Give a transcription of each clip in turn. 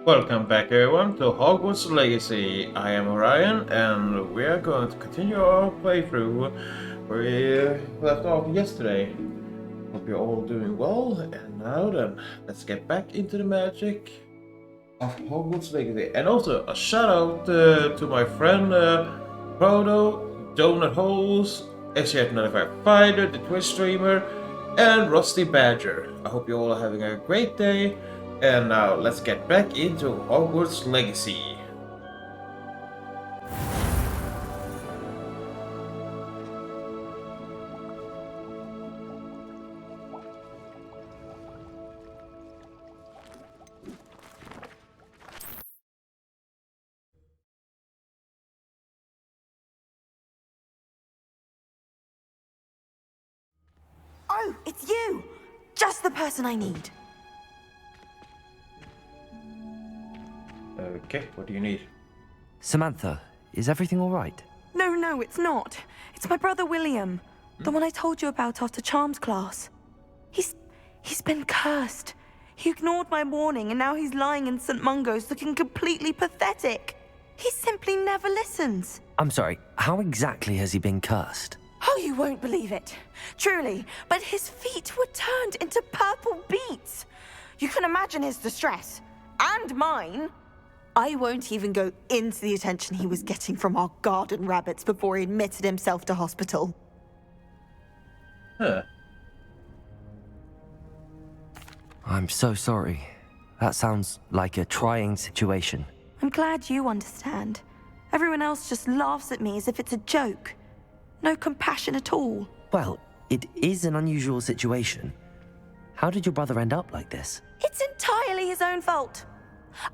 Welcome back everyone to Hogwarts Legacy. I am Orion and we are going to continue our playthrough where we left off yesterday. Hope you're all doing well, and now then, let's get back into the magic of Hogwarts Legacy. And also a shout out to my friend Proto, Donut Holes, SCF95 Fighter, the Twitch streamer, and Rusty Badger. I hope you all are having a great day. And now let's get back into Hogwarts Legacy. Oh, it's you! Just the person I need. Okay, what do you need? Samantha, is everything all right? No, it's not. It's my brother William. The one I told you about after Charms class. He's been cursed. He ignored my warning and now he's lying in St. Mungo's looking completely pathetic. He simply never listens. I'm sorry, how exactly has he been cursed? Oh, you won't believe it. Truly, but his feet were turned into purple beets. You can imagine his distress. And mine. I won't even go into the attention he was getting from our garden rabbits before he admitted himself to hospital. Huh. I'm so sorry. That sounds like a trying situation. I'm glad you understand. Everyone else just laughs at me as if it's a joke. No compassion at all. Well, it is an unusual situation. How did your brother end up like this? It's entirely his own fault.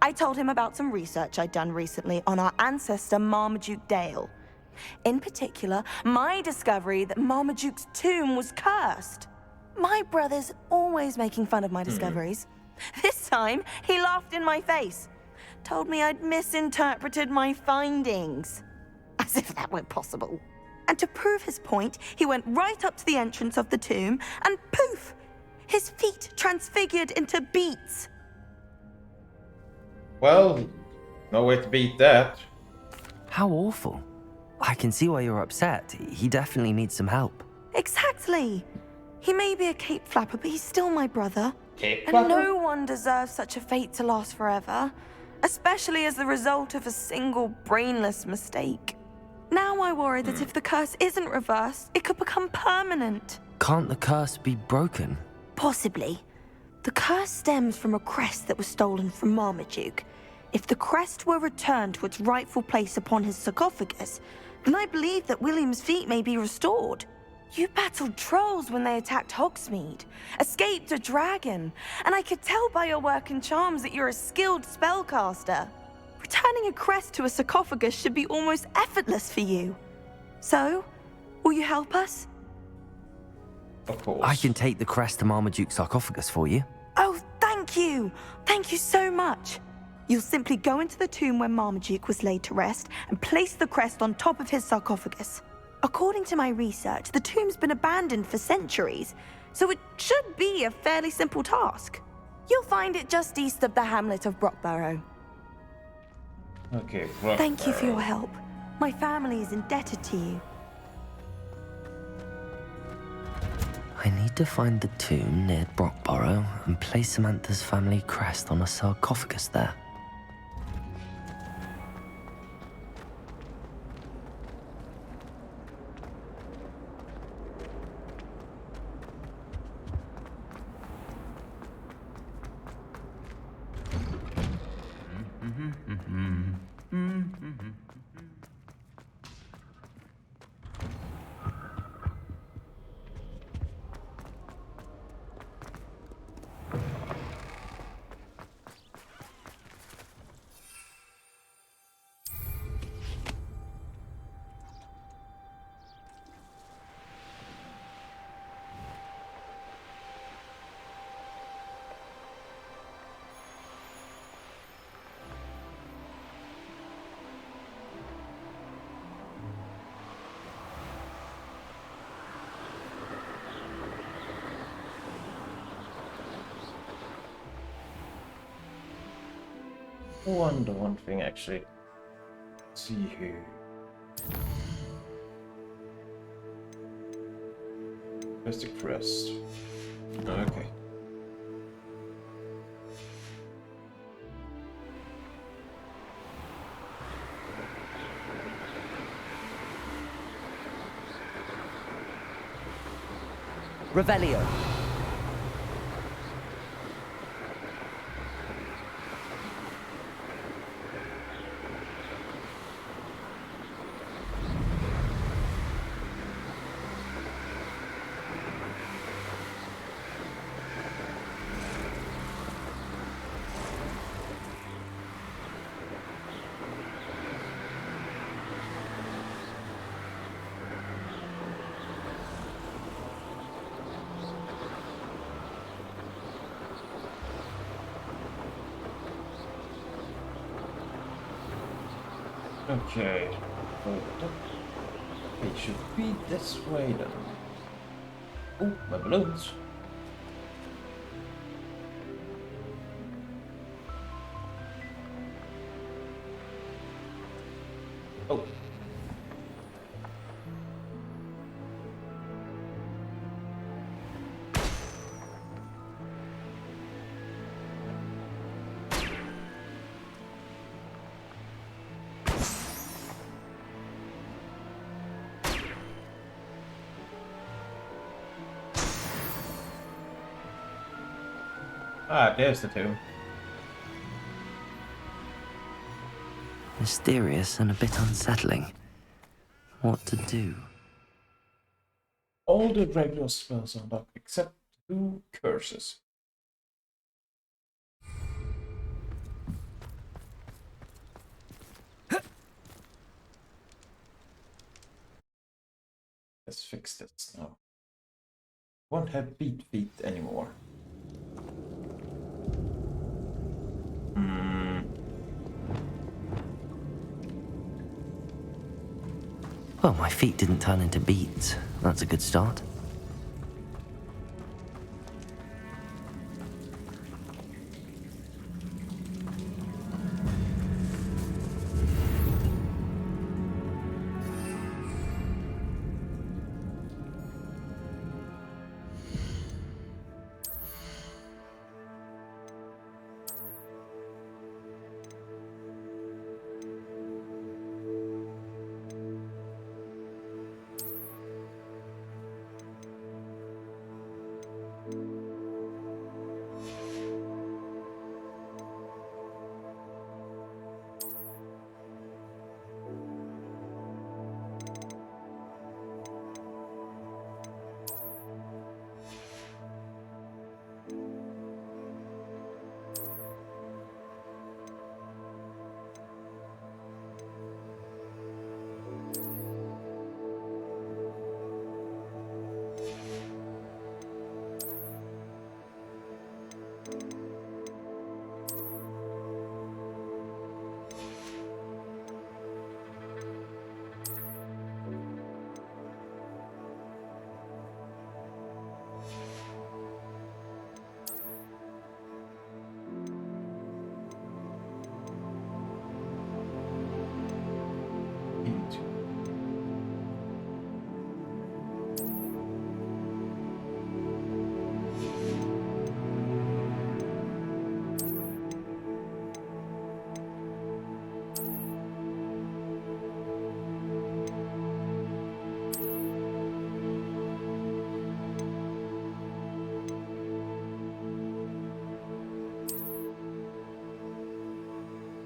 I told him about some research I'd done recently on our ancestor Marmaduke Dale. In particular, my discovery that Marmaduke's tomb was cursed. My brother's always making fun of my discoveries. This time, he laughed in my face. Told me I'd misinterpreted my findings. As if that weren't possible. And to prove his point, he went right up to the entrance of the tomb and poof! His feet transfigured into beets. Well, no way to beat that. How awful. I can see why you're upset. He definitely needs some help. Exactly. He may be a cape flapper, but he's still my brother. Cape And flapper? no one deserves such a fate to last forever, especially as the result of a single brainless mistake. Now I worry that if the curse isn't reversed, it could become permanent. Can't the curse be broken? Possibly. The curse stems from a crest that was stolen from Marmaduke. If the crest were returned to its rightful place upon his sarcophagus, then I believe that William's feet may be restored. You battled trolls when they attacked Hogsmeade, escaped a dragon, and I could tell by your work and charms that you're a skilled spellcaster. Returning a crest to a sarcophagus should be almost effortless for you. So, will you help us? Of course. I can take the crest to Marmaduke's sarcophagus for you. Oh, thank you! Thank you so much! You'll simply go into the tomb where Marmaduke was laid to rest and place the crest on top of his sarcophagus. According to my research, the tomb's been abandoned for centuries, so it should be a fairly simple task. You'll find it just east of the hamlet of Brockborough. Okay, Thank you for your help. My family is indebted to you. I need to find the tomb near Brockborough and place Samantha's family crest on a sarcophagus there. wonder one thing actually. Let's see here. Where's the crest? Okay. Revelio. Okay. It should be this way then. Oh, my balloons. Oh. Ah, there's the tomb. Mysterious and a bit unsettling. What to do? All the regular spells are unlocked except 2 curses. Let's fix this now. Won't have beat feet anymore. Well, my feet didn't turn into beads. That's a good start.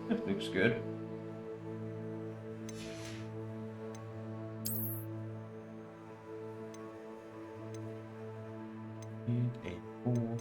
That looks good. Need a 4.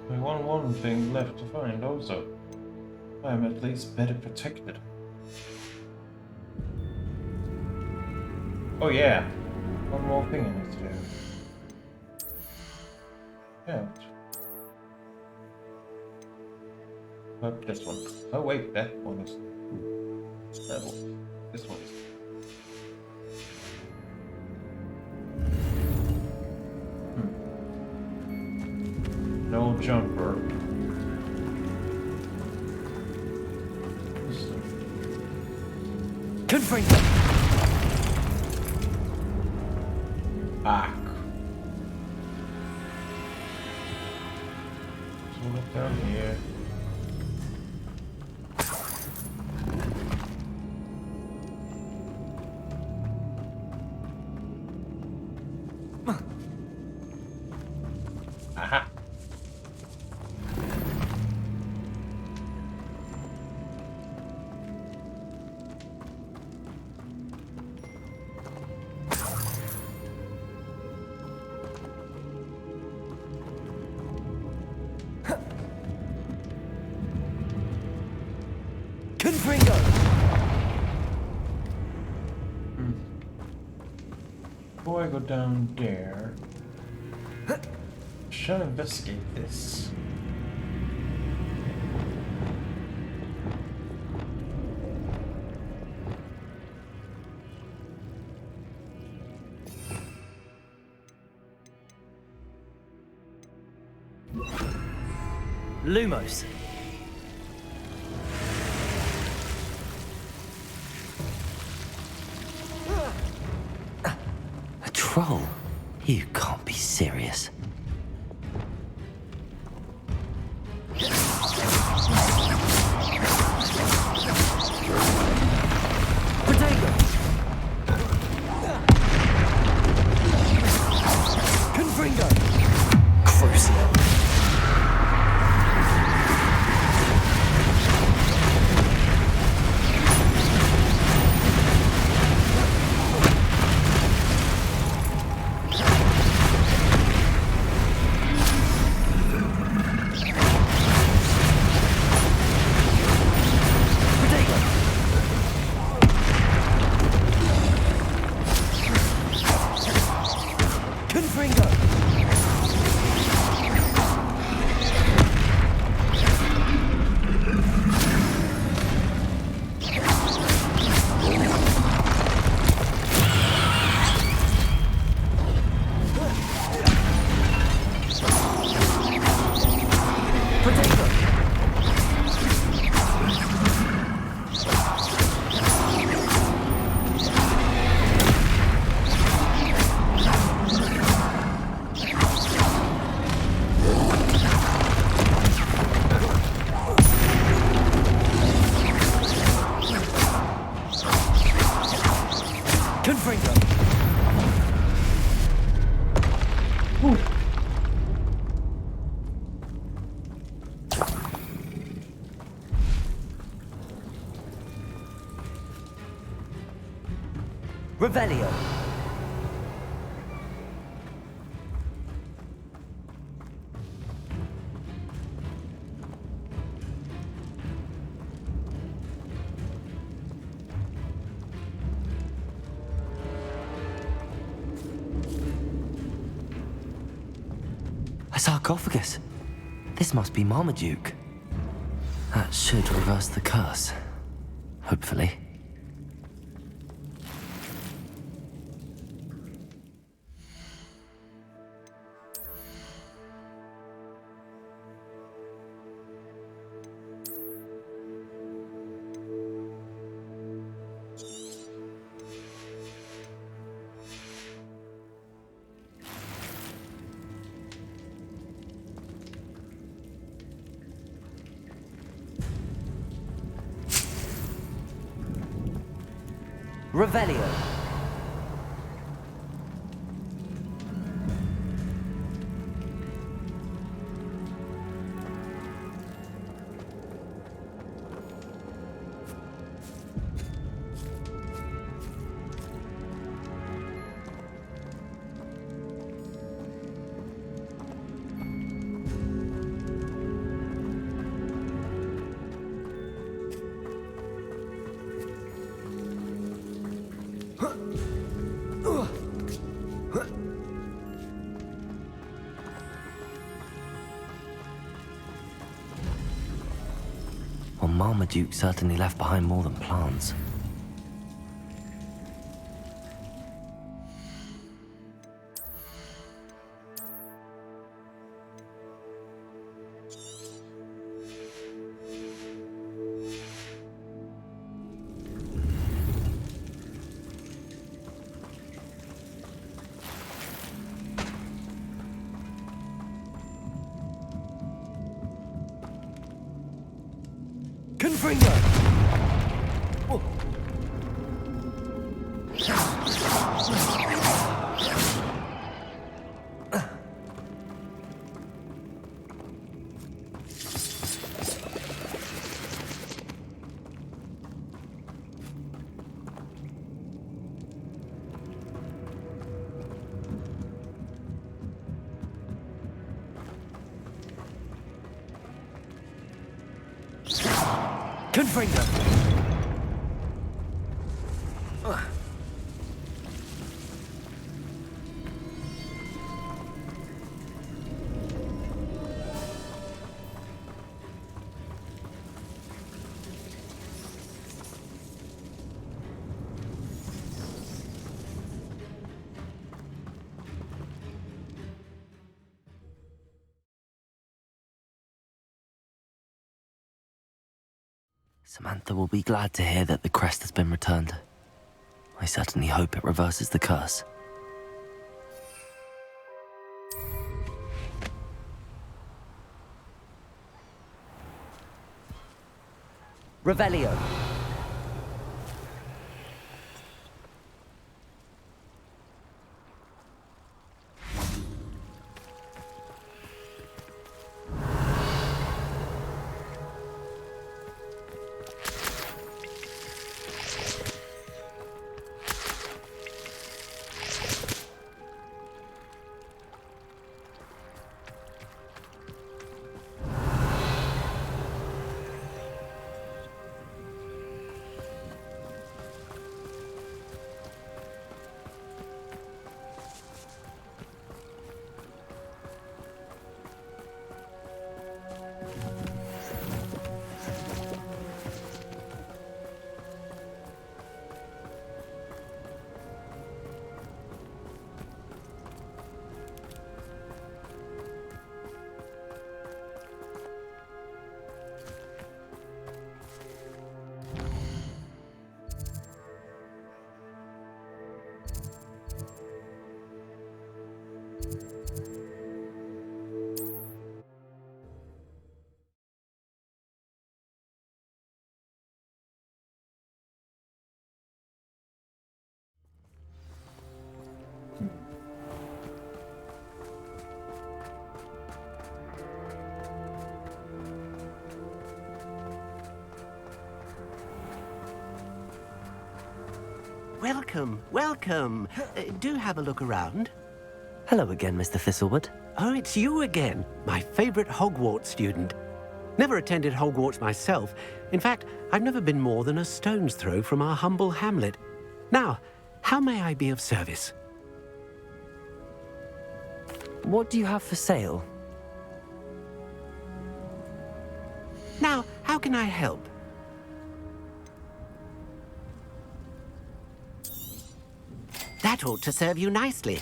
My one thing left to find also. I am at least better protected. Oh yeah, one more thing I need to do. Yeah. Oh, this one. Oh wait, that one is level. This one is. No jumper. Confront them. Ah. So look down here. Aha. Confringo. Before I go down there, I shall investigate this. Lumos. A troll? You can't be serious. Potato. Confringo. Crucial. Confringo. Potato. Confringo. Revelio. A sarcophagus. This must be Marmaduke. That should reverse the curse. Hopefully. Revelio. Well, Marmaduke certainly left behind more than plants. Confringo! Oh. Confringo! Samantha will be glad to hear that the crest has been returned. I certainly hope it reverses the curse. Revelio. Welcome, welcome. Do have a look around. Hello again, Mr. Thistlewood. Oh, it's you again, my favorite Hogwarts student. Never attended Hogwarts myself. In fact, I've never been more than a stone's throw from our humble hamlet. Now, how may I be of service? What do you have for sale? Now, how can I help? That ought to serve you nicely.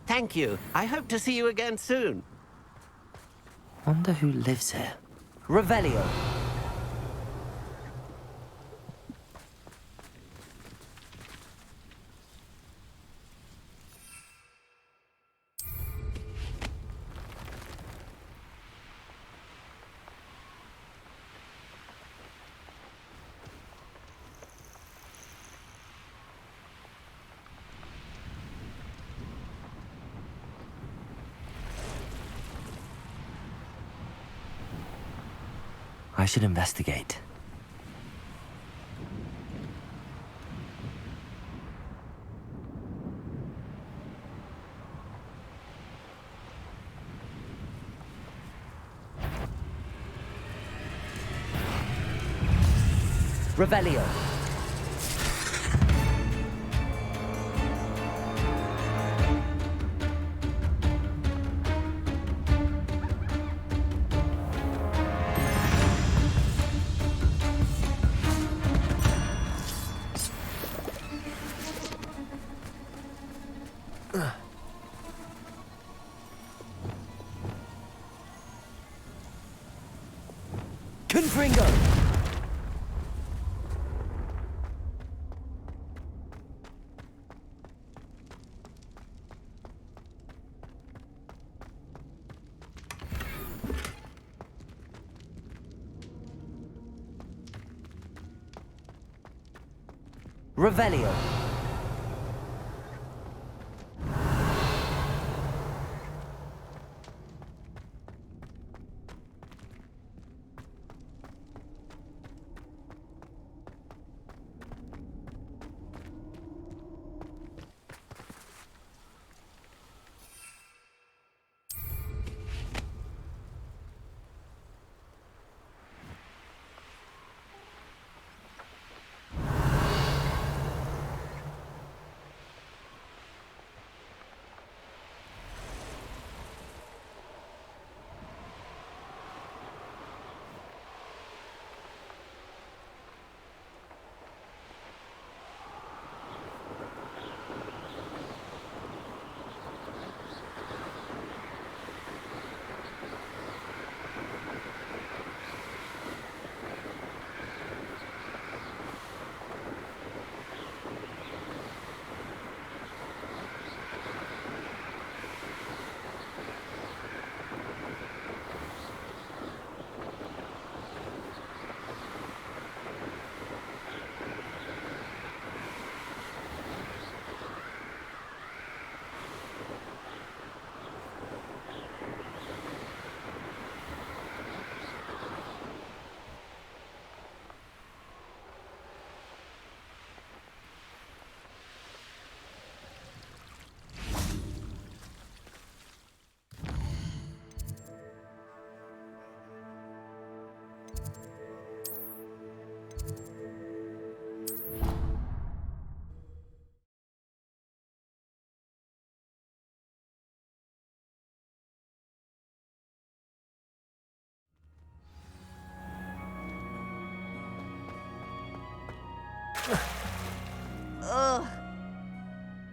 Thank you. I hope to see you again soon. Wonder who lives here. Revelio. I should investigate. Revelio. Confringo. Revelio.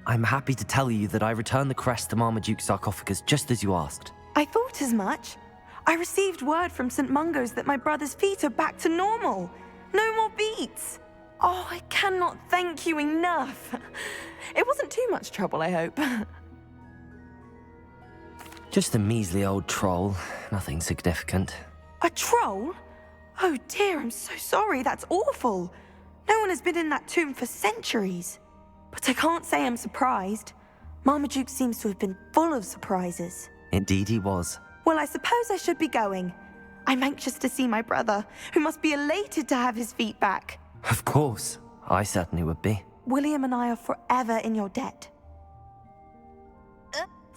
I'm happy to tell you that I returned the crest to Marmaduke's sarcophagus just as you asked. I thought as much. I received word from St. Mungo's that my brother's feet are back to normal. No more beats. Oh, I cannot thank you enough. It wasn't too much trouble, I hope. Just a measly old troll, nothing significant. A troll? Oh dear, I'm so sorry. That's awful. No one has been in that tomb for centuries. But I can't say I'm surprised. Marmaduke seems to have been full of surprises. Indeed he was. Well, I suppose I should be going. I'm anxious to see my brother, who must be elated to have his feet back. Of course, I certainly would be. William and I are forever in your debt.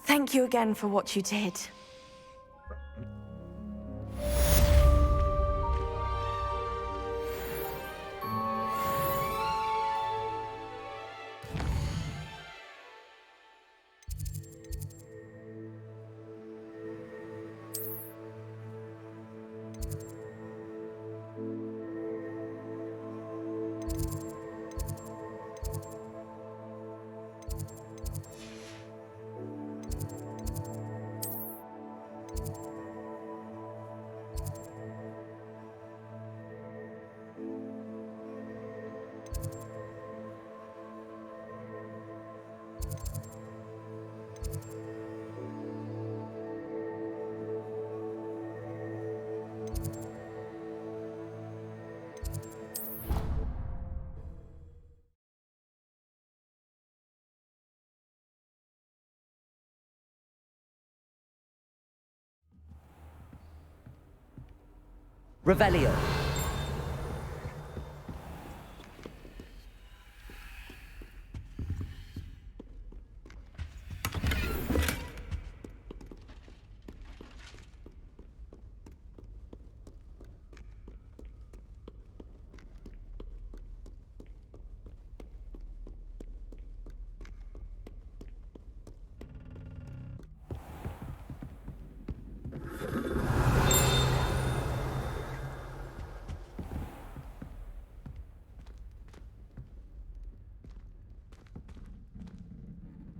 Thank you again for what you did. Revelio.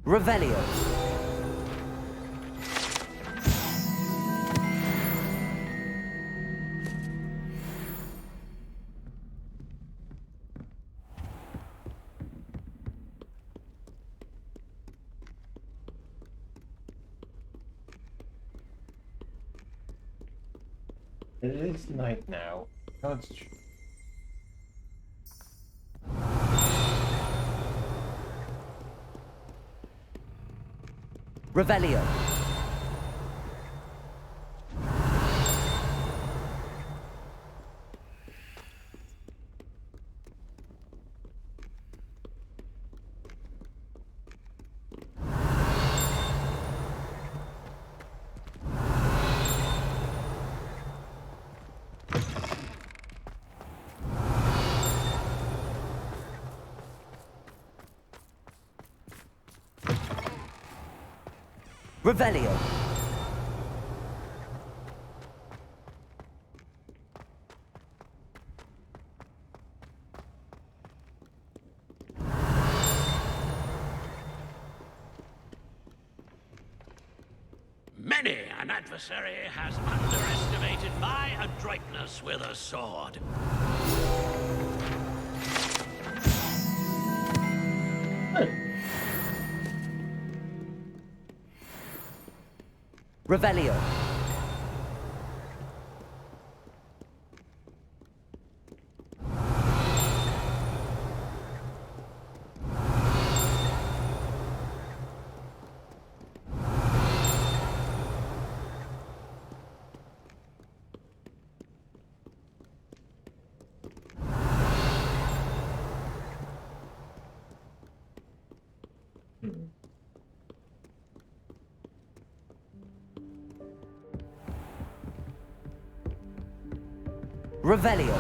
Revelio. It is night now. Concentrate. Revelio. Revelio. Many an adversary has underestimated my adroitness with a sword. Revelio. Revelio.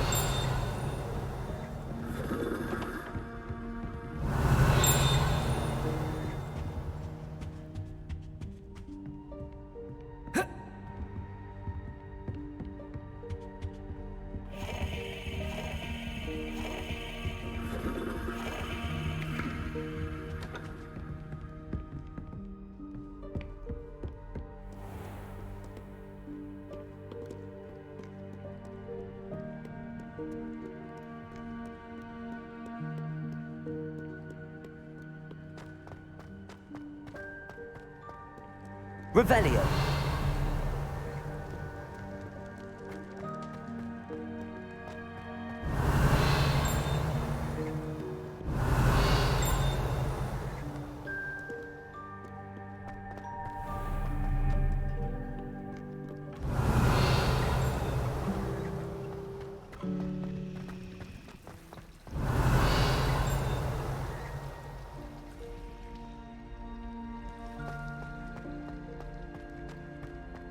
Revelio.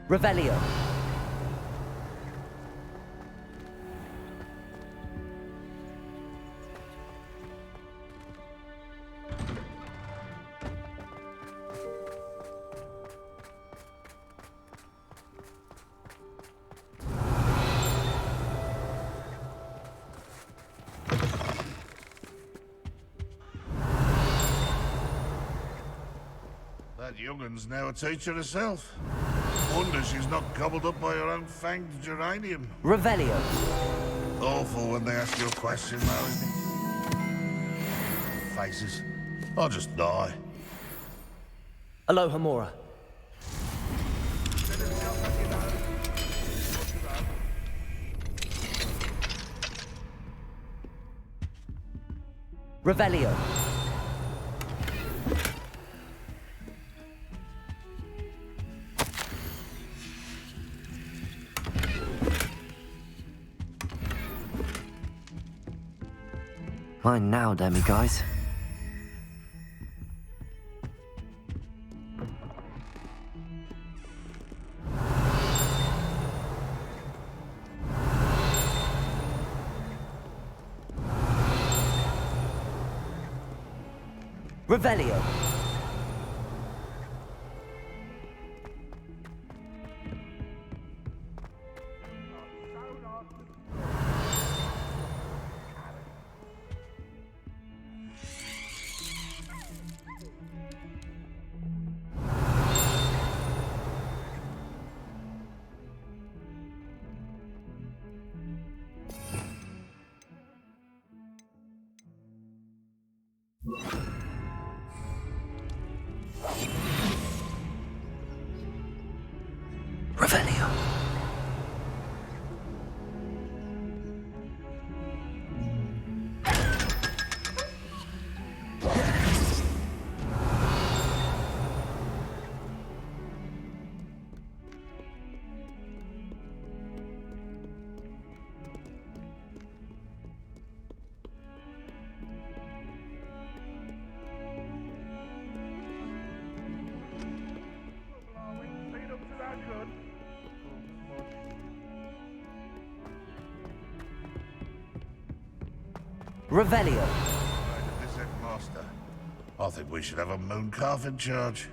Revelio. That youngun's now a teacher herself. Wonder she's not gobbled up by her own fanged geranium. Revelio. Awful when they ask you a question, though, isn't it? Faces. I'll just die. Aloha Mora. Revelio. Mine now, Demi guys. Revelio. Revelio. Revelio. Right, this headmaster. I think we should have a moon calf in charge.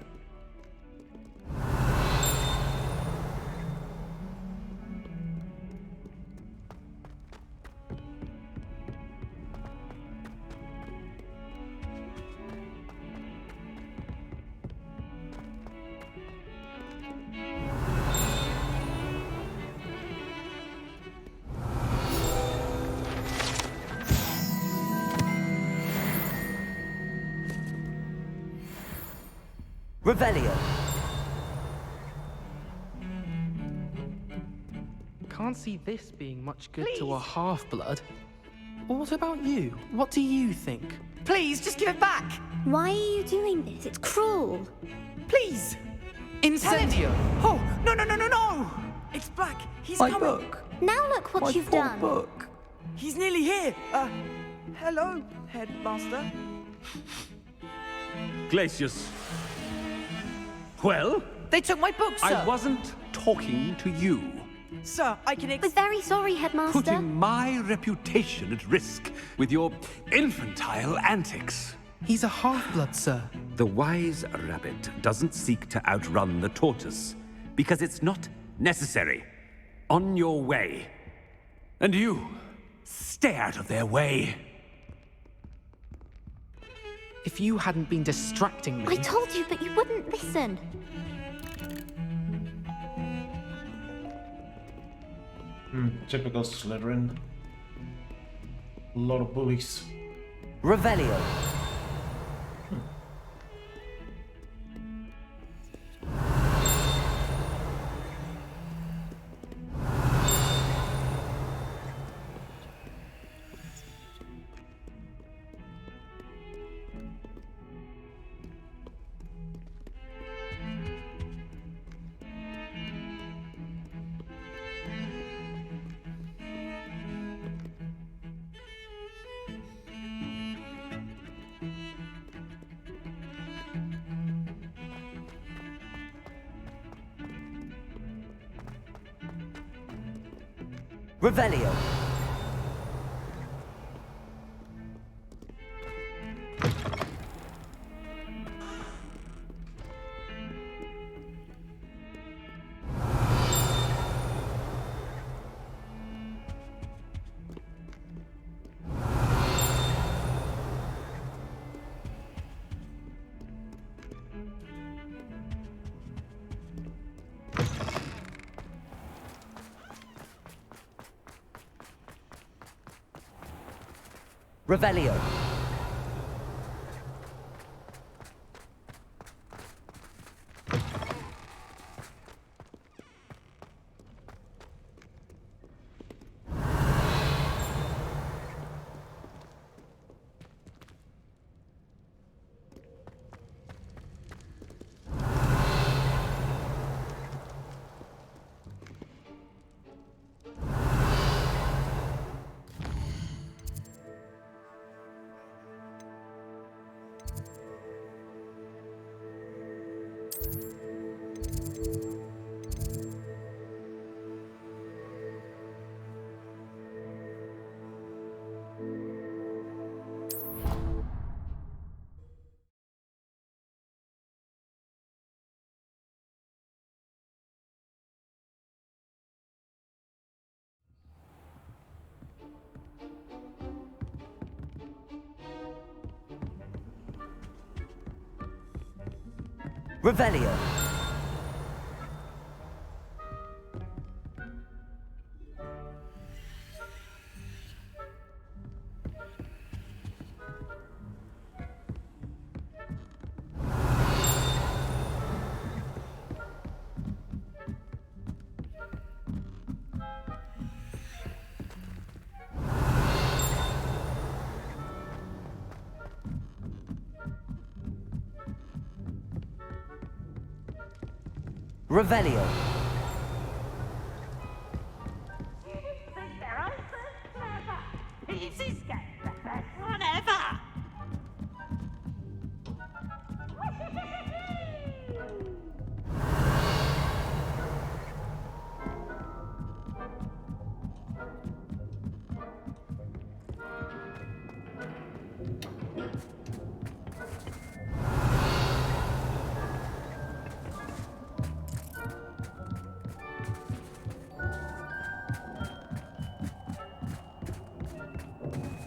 Revelio. Can't see this being much good to a half-blood. What about you? What do you think? Please, just give it back! Why are you doing this? It's cruel. Please! Incendio! Oh, no, no, no, no, no! It's Black. He's My coming. book! Now look what My you've full done. book! He's nearly here. Hello, Headmaster. Glacius. Well, They took my book, sir. I wasn't talking to you. Sir, I can We're very sorry, Headmaster. Putting my reputation at risk with your infantile antics. He's a half-blood, sir. The wise rabbit doesn't seek to outrun the tortoise because it's not necessary. On your way. And you, stay out of their way. If you hadn't been distracting me... I told you, but you wouldn't listen. Typical Slytherin. A lot of bullies. Revelio. Revelio. Revelio. Revelio. Revelio.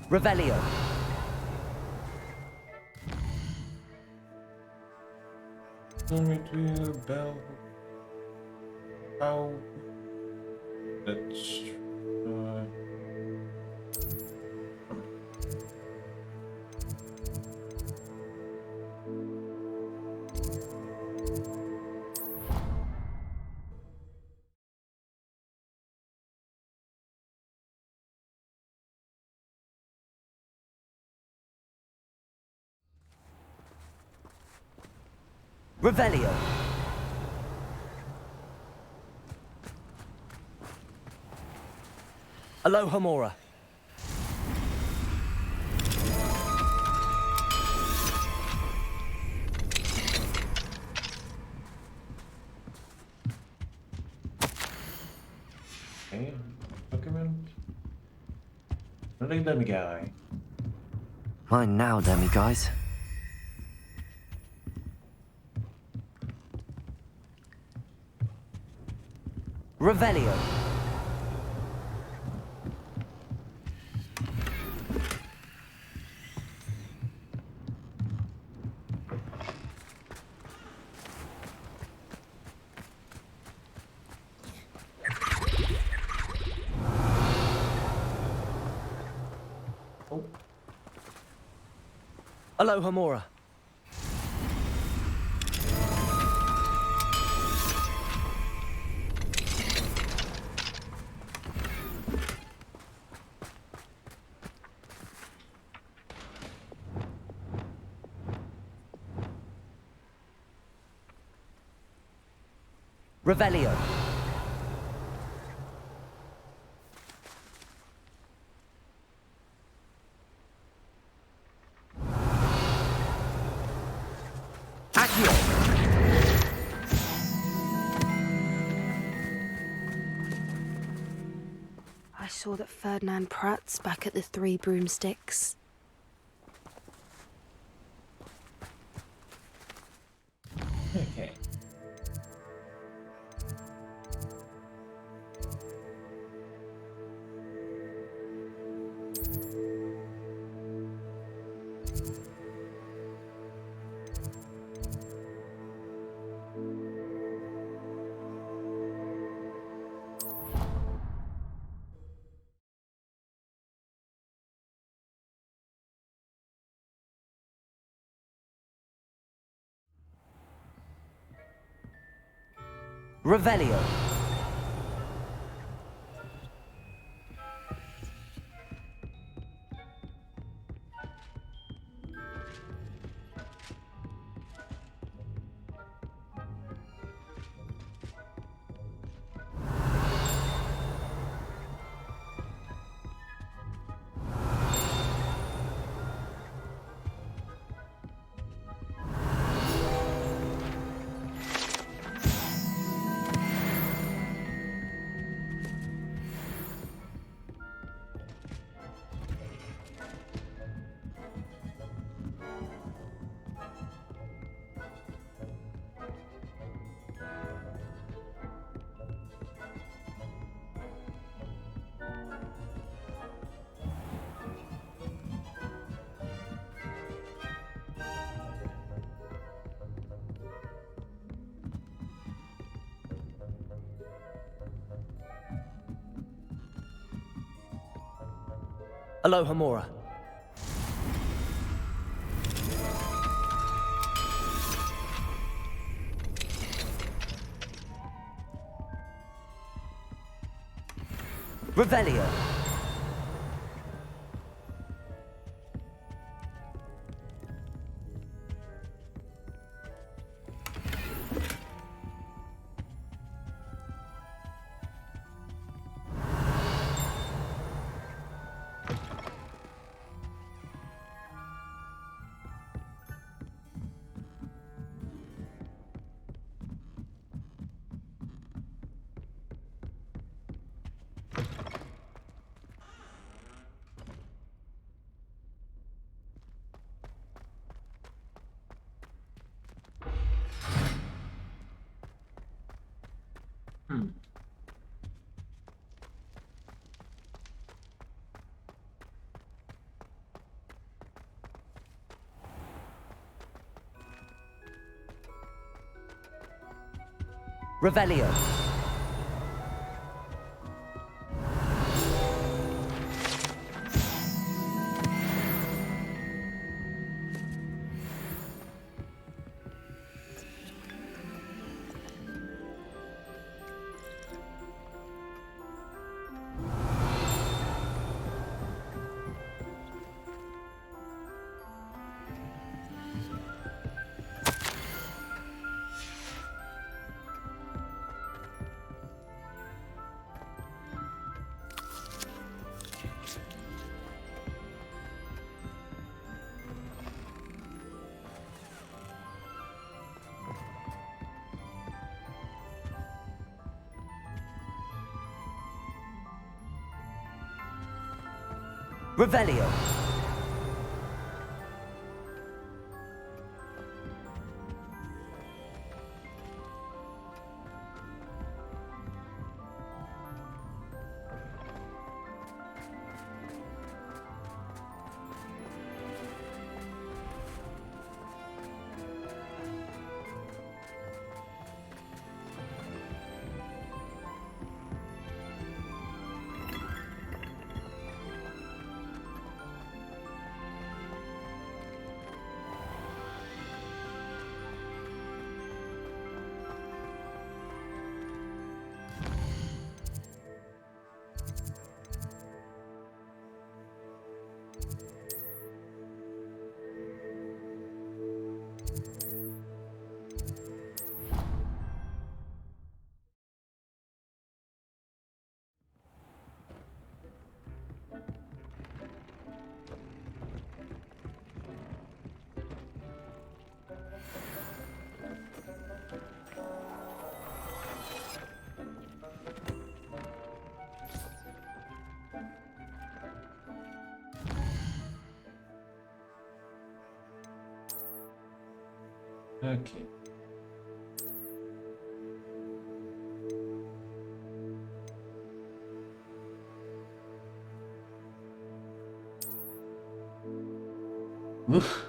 Revelio. Going to bell. How? Let's try. Revelio. Alohomora. Okay, document. Another dummy guy. Mine now, demi guys. Revelio. Oh, Alohomora. Revelio. Accio. I saw that Ferdinand Pratt's back at the Three Broomsticks. okay. Revelio. Alohomora. Revelio. Revelio. Revelio. Okay. Oof.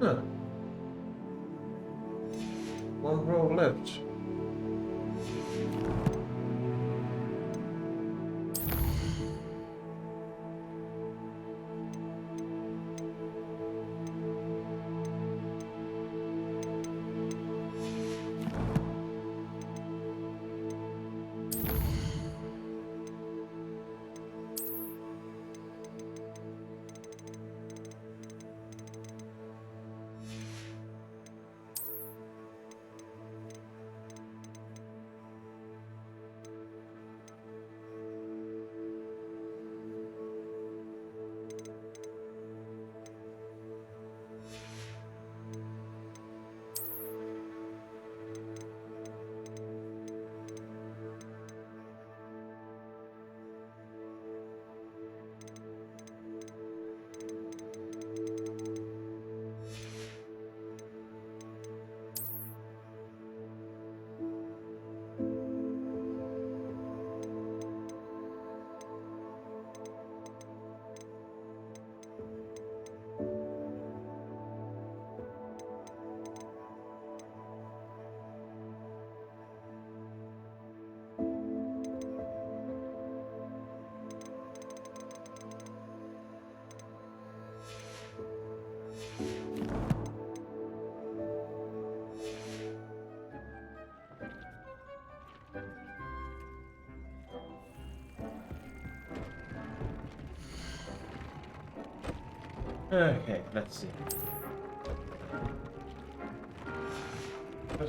Huh. One row left. Okay, let's see.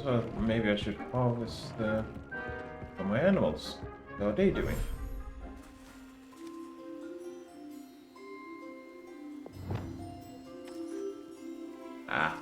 So maybe I should harvest for my animals. How are they doing? Ah.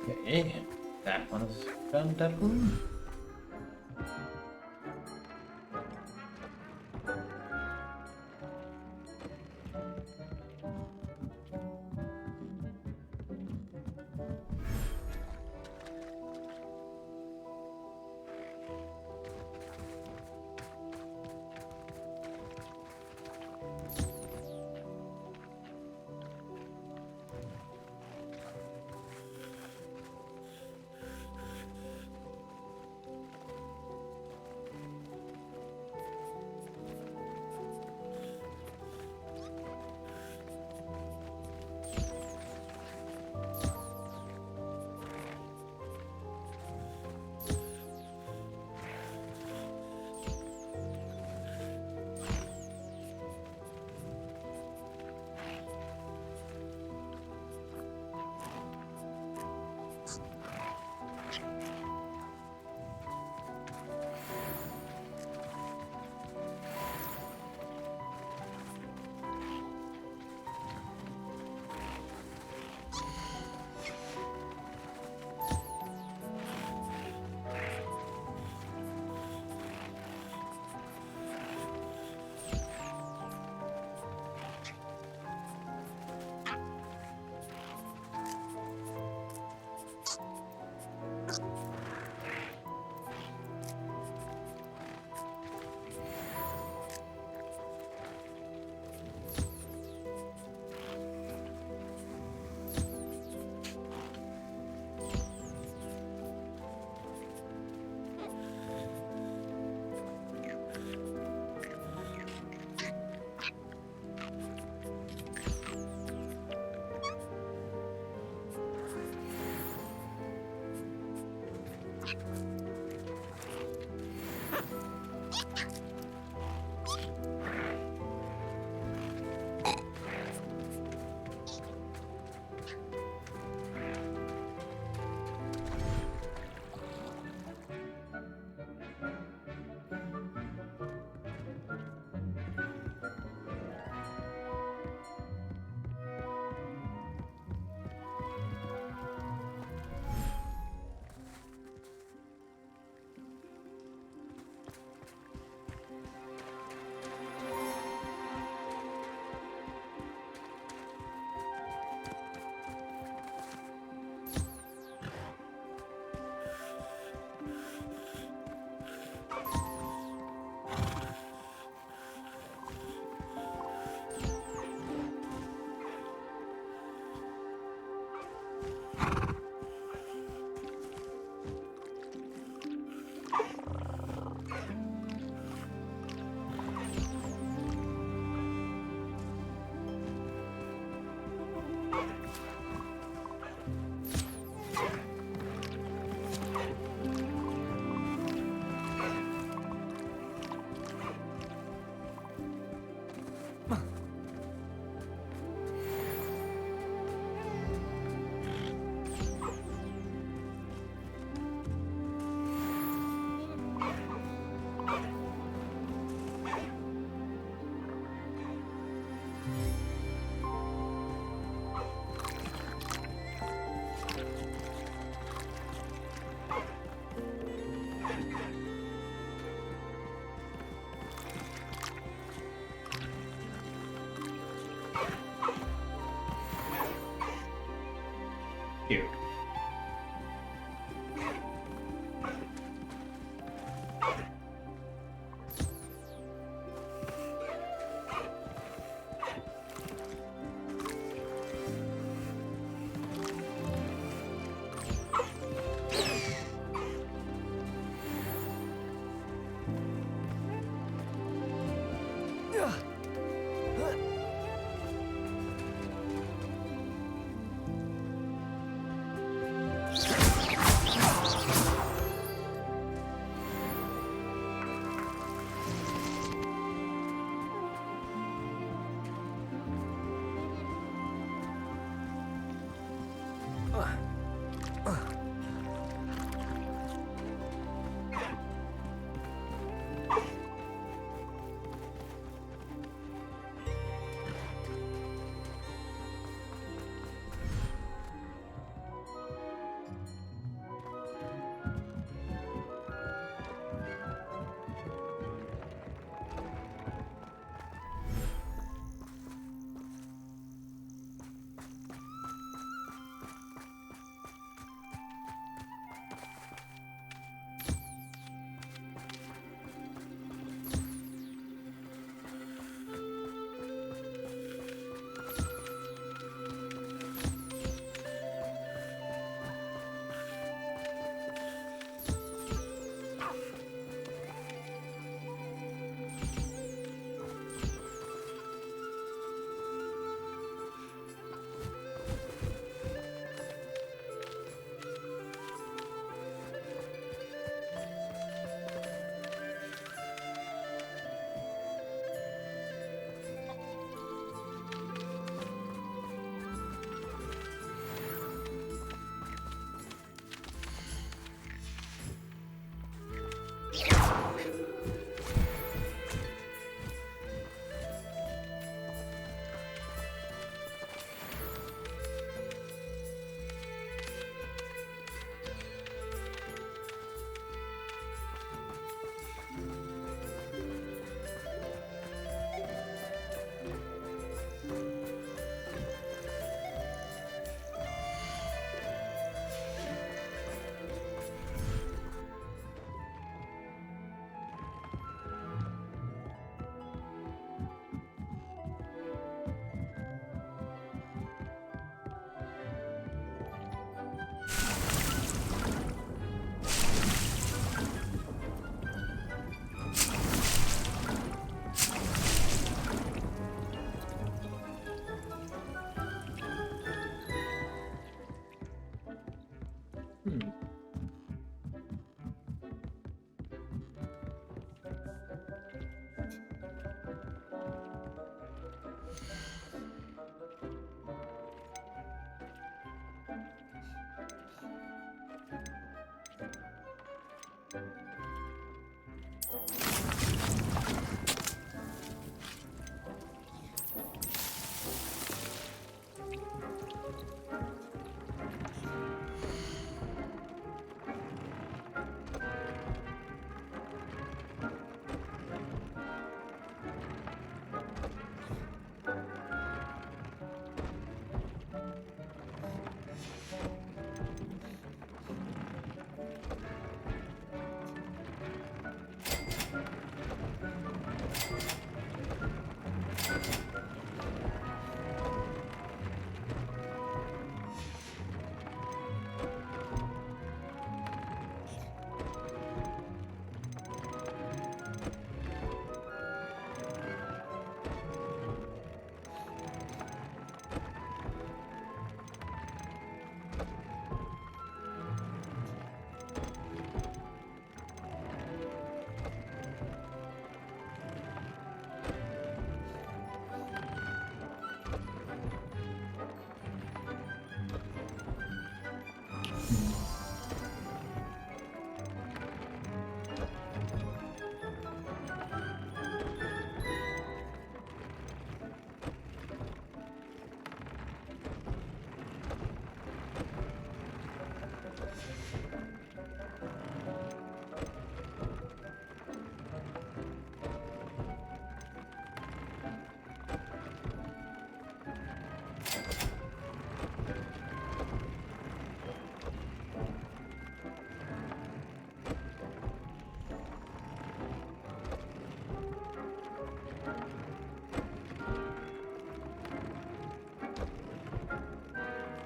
Okay, that one is done, that one. you.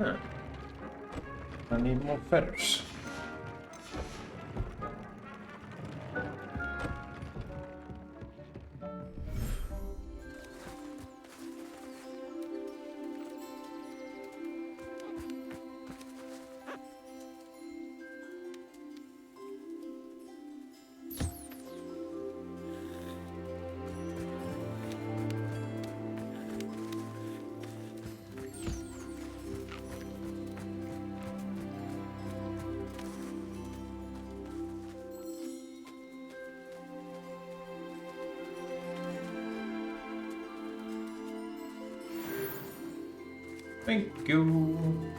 Huh. I need more feathers. Thank you.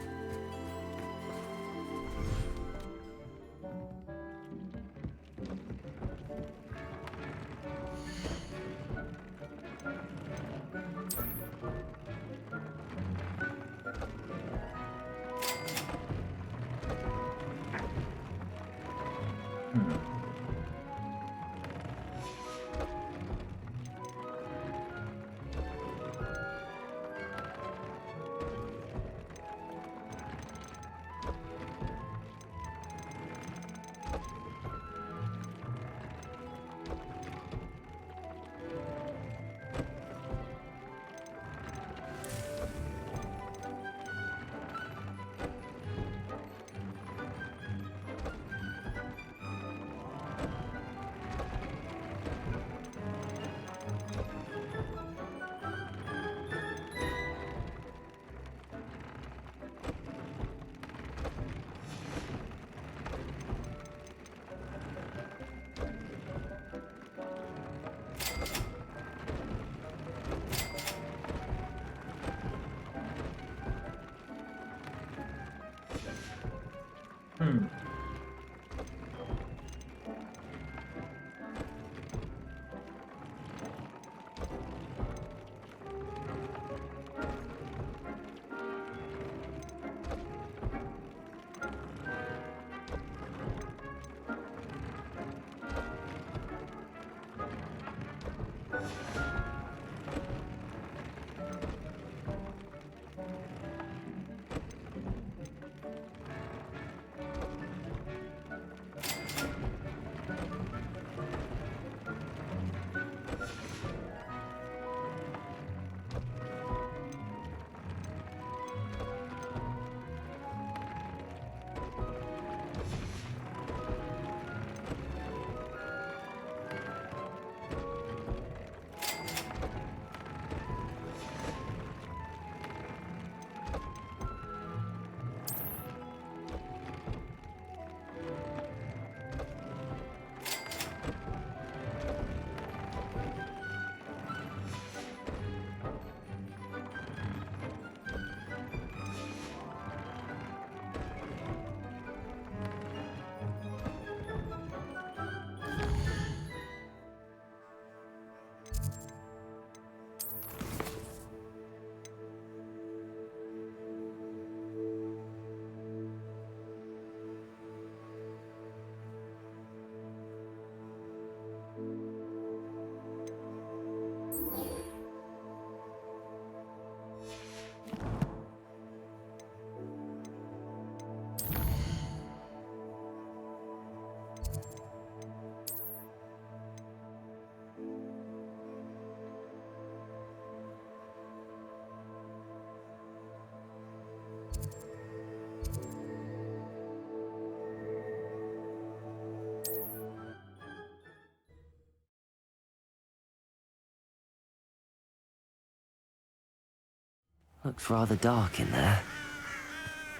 Looks rather dark in there.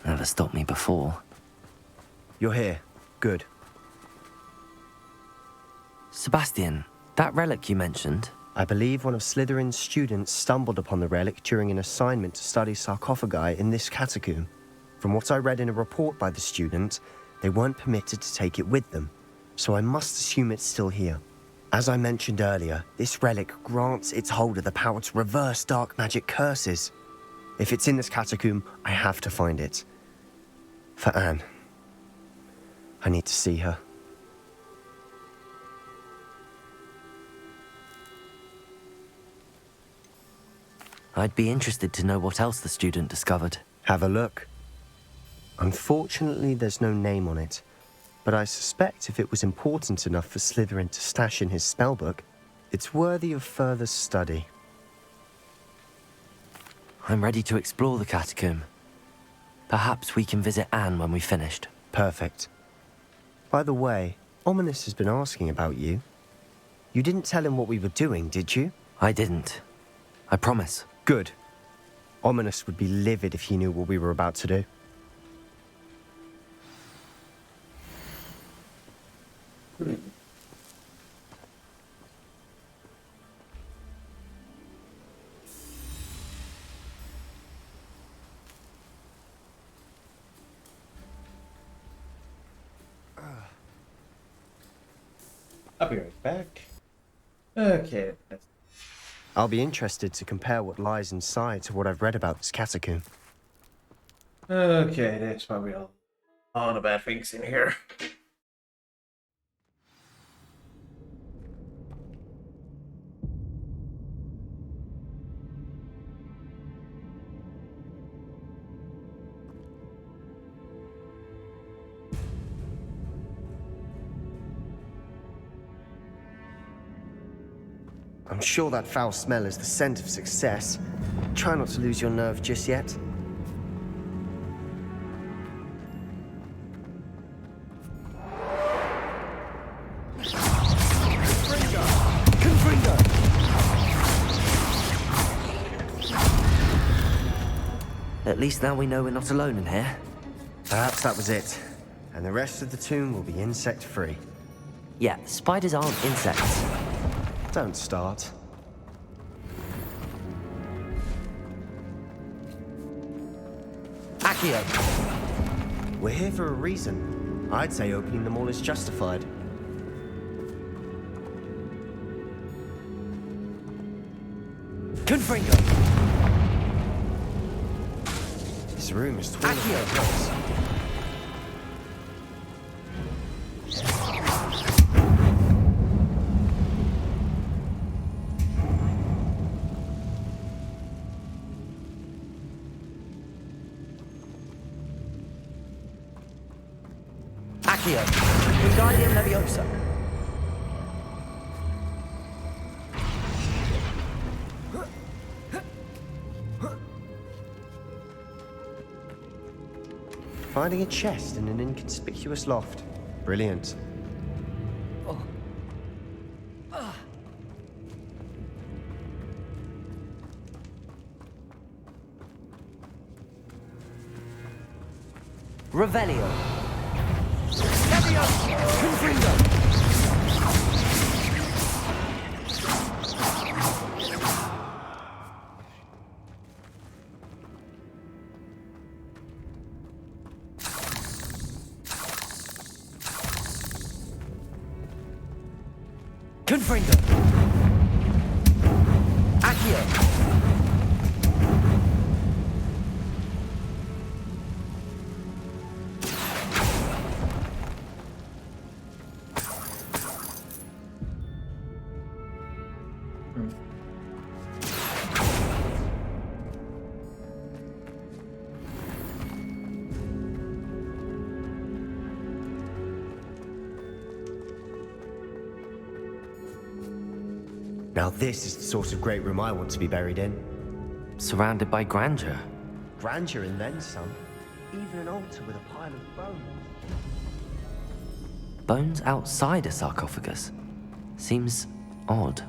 Never stopped me before. You're here. Good. Sebastian, that relic you mentioned. I believe one of Slytherin's students stumbled upon the relic during an assignment to study sarcophagi in this catacomb. From what I read in a report by the student, they weren't permitted to take it with them, so I must assume it's still here. As I mentioned earlier, this relic grants its holder the power to reverse dark magic curses. If it's in this catacomb, I have to find it. For Anne. I need to see her. I'd be interested to know what else the student discovered. Have a look. Unfortunately, there's no name on it, but I suspect if it was important enough for Slytherin to stash in his spellbook, it's worthy of further study. I'm ready to explore the catacomb. Perhaps we can visit Anne when we've finished. Perfect. By the way, Ominous has been asking about you. You didn't tell him what we were doing, did you? I didn't. I promise. Good. Ominous would be livid if he knew what we were about to do. I'll be right back. Okay. I'll be interested to compare what lies inside to what I've read about this catacomb. Okay, there's probably a lot of bad things in here. I'm sure that foul smell is the scent of success. Try not to lose your nerve just yet. At least now we know we're not alone in here. Perhaps that was it. And the rest of the tomb will be insect-free. Yeah, spiders aren't insects. Don't start. Accio! We're here for a reason. I'd say opening them all is justified. Confringo! This room is full of drugs. Accio! Wingardium Leviosa! Finding a chest in an inconspicuous loft. Brilliant. Revelio! Leviosa! Confringo! Confringo! Accio! Now this is the sort of great room I want to be buried in. Surrounded by grandeur. Grandeur and then some. Even an altar with a pile of bones. Bones outside a sarcophagus. Seems odd.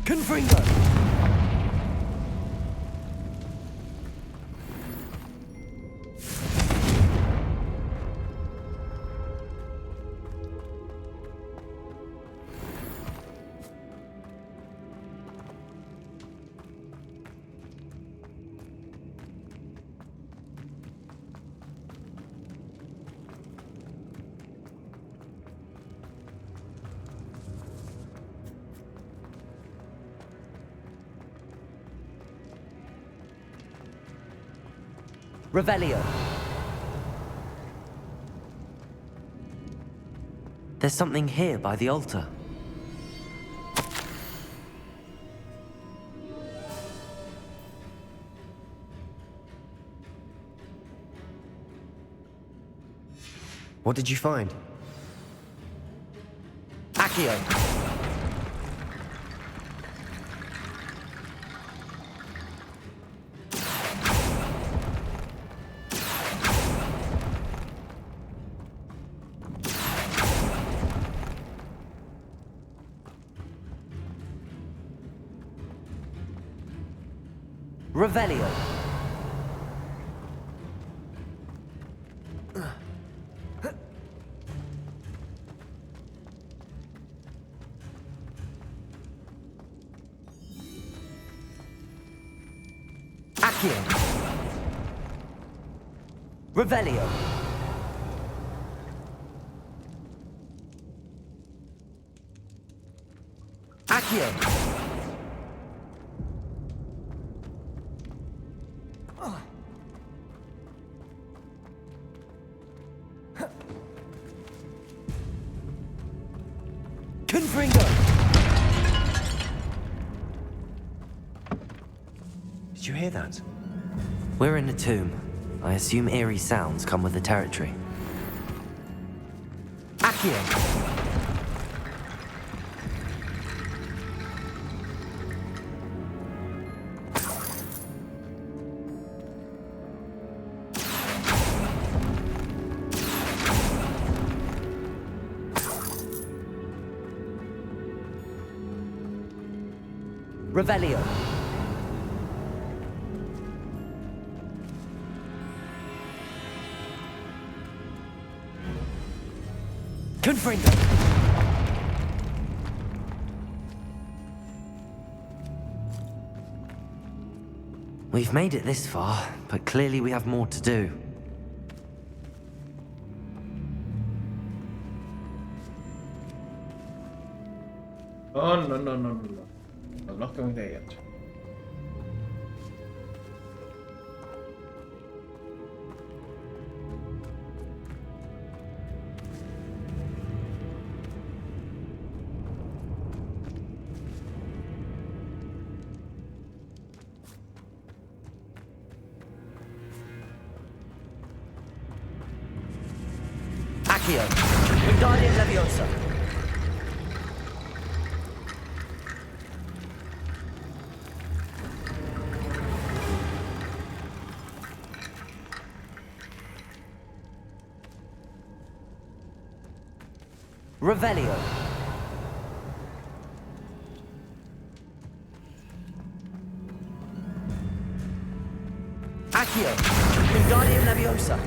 Confringo! Revelio. There's something here by the altar. What did you find? Accio. Revelio. Accio. Revelio. Accio. Confringo. Did you hear that? We're in a tomb. I assume eerie sounds come with the territory. Accio. Revelio. Confringo. We've made it this far, but clearly we have more to do. Oh, no, no, no, no, no. I'm not going there yet. Accio. Wingardium Leviosa. Revelio. Accio. Wingardium Leviosa.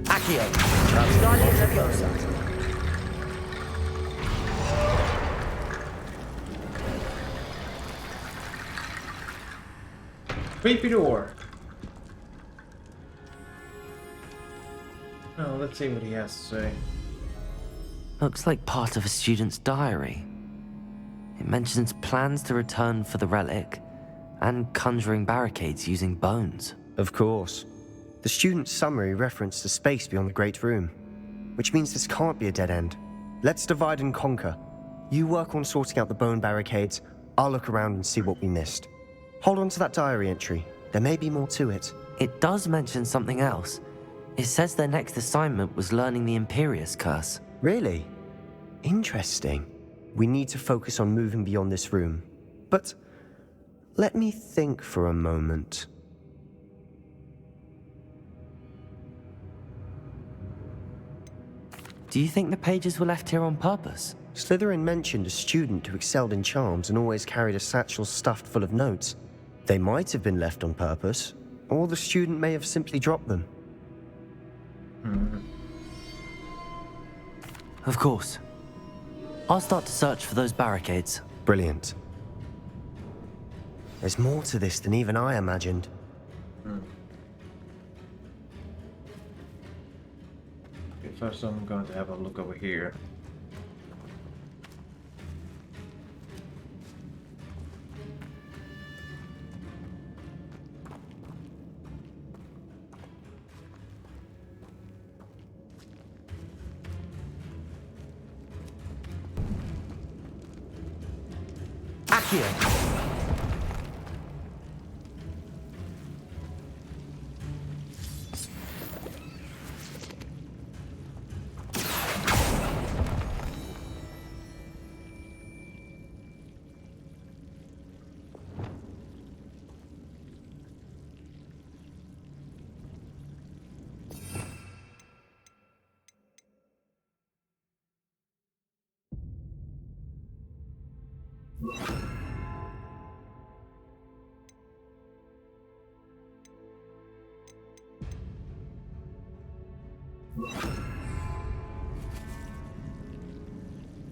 Accio. Wingardium Leviosa. Creepy door. Oh, let's see what he has to say. Looks like part of a student's diary. It mentions plans to return for the relic and conjuring barricades using bones. Of course. The student's summary referenced a space beyond the Great Room, which means this can't be a dead end. Let's divide and conquer. You work on sorting out the bone barricades, I'll look around and see what we missed. Hold on to that diary entry. There may be more to it. It does mention something else. It says their next assignment was learning the Imperius Curse. Really? Interesting. We need to focus on moving beyond this room. But let me think for a moment. Do you think the pages were left here on purpose? Slytherin mentioned a student who excelled in charms and always carried a satchel stuffed full of notes. They might have been left on purpose, or the student may have simply dropped them. Of course. I'll start to search for those barricades. Brilliant. There's more to this than even I imagined. first I'm going to have a look over here. Accio.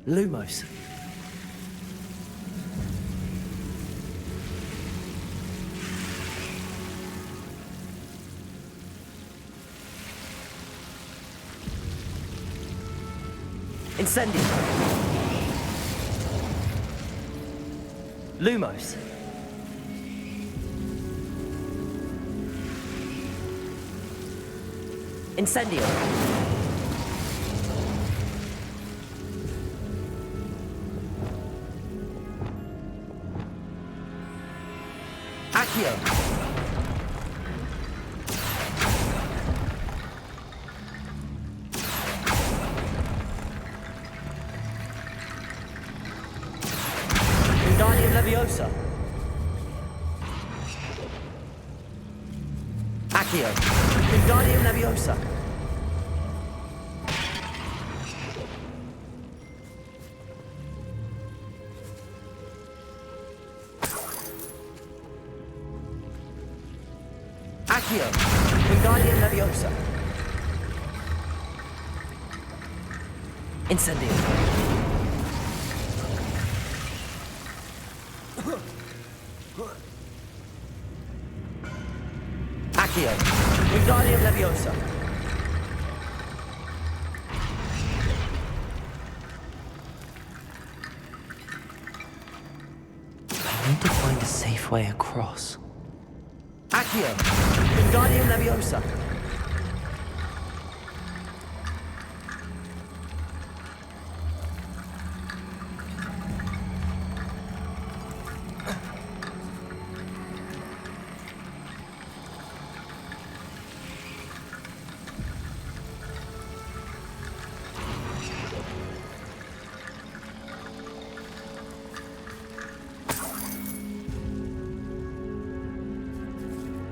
Lumos. Incendio. Lumos. Incendio. Accio. Wingardium Leviosa. Accio. Wingardium Leviosa. Accio. Wingardium Leviosa. Incendio. Accio. Wingardium Leviosa. I need to find a safe way across. Accio. Wingardium Leviosa.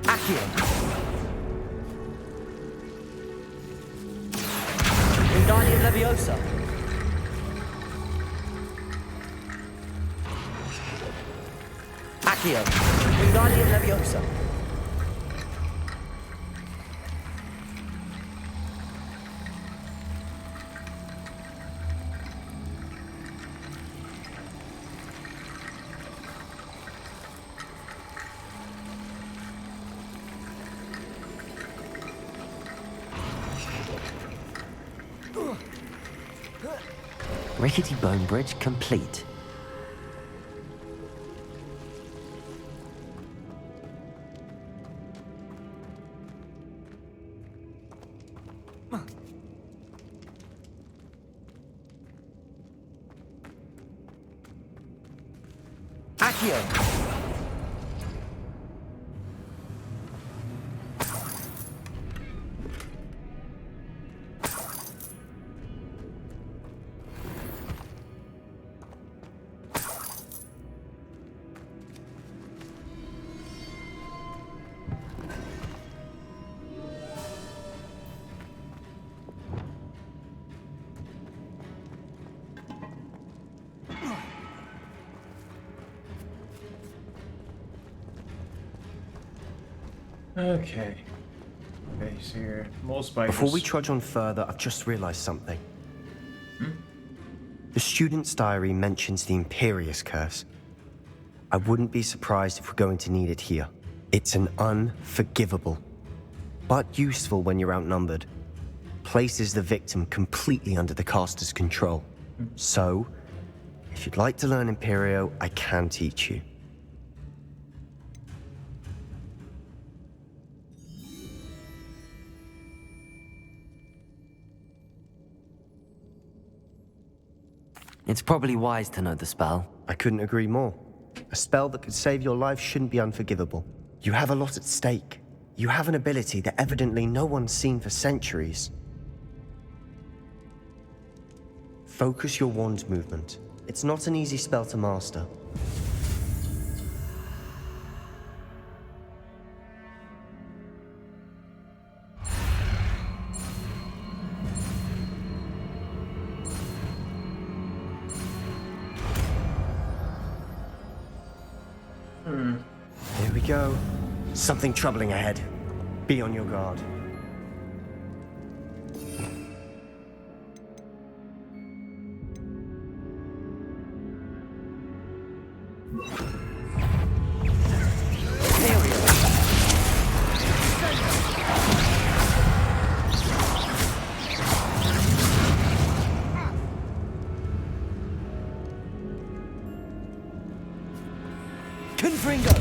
Accio. Wingardium Leviosa. Accio. Wingardium Leviosa. Rickety bone bridge complete. Accio. Okay. Base here. More spiders. Before we trudge on further, I've just realized something. The student's diary mentions the Imperious Curse. I wouldn't be surprised if we're going to need it here. It's an unforgivable, but useful when you're outnumbered. places the victim completely under the caster's control. So, if you'd like to learn Imperio, I can teach you. It's probably wise to know the spell. I couldn't agree more. A spell that could save your life shouldn't be unforgivable. You have a lot at stake. You have an ability that evidently no one's seen for centuries. Focus your wand movement. It's not an easy spell to master. Here we go. Something troubling ahead. Be on your guard. Confringo!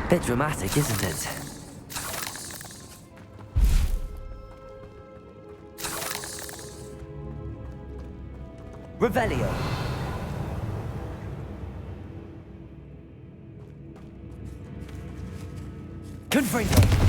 Bit dramatic, isn't it? Revelio. Confringo.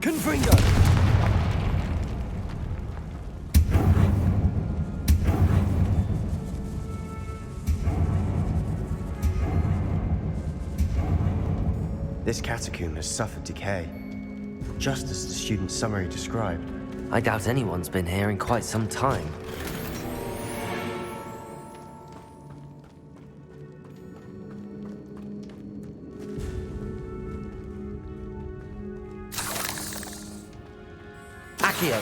Confringo! This catacomb has suffered decay, just as the student's summary described. I doubt anyone's been here in quite some time. Accio.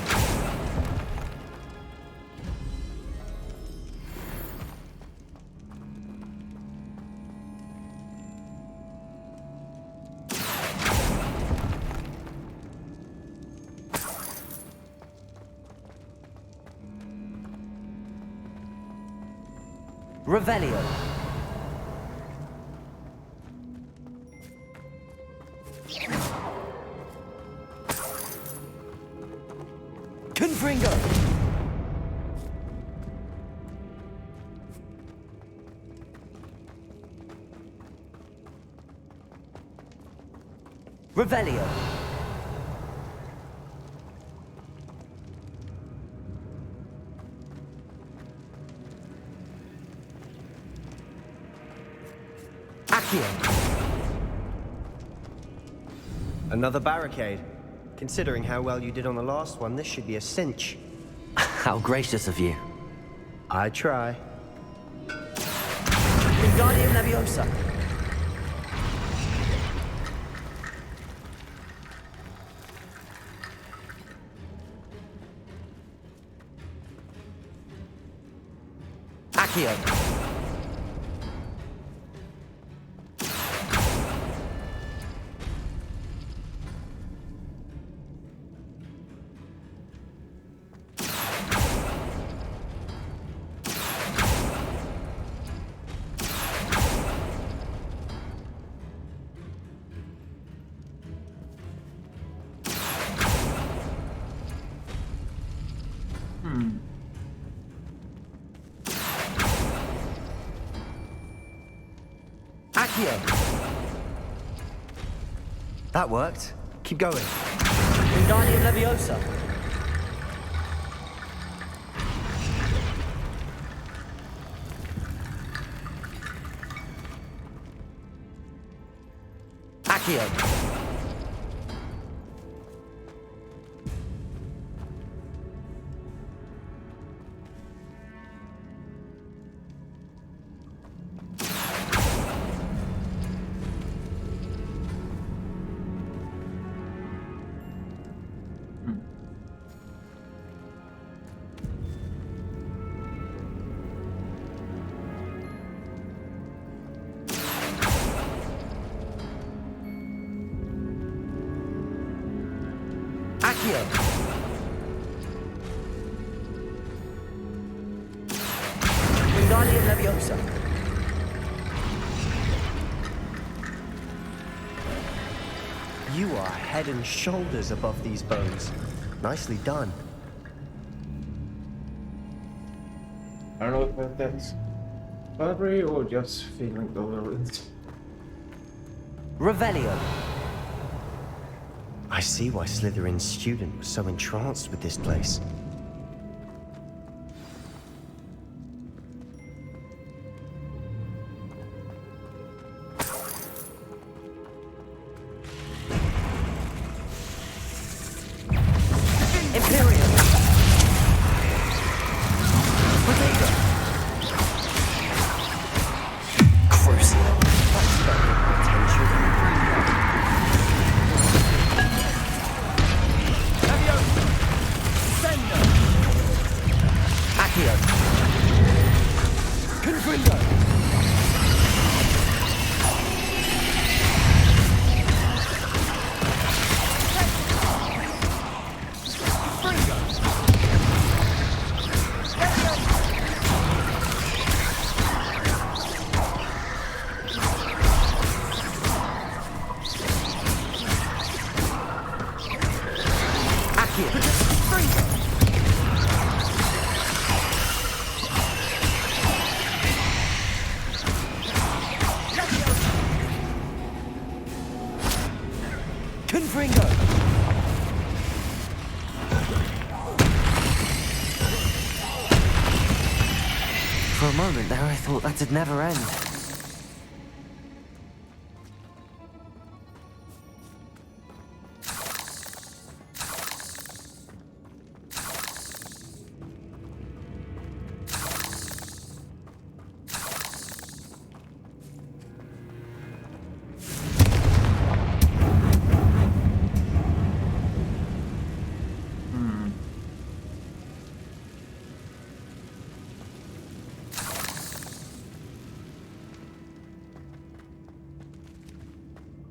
Revelio. Confringo. Revelio. Accio. Another barricade. Considering how well you did on the last one, this should be a cinch. How gracious of you. I try. Wingardium Leviosa. Accio. Accio. That worked. Keep going. Wingardium Leviosa. Accio. Accio. Wingardium Leviosa. You are head and shoulders above these bones. Nicely done. I don't know if that's flattery or just feeling overwhelmed. Revelio. I see why Slytherin's student was so entranced with this place. Imperium. Potato. Crucial. That's got my attention. Accio. Confringo. Confringo. For a moment there, I thought that'd never end.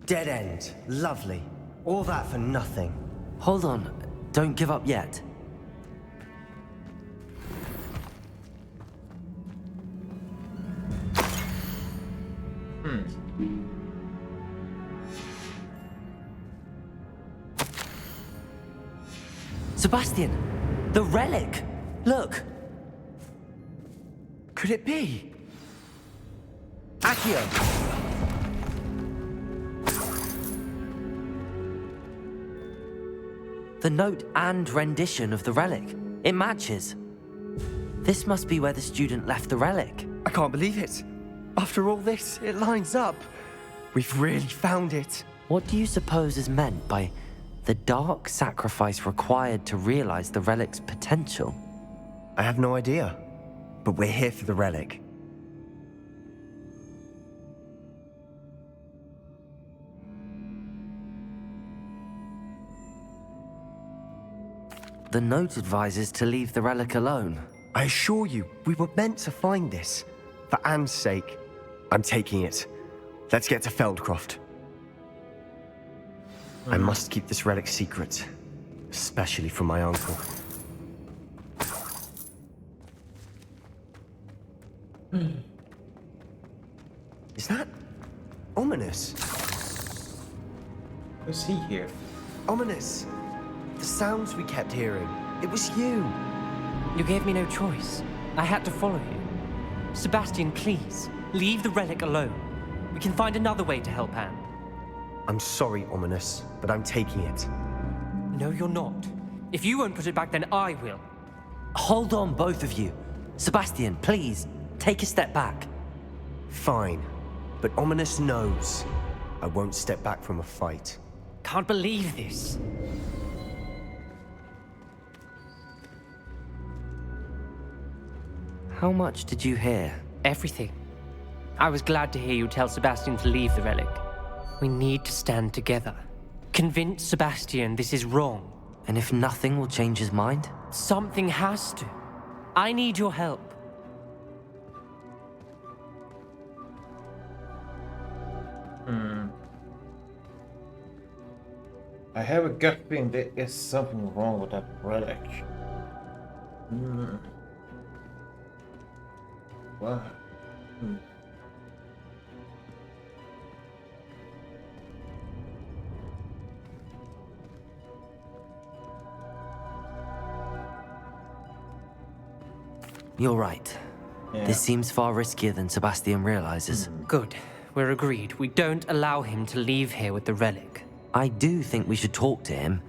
Dead end. Lovely. All that for nothing. Hold on, don't give up yet. Sebastian, the relic! Look! Could it be? Accio. The note and rendition of the relic. It matches. This must be where the student left the relic. I can't believe it. After all this, it lines up. We've really found it. What do you suppose is meant by the dark sacrifice required to realize the relic's potential? I have no idea. But we're here for the relic. The note advises to leave the relic alone. I assure you, we were meant to find this. For Anne's sake. I'm taking it. Let's get to Feldcroft. I must keep this relic secret. Especially from my uncle. Is that ominous? Who's he here? Ominous. The sounds we kept hearing. It was you. You gave me no choice. I had to follow you. Sebastian, please, leave the relic alone. We can find another way to help Anne. I'm sorry, Ominous, but I'm taking it. No, you're not. If you won't put it back, then I will. Hold on, both of you. Sebastian, please, take a step back. Fine, but Ominous knows I won't step back from a fight. Can't believe this. How much did you hear? Everything. I was glad to hear you tell Sebastian to leave the relic. We need to stand together. Convince Sebastian this is wrong. And if nothing will change his mind? Something has to. I need your help. I have a gut feeling there is something wrong with that relic. What? You're right. Yeah. This seems far riskier than Sebastian realizes. Good. We're agreed. We don't allow him to leave here with the relic. I do think we should talk to him,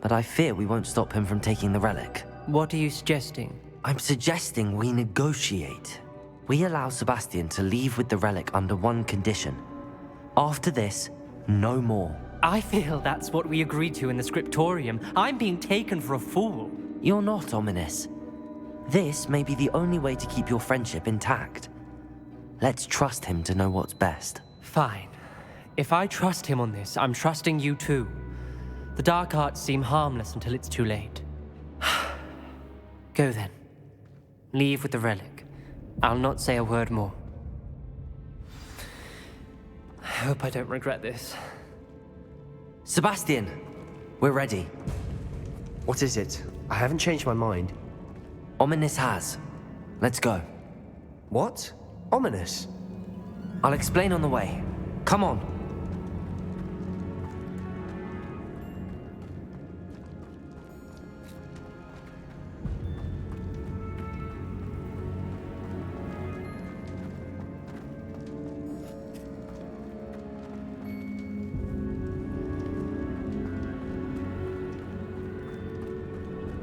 but I fear we won't stop him from taking the relic. What are you suggesting? I'm suggesting we negotiate. We allow Sebastian to leave with the relic under one condition. After this, no more. I feel that's what we agreed to in the scriptorium. I'm being taken for a fool. You're not, Ominous. This may be the only way to keep your friendship intact. Let's trust him to know what's best. Fine. If I trust him on this, I'm trusting you too. The dark arts seem harmless until it's too late. Go then. Leave with the relic. I'll not say a word more. I hope I don't regret this. Sebastian, we're ready. What is it? I haven't changed my mind. Ominous has. Let's go. What? Ominous? I'll explain on the way. Come on.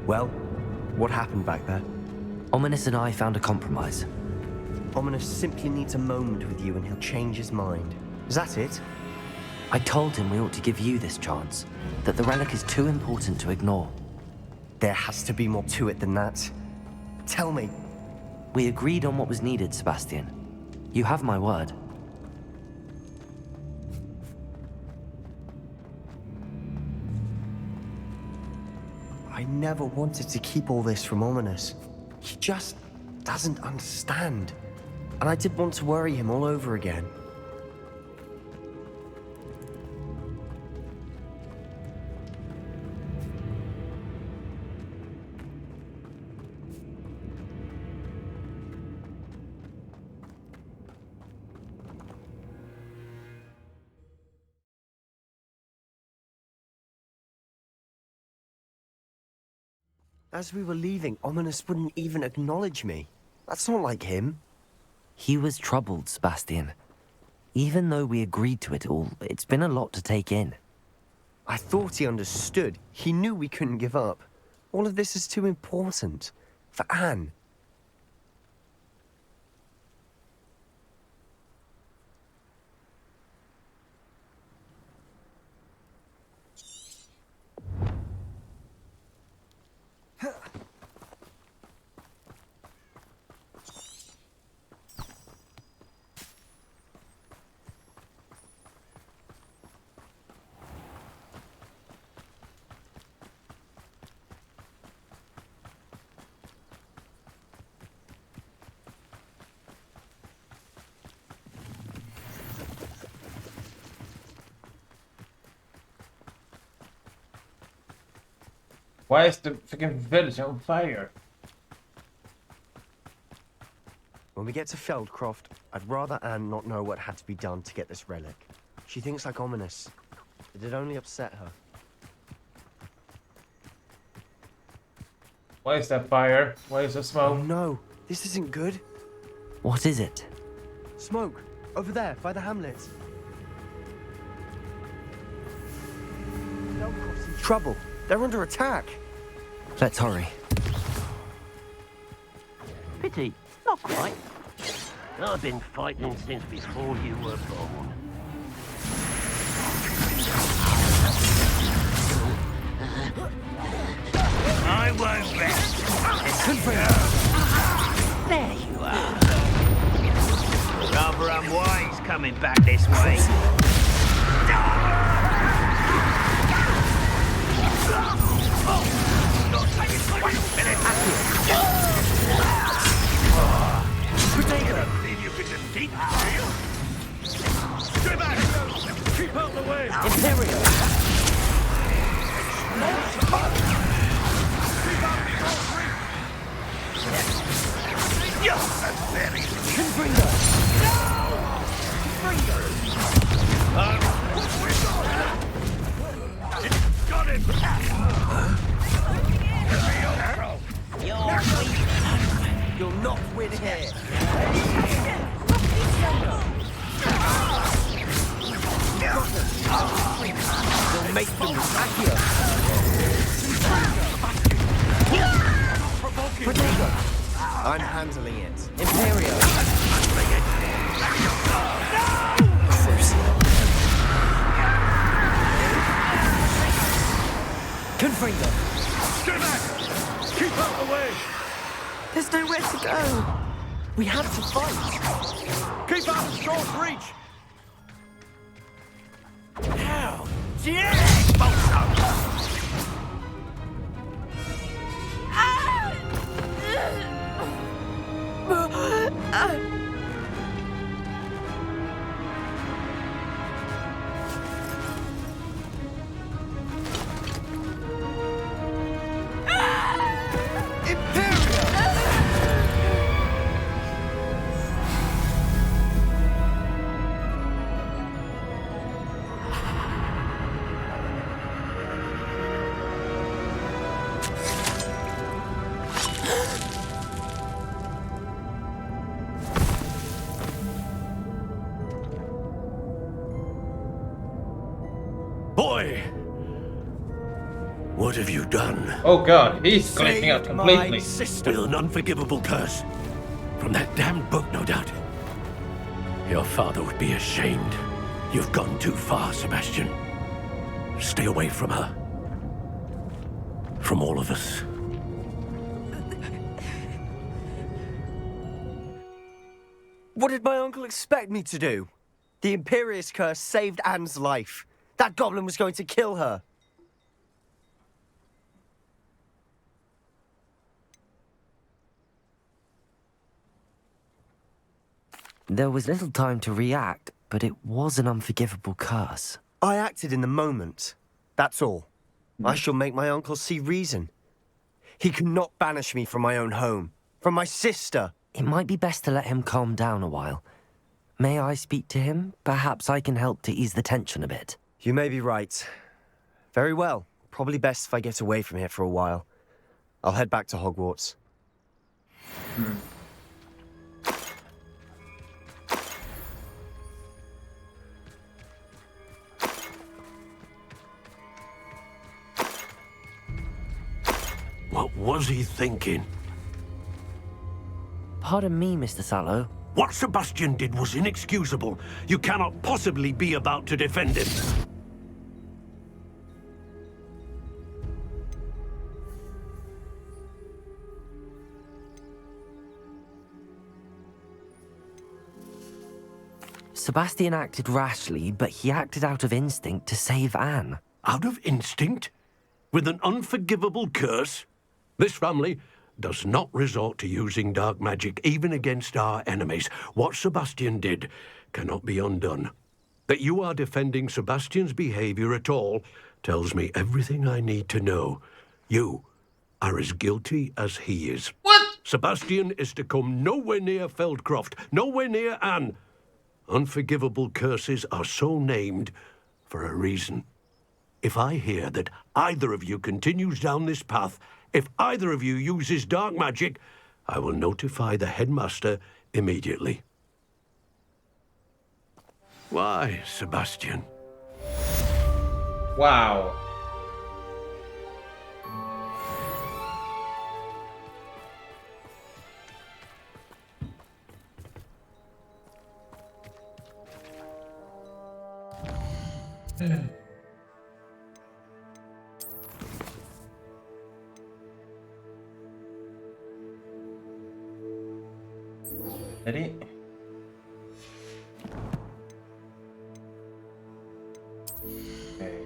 Well, what happened back there? Ominous and I found a compromise. Ominous simply needs a moment with you and he'll change his mind. Is that it? I told him we ought to give you this chance, that the relic is too important to ignore. There has to be more to it than that. Tell me. We agreed on what was needed, Sebastian. You have my word. I never wanted to keep all this from Ominous. He just doesn't understand. And I didn't want to worry him all over again. As we were leaving, Ominous wouldn't even acknowledge me. That's not like him. He was troubled, Sebastian. Even though we agreed to it all, it's been a lot to take in. I thought he understood. He knew we couldn't give up. All of this is too important. For Anne. Why is the freaking village on fire? When we get to Feldcroft, I'd rather Anne not know what had to be done to get this relic. She thinks like ominous. It'd only upset her. Why is that fire? Why is there smoke? Oh no, this isn't good. What is it? Smoke, over there, by the hamlet. Feldcroft's in trouble. They're under attack. Let's hurry. Pity, not quite. I've been fighting since before you were born. I won't rest. There you are. Rather unwise coming back this way. Keep out the way! Imperial! Confringo! Got him! You'll not win here! You'll make them Accio! I'm handling it. Imperial! Confringo! Get back! Keep out the way! There's nowhere to go. We have to fight! Keep out! Short reach! Now! Boy! What have you done? Oh god, he's glitching out Saved my completely. sister. With an unforgivable curse. From that damned book, no doubt. Your father would be ashamed. You've gone too far, Sebastian. Stay away from her. From all of us. What did my uncle expect me to do? The Imperious curse saved Anne's life. That goblin was going to kill her. There was little time to react, but it was an unforgivable curse. I acted in the moment. That's all. I shall make my uncle see reason. He cannot banish me from my own home, from my sister. It might be best to let him calm down a while. May I speak to him? Perhaps I can help to ease the tension a bit. You may be right. Very well. Probably best if I get away from here for a while. I'll head back to Hogwarts. What was he thinking? Pardon me, Mr. Sallow. What Sebastian did was inexcusable. You cannot possibly be about to defend him. Sebastian acted rashly, but he acted out of instinct to save Anne. Out of instinct? With an unforgivable curse? This family does not resort to using dark magic even against our enemies. What Sebastian did cannot be undone. That you are defending Sebastian's behavior at all tells me everything I need to know. You are as guilty as he is. What? Sebastian is to come nowhere near Feldcroft, nowhere near Anne. Unforgivable curses are so named for a reason. If I hear that either of you continues down this path, if either of you uses dark magic, I will notify the headmaster immediately. Why, Sebastian? Wow. Ready? Okay.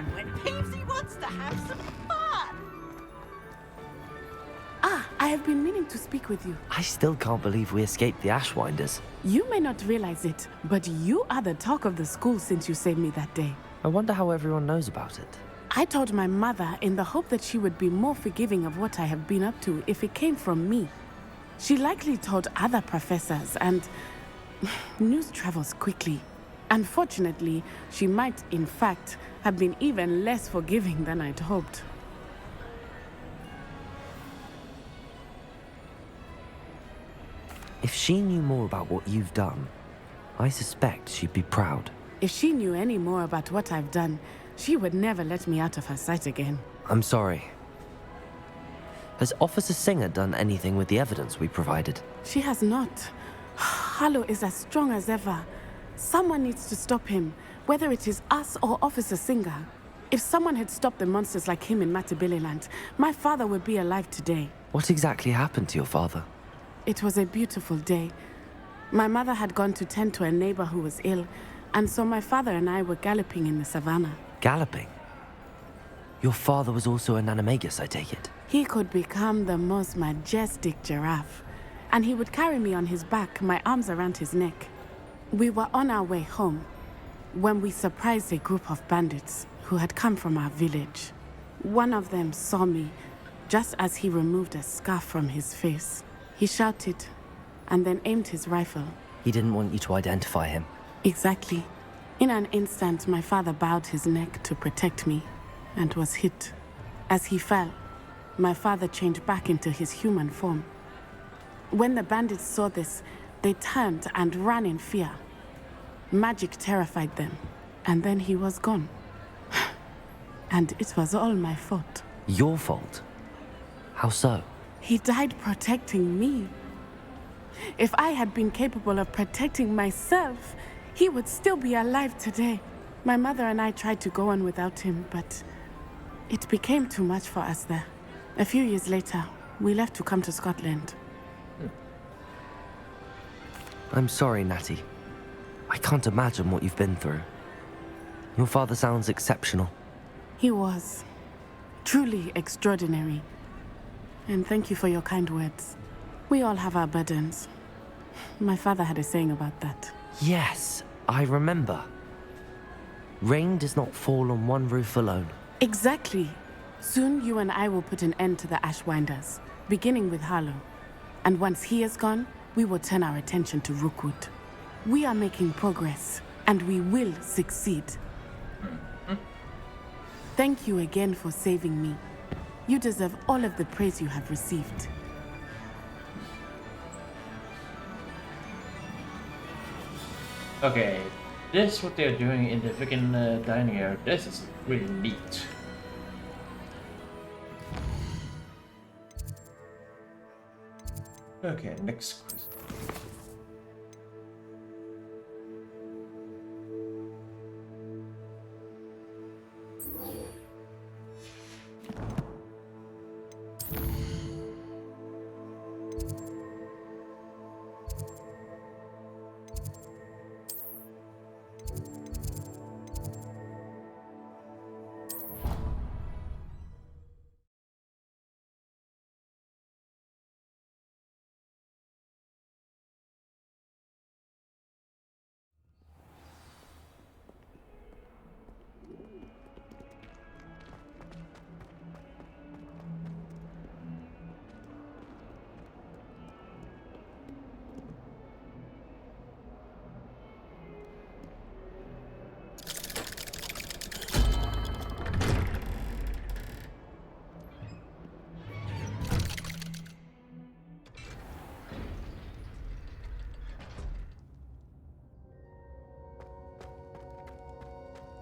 fun when Peevesy wants to have some fun. Ah, I have been meaning to speak with you. I still can't believe we escaped the Ashwinders. You may not realize it, but you are the talk of the school since you saved me that day. I wonder how everyone knows about it. I told my mother in the hope that she would be more forgiving of what I have been up to if it came from me. She likely told other professors, and news travels quickly. Unfortunately, she might, in fact, have been even less forgiving than I'd hoped. If she knew more about what you've done, I suspect she'd be proud. If she knew any more about what I've done, she would never let me out of her sight again. I'm sorry. Has Officer Singer done anything with the evidence we provided? She has not. Harlow is as strong as ever. Someone needs to stop him, whether it is us or Officer Singer. If someone had stopped the monsters like him in Matabeleland, my father would be alive today. What exactly happened to your father? It was a beautiful day. My mother had gone to tend to a neighbor who was ill, and so my father and I were galloping in the savannah. Galloping? Your father was also an animagus, I take it? He could become the most majestic giraffe, and he would carry me on his back, my arms around his neck. We were on our way home when we surprised a group of bandits who had come from our village. One of them saw me just as he removed a scarf from his face. He shouted and then aimed his rifle. He didn't want you to identify him. Exactly. In an instant, my father bowed his neck to protect me and was hit. As he fell, my father changed back into his human form. When the bandits saw this, they turned and ran in fear. Magic terrified them, and then he was gone. And it was all my fault. Your fault? How so? He died protecting me. If I had been capable of protecting myself, he would still be alive today. My mother and I tried to go on without him, but it became too much for us there. A few years later, we left to come to Scotland. I'm sorry, Natty. I can't imagine what you've been through. Your father sounds exceptional. He was. Truly extraordinary. And thank you for your kind words. We all have our burdens. My father had a saying about that. Yes, I remember. Rain does not fall on one roof alone. Exactly. Soon you and I will put an end to the Ashwinders, beginning with Harlow. And once he is gone, we will turn our attention to Rookwood. We are making progress, and we will succeed. Thank you again for saving me. You deserve all of the praise you have received. Okay, this is what they're doing in the freaking dining area. This is really neat. Okay, next question.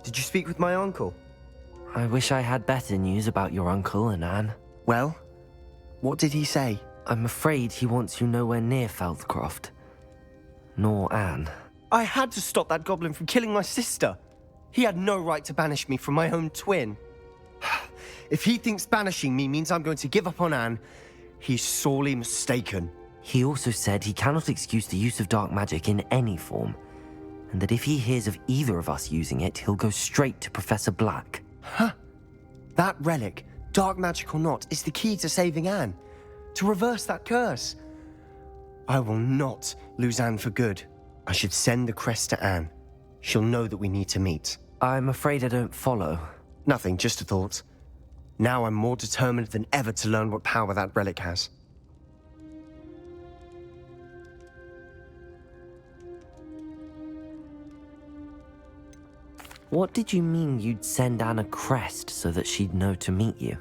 Did you speak with my uncle? I wish I had better news about your uncle and Anne. Well, what did he say? I'm afraid he wants you nowhere near Feldcroft. Nor Anne. I had to stop that goblin from killing my sister. He had no right to banish me from my own twin. If he thinks banishing me means I'm going to give up on Anne, he's sorely mistaken. He also said he cannot excuse the use of dark magic in any form, and that if he hears of either of us using it, he'll go straight to Professor Black. Huh? That relic, dark magic or not, is the key to saving Anne. To reverse that curse. I will not lose Anne for good. I should send the crest to Anne. She'll know that we need to meet. I'm afraid I don't follow. Nothing, just a thought. Now I'm more determined than ever to learn what power that relic has. What did you mean you'd send Anne a crest so that she'd know to meet you?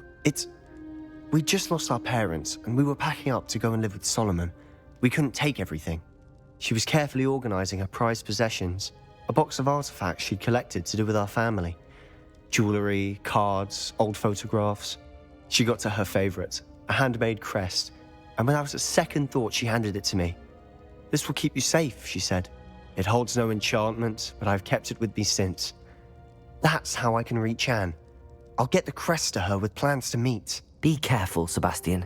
We just lost our parents, and we were packing up to go and live with Solomon. We couldn't take everything. She was carefully organizing her prized possessions, a box of artifacts she'd collected to do with our family. Jewelry, cards, old photographs. She got to her favorite, a handmade crest, and without a second thought she handed it to me. This will keep you safe, she said. It holds no enchantment, but I've kept it with me since. That's how I can reach Anne. I'll get the crest to her with plans to meet. Be careful, Sebastian.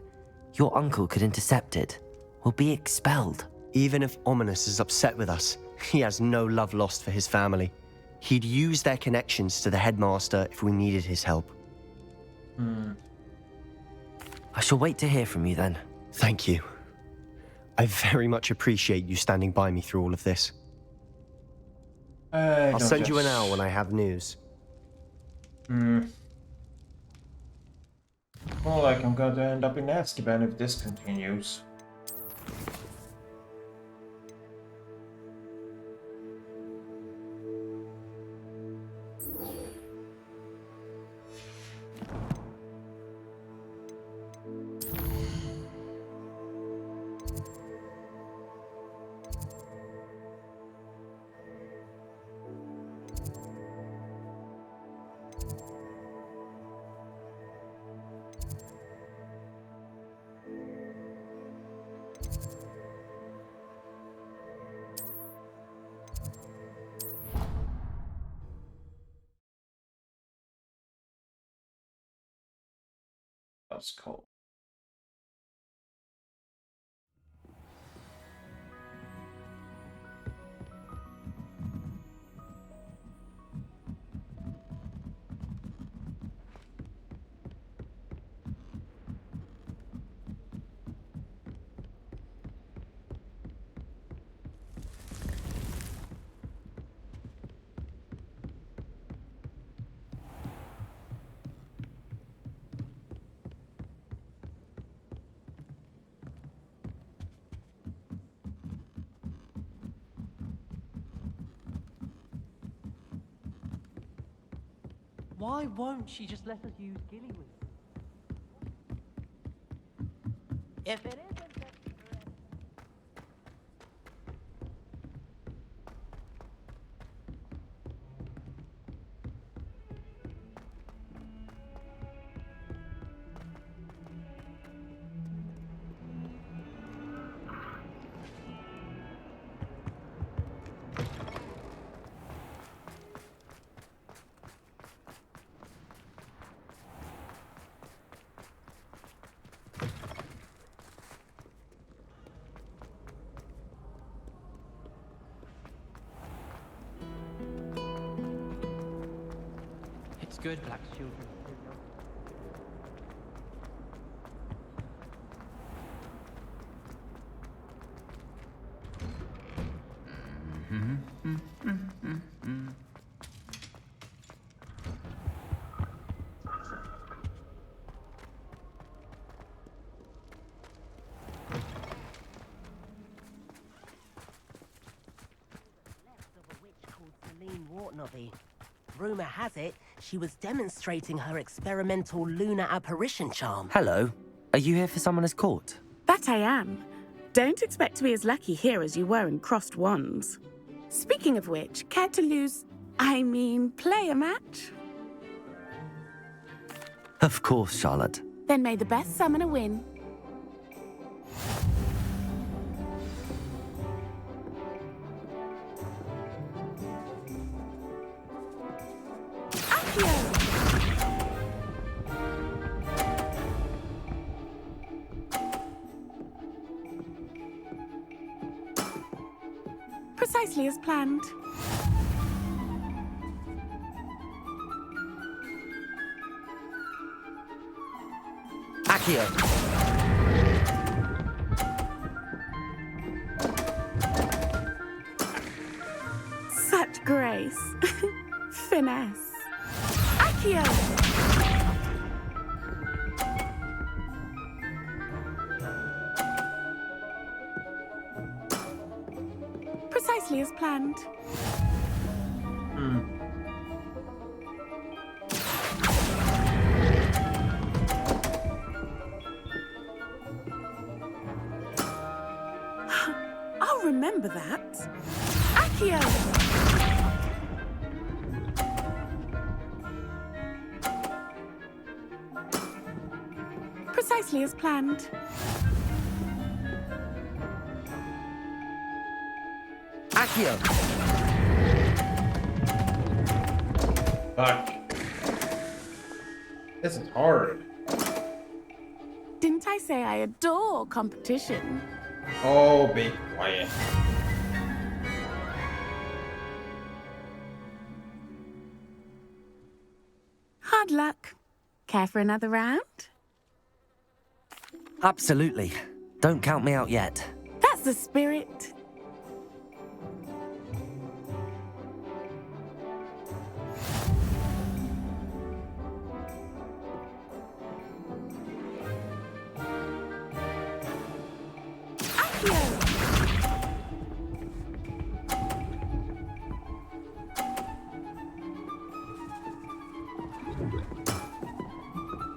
Your uncle could intercept it. We'll be expelled. Even if Ominous is upset with us, he has no love lost for his family. He'd use their connections to the headmaster if we needed his help. I shall wait to hear from you then. Thank you. I very much appreciate you standing by me through all of this. I'll send you an hour when I have news. More like I'm going to end up in Azkaban if this continues. That's cool. Why won't she just let us use Gillyweed? If it isn't... It's good, Black children. Rumour has it, she was demonstrating her experimental lunar apparition charm. Hello. Are you here for Summoner's Court? That I am. Don't expect to be as lucky here as you were in Crossed Wands. Speaking of which, care to play a match? Of course, Charlotte. Then may the best summoner win. Precisely as planned. Accio. Such grace. Finesse. Accio. Precisely as planned. I'll remember that. Accio. Precisely as planned. Accio. Fuck. This is hard. Didn't I say I adore competition? Oh, be quiet. Hard luck. Care for another round? Absolutely. Don't count me out yet. That's the spirit.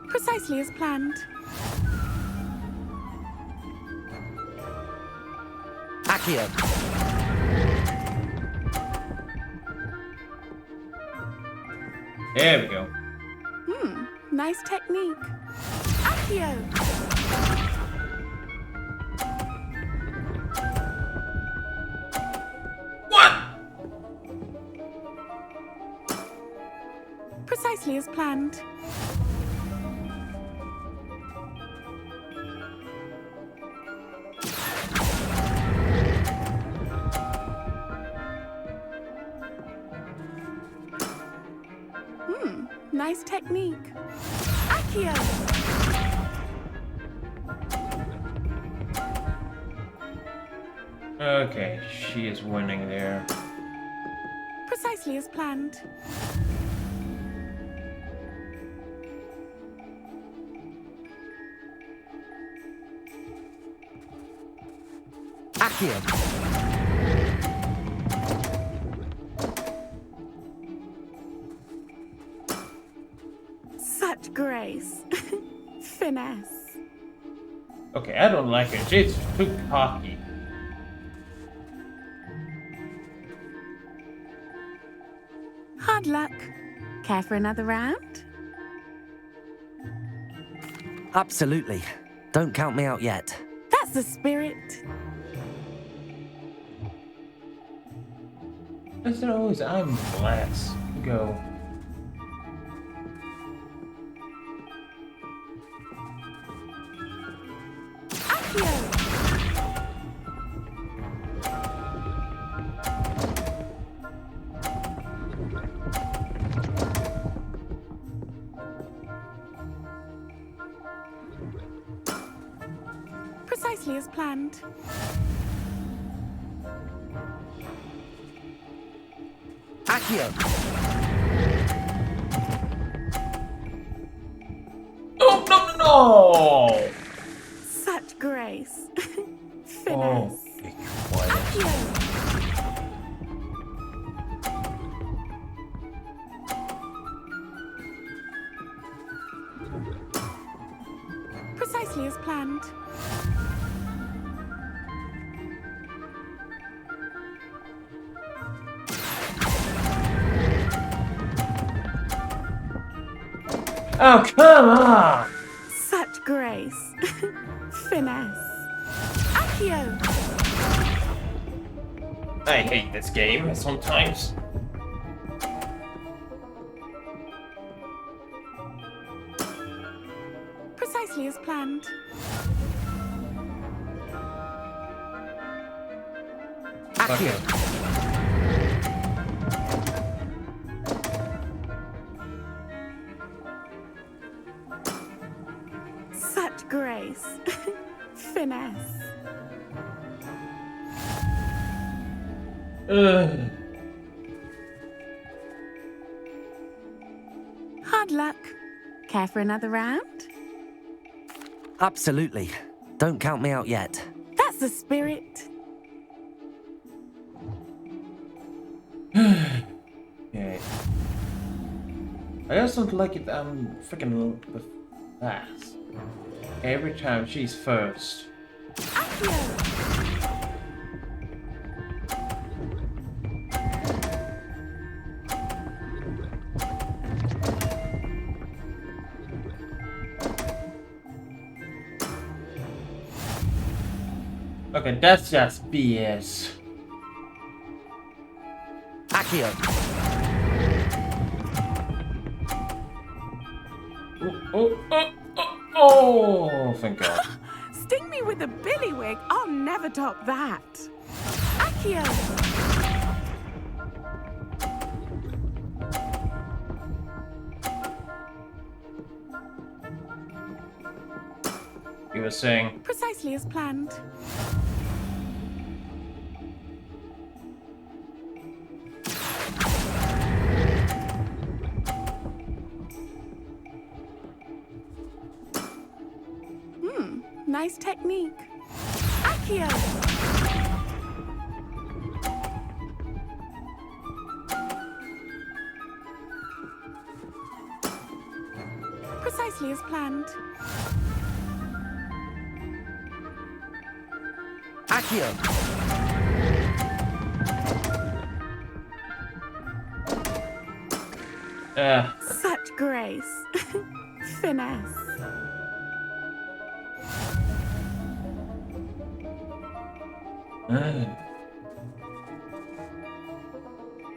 Precisely as planned. Accio. There we go. Nice technique. Accio. What? Precisely as planned. Nice technique. Accio. Okay, she is winning there. Precisely as planned. Accio. Such grace. Finesse. Okay, I don't like it. She's too cocky. Hard luck. Care for another round? Absolutely. Don't count me out yet. That's the spirit. I said always I'm blessed. Go. Precisely as planned. Accio. Oh, no, no, no! Such grace. Finesse. Oh, be quiet. Accio. Precisely as planned. Oh, come on! Such grace. Finesse. Accio. I hate this game sometimes. Precisely as planned. Accio. Such Finesse. Hard luck. Care for another round? Absolutely. Don't count me out yet. That's the spirit. Okay. I just don't like it. I'm freaking fast. Every time she's first. Okay, that's just BS. Accio. Oh, thank God. Sting me with a billywig. I'll never top that. Accio. You were saying. Precisely as planned. Nice technique. Accio. Precisely as planned. Accio. Such grace. Finesse.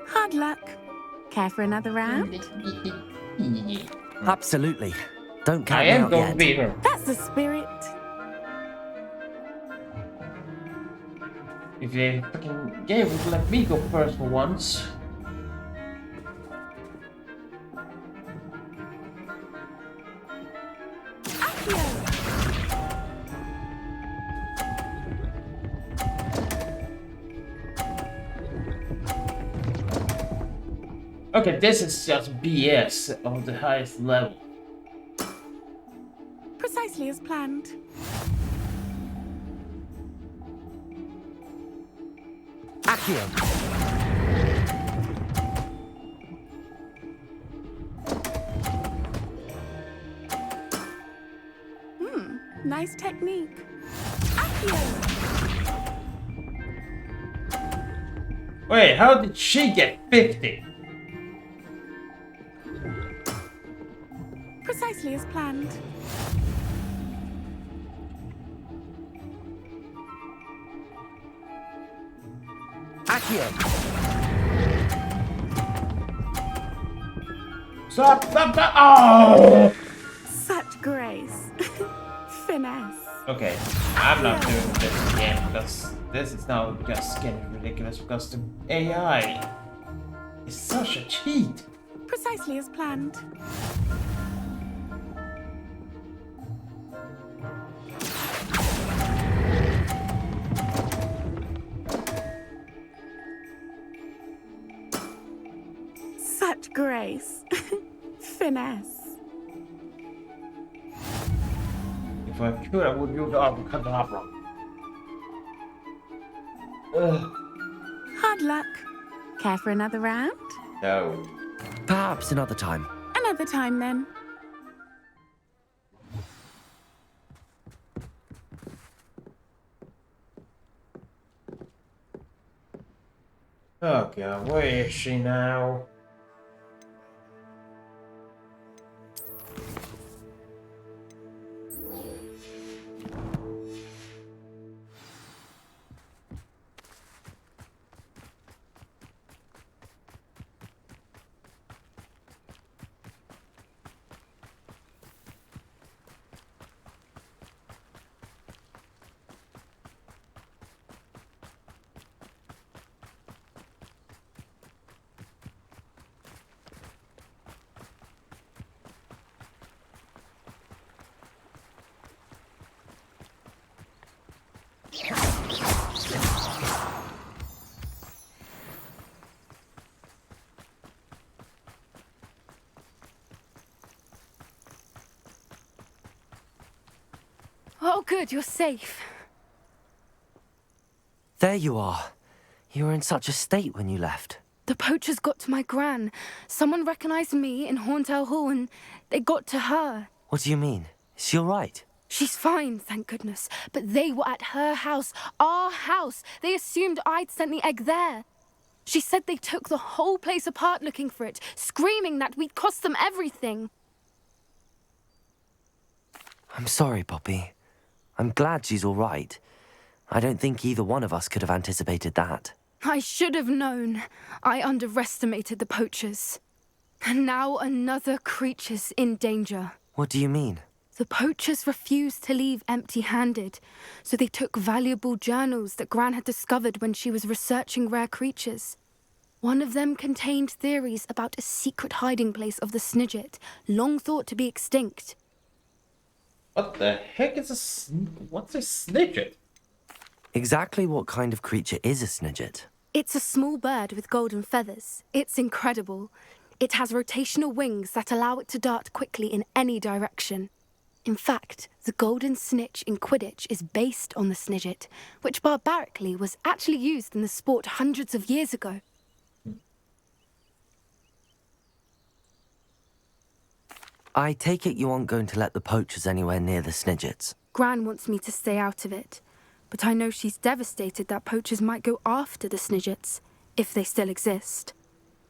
Hard luck. Care for another round? Absolutely. Don't count me out yet. Beat her. That's the spirit. If the fucking game would let me go first for once. Okay, this is just BS on the highest level. Precisely as planned. Accio. Nice technique. Accio. Wait, how did she get 50? Precisely as planned. Accio. Stop! Oh! Such grace. Finesse. Okay, I'm not doing this again because this is now just getting ridiculous because the AI is such a cheat. Precisely as planned. Such grace. Finesse. If I could, I would use the abracadabra. Hard luck. Care for another round? No. Perhaps another time. Another time then. Oh God, where is she now? good, you're safe. There you are. You were in such a state when you left. The poachers got to my gran. Someone recognized me in Horntail Hall and they got to her. What do you mean? Is she all right? She's fine, thank goodness. But they were at her house, our house. They assumed I'd sent the egg there. She said they took the whole place apart looking for it, screaming that we'd cost them everything. I'm sorry, Poppy. I'm glad she's all right. I don't think either one of us could have anticipated that. I should have known. I underestimated the poachers. And now another creature's in danger. What do you mean? The poachers refused to leave empty-handed, so they took valuable journals that Gran had discovered when she was researching rare creatures. One of them contained theories about a secret hiding place of the Snidget, long thought to be extinct. What the heck is what's a Snidget? Exactly what kind of creature is a Snidget? It's a small bird with golden feathers. It's incredible. It has rotational wings that allow it to dart quickly in any direction. In fact, the golden snitch in Quidditch is based on the Snidget, which barbarically was actually used in the sport hundreds of years ago. I take it you aren't going to let the poachers anywhere near the Snidgets. Gran wants me to stay out of it, but I know she's devastated that poachers might go after the Snidgets, if they still exist.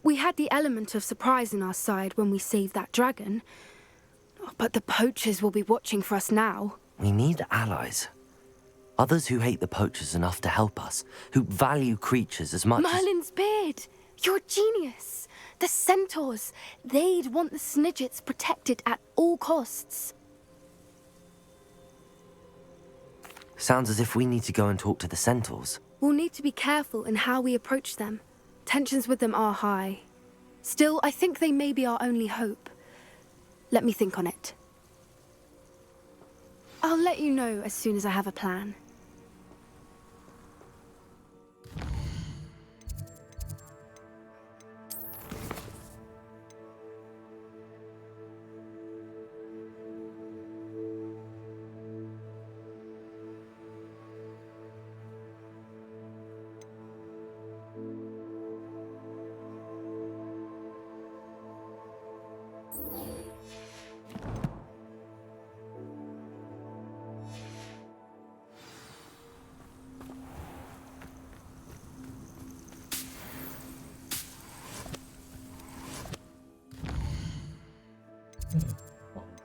We had the element of surprise on our side when we saved that dragon, but the poachers will be watching for us now. We need allies. Others who hate the poachers enough to help us, who value creatures as much Merlin's beard! You're a genius! The centaurs! They'd want the Snidgets protected at all costs. Sounds as if we need to go and talk to the centaurs. We'll need to be careful in how we approach them. Tensions with them are high. Still, I think they may be our only hope. Let me think on it. I'll let you know as soon as I have a plan.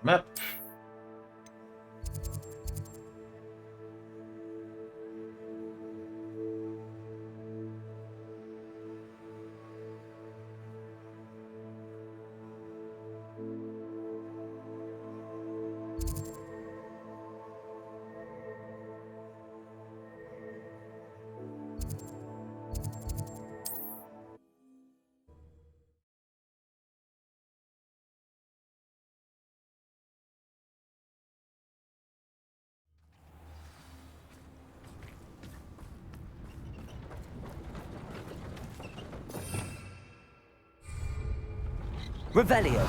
Map. Revelio.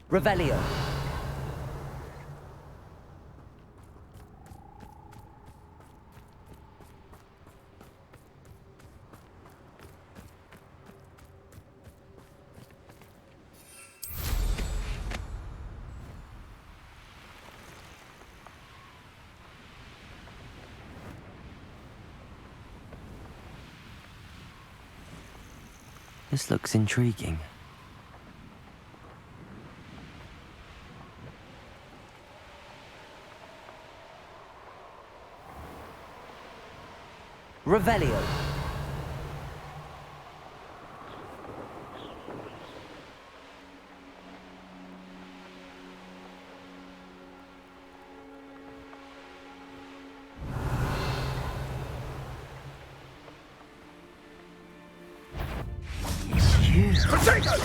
Revelio. This looks intriguing. Revelio. Potato!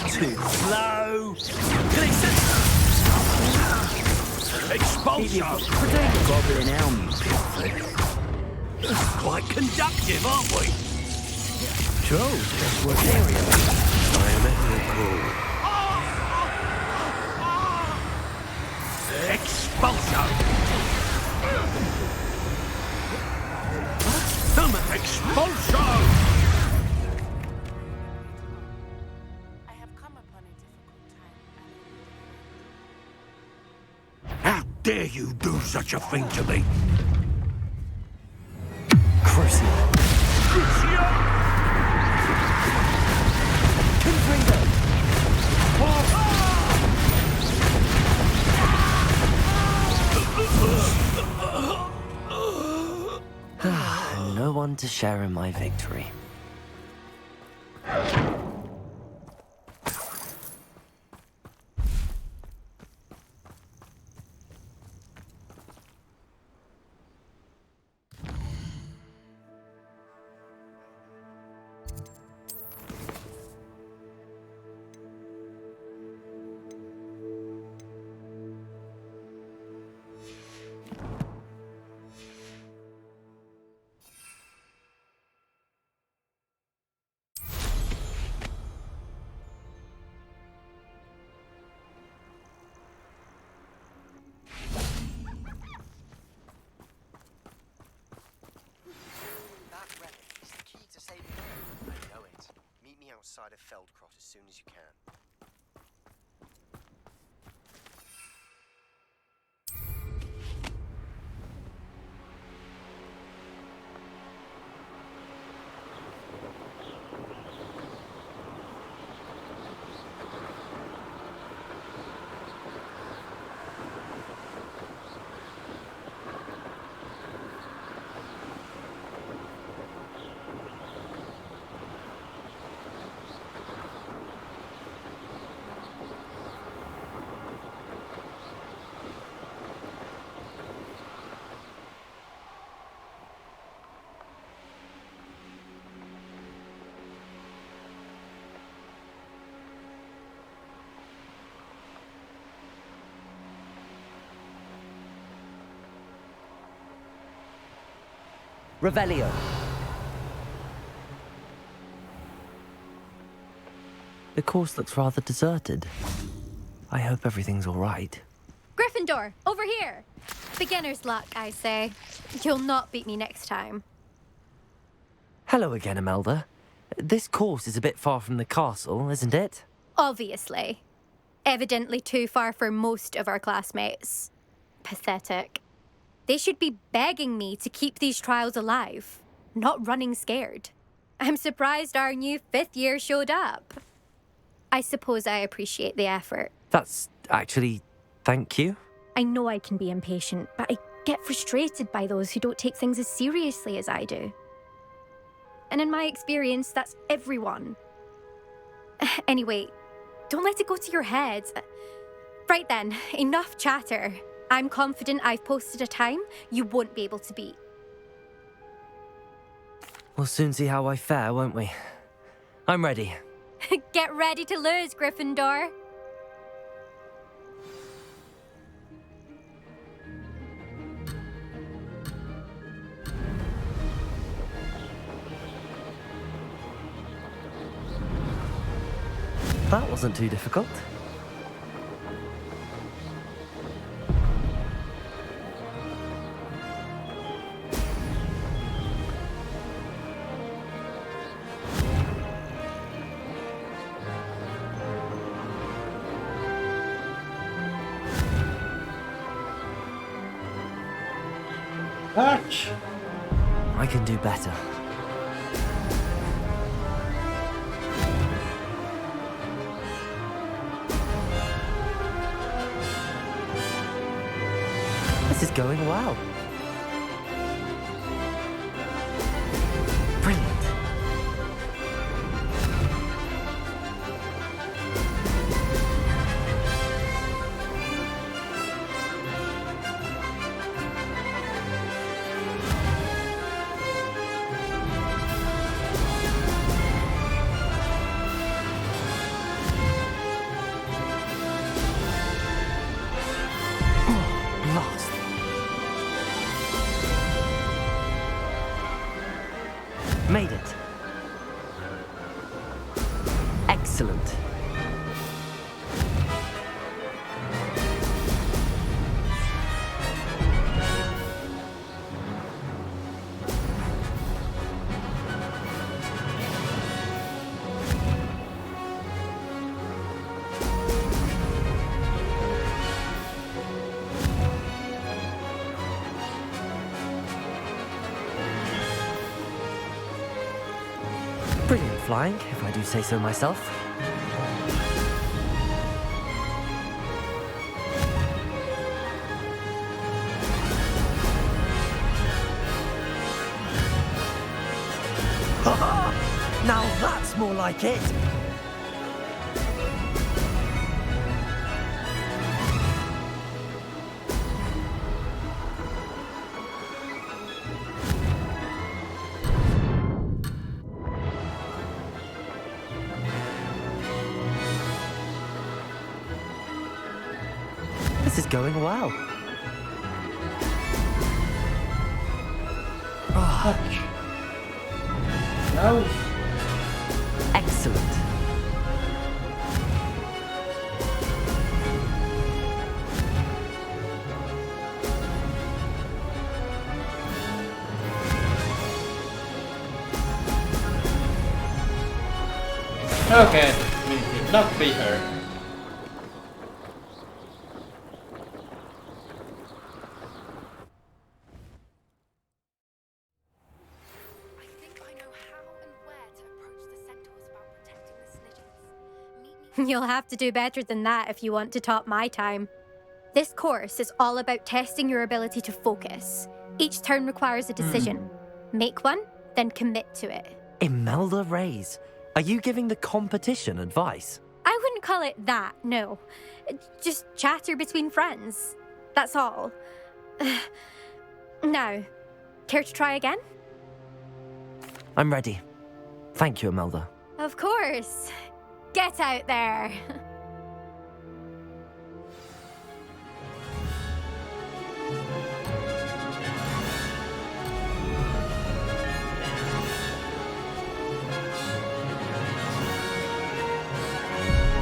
Too slow! Expulsion! Potato gobbling elm, you Pilford. Quite conductive, aren't we? Trolls just work area. Biometrical. Expulsion! Expulsion! I have come upon a difficult time. How dare you do such a thing to me? Crucio. Crucio! Confringo. No one to share in my victory. Outside of Feldcrot as soon as you can. Revelio. The course looks rather deserted. I hope everything's all right. Gryffindor, over here! Beginner's luck, I say. You'll not beat me next time. Hello again, Imelda. This course is a bit far from the castle, isn't it? Obviously. Evidently too far for most of our classmates. Pathetic. They should be begging me to keep these trials alive, not running scared. I'm surprised our new 5th year showed up. I suppose I appreciate the effort. That's actually... thank you. I know I can be impatient, but I get frustrated by those who don't take things as seriously as I do. And in my experience, that's everyone. Anyway, don't let it go to your head. Right then, enough chatter. I'm confident I've posted a time you won't be able to beat. We'll soon see how I fare, won't we? I'm ready. Get ready to lose, Gryffindor. That wasn't too difficult. Hatch! I can do better. This is going well. Brilliant. Made it. Excellent. Brilliant flying, if I do say so myself. Now that's more like it! This is going well. Fuck. No. Excellent. Okay, we did not beat her. You'll have to do better than that if you want to top my time. This course is all about testing your ability to focus. Each turn requires a decision. Make one, then commit to it. Imelda Reyes, are you giving the competition advice? I wouldn't call it that, no. Just chatter between friends. That's all. Now, care to try again? I'm ready. Thank you, Imelda. Of course. Get out there.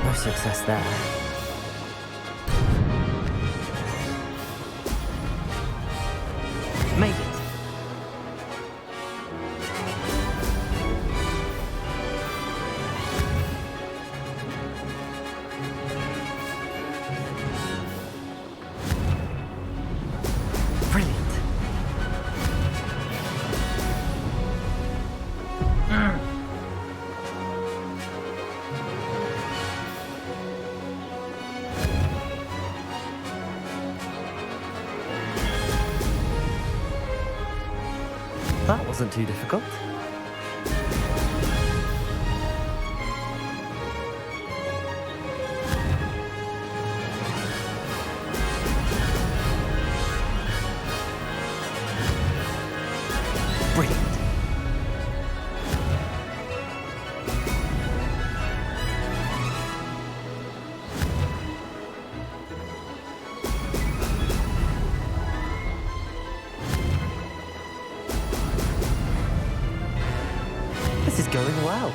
No success there. Made it. That wasn't too difficult. Brilliant. This is going well.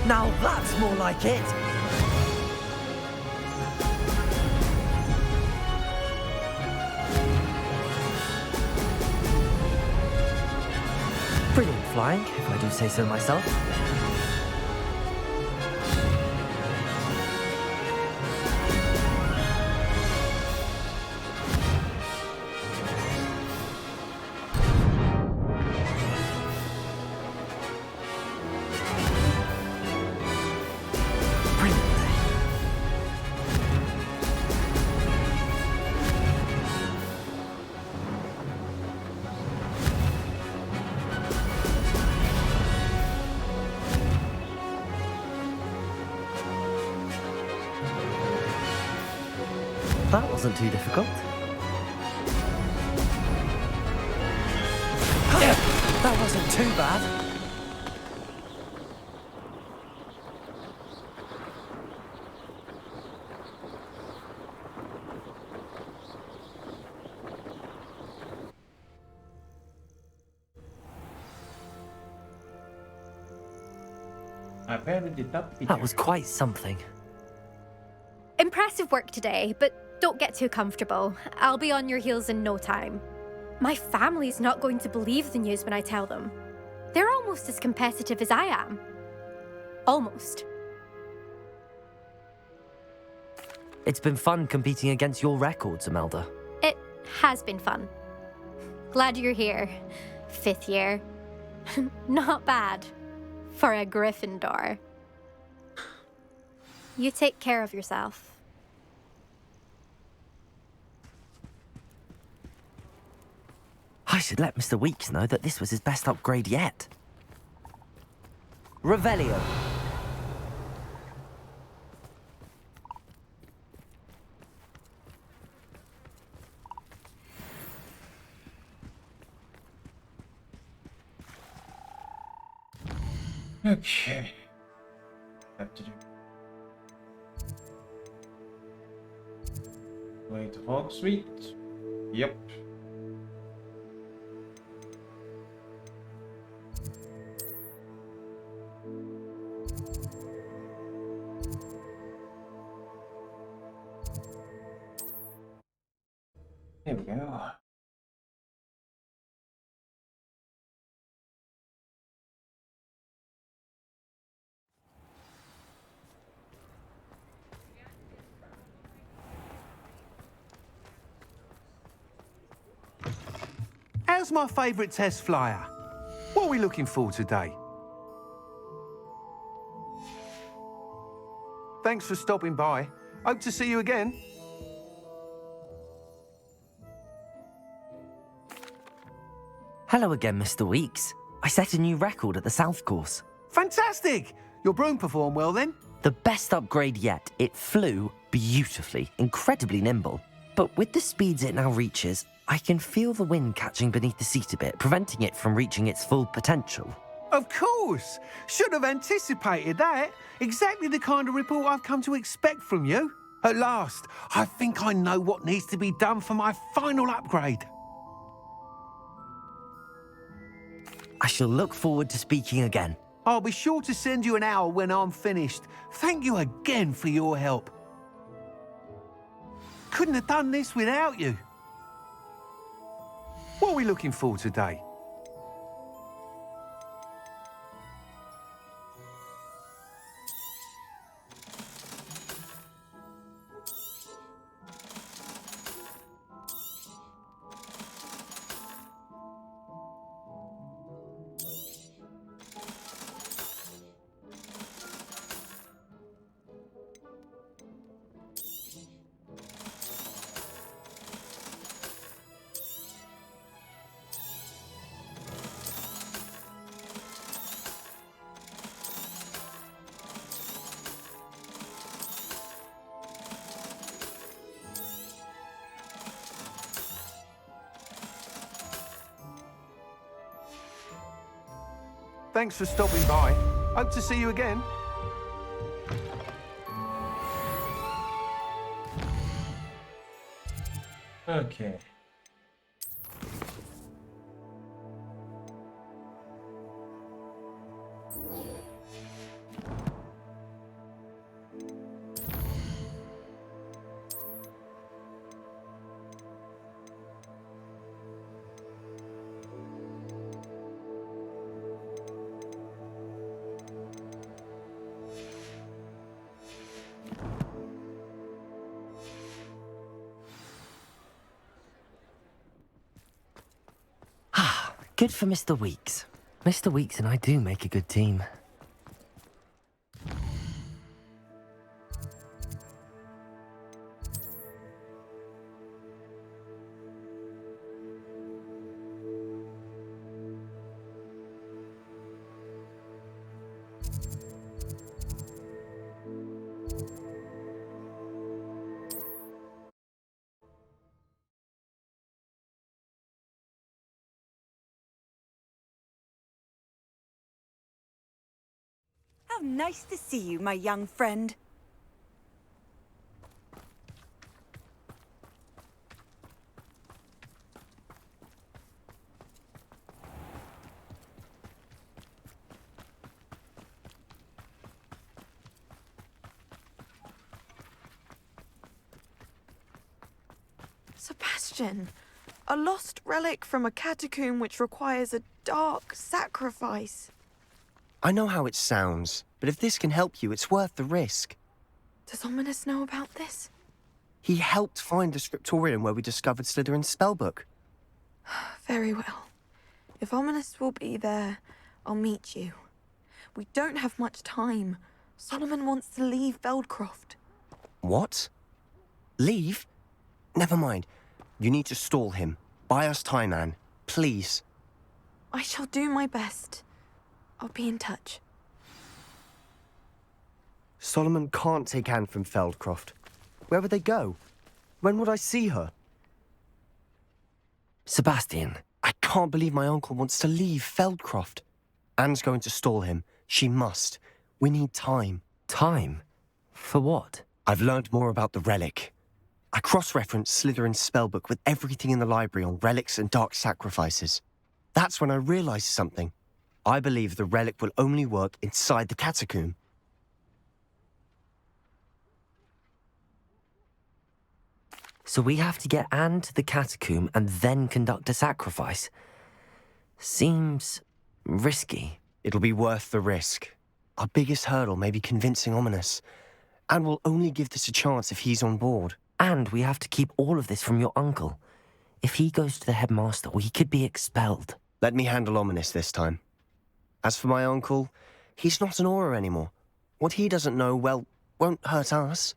Now that's more like it. Brilliant flying, if I do say so myself. That wasn't too difficult. That wasn't too bad. That was quite something. Impressive work today, but don't get too comfortable. I'll be on your heels in no time. My family's not going to believe the news when I tell them. They're almost as competitive as I am. Almost. It's been fun competing against your records, Imelda. It has been fun. Glad you're here. 5th year. Not bad. For a Gryffindor. You take care of yourself. I should let Mr. Weeks know that this was his best upgrade yet. Revelio. Okay. Have to do. Way to Hog Suite. Yep. There we go. How's my favourite test flyer? What are we looking for today? Thanks for stopping by. Hope to see you again. Hello again, Mr. Weeks. I set a new record at the South Course. Fantastic! Your broom performed well then? The best upgrade yet. It flew beautifully, incredibly nimble. But with the speeds it now reaches, I can feel the wind catching beneath the seat a bit, preventing it from reaching its full potential. Of course! Should have anticipated that. Exactly the kind of report I've come to expect from you. At last, I think I know what needs to be done for my final upgrade. I shall look forward to speaking again. I'll be sure to send you an hour when I'm finished. Thank you again for your help. Couldn't have done this without you. What are we looking for today? Thanks for stopping by. Hope to see you again. Okay. Good for Mr. Weeks. Mr. Weeks and I do make a good team. How nice to see you, my young friend. Sebastian, a lost relic from a catacomb which requires a dark sacrifice. I know how it sounds, but if this can help you, it's worth the risk. Does Ominous know about this? He helped find the scriptorium where we discovered Slytherin's spellbook. Very well. If Ominous will be there, I'll meet you. We don't have much time. Solomon wants to leave Feldcroft. What? Leave? Never mind. You need to stall him. Buy us time, Anne. Please. I shall do my best. I'll be in touch. Solomon can't take Anne from Feldcroft. Where would they go? When would I see her? Sebastian. I can't believe my uncle wants to leave Feldcroft. Anne's going to stall him. She must. We need time. Time? For what? I've learned more about the relic. I cross-referenced Slytherin's spellbook with everything in the library on relics and dark sacrifices. That's when I realized something. I believe the relic will only work inside the catacomb. So we have to get Anne to the catacomb and then conduct a sacrifice. Seems risky. It'll be worth the risk. Our biggest hurdle may be convincing Ominous. And we'll only give this a chance if he's on board. And we have to keep all of this from your uncle. If he goes to the headmaster, he could be expelled. Let me handle Ominous this time. As for my uncle, he's not an Auror anymore. What he doesn't know, well, won't hurt us.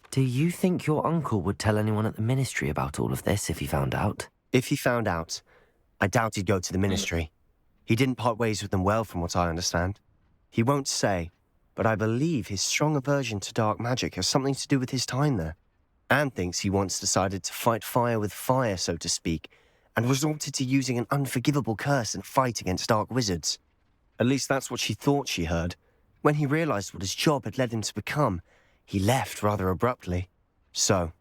Do you think your uncle would tell anyone at the ministry about all of this if he found out? If he found out, I doubt he'd go to the ministry. He didn't part ways with them well, from what I understand. He won't say, but I believe his strong aversion to dark magic has something to do with his time there. Anne thinks he once decided to fight fire with fire, so to speak, and resorted to using an unforgivable curse in a fight against dark wizards. At least that's what she thought she heard. When he realized what his job had led him to become, he left rather abruptly. So,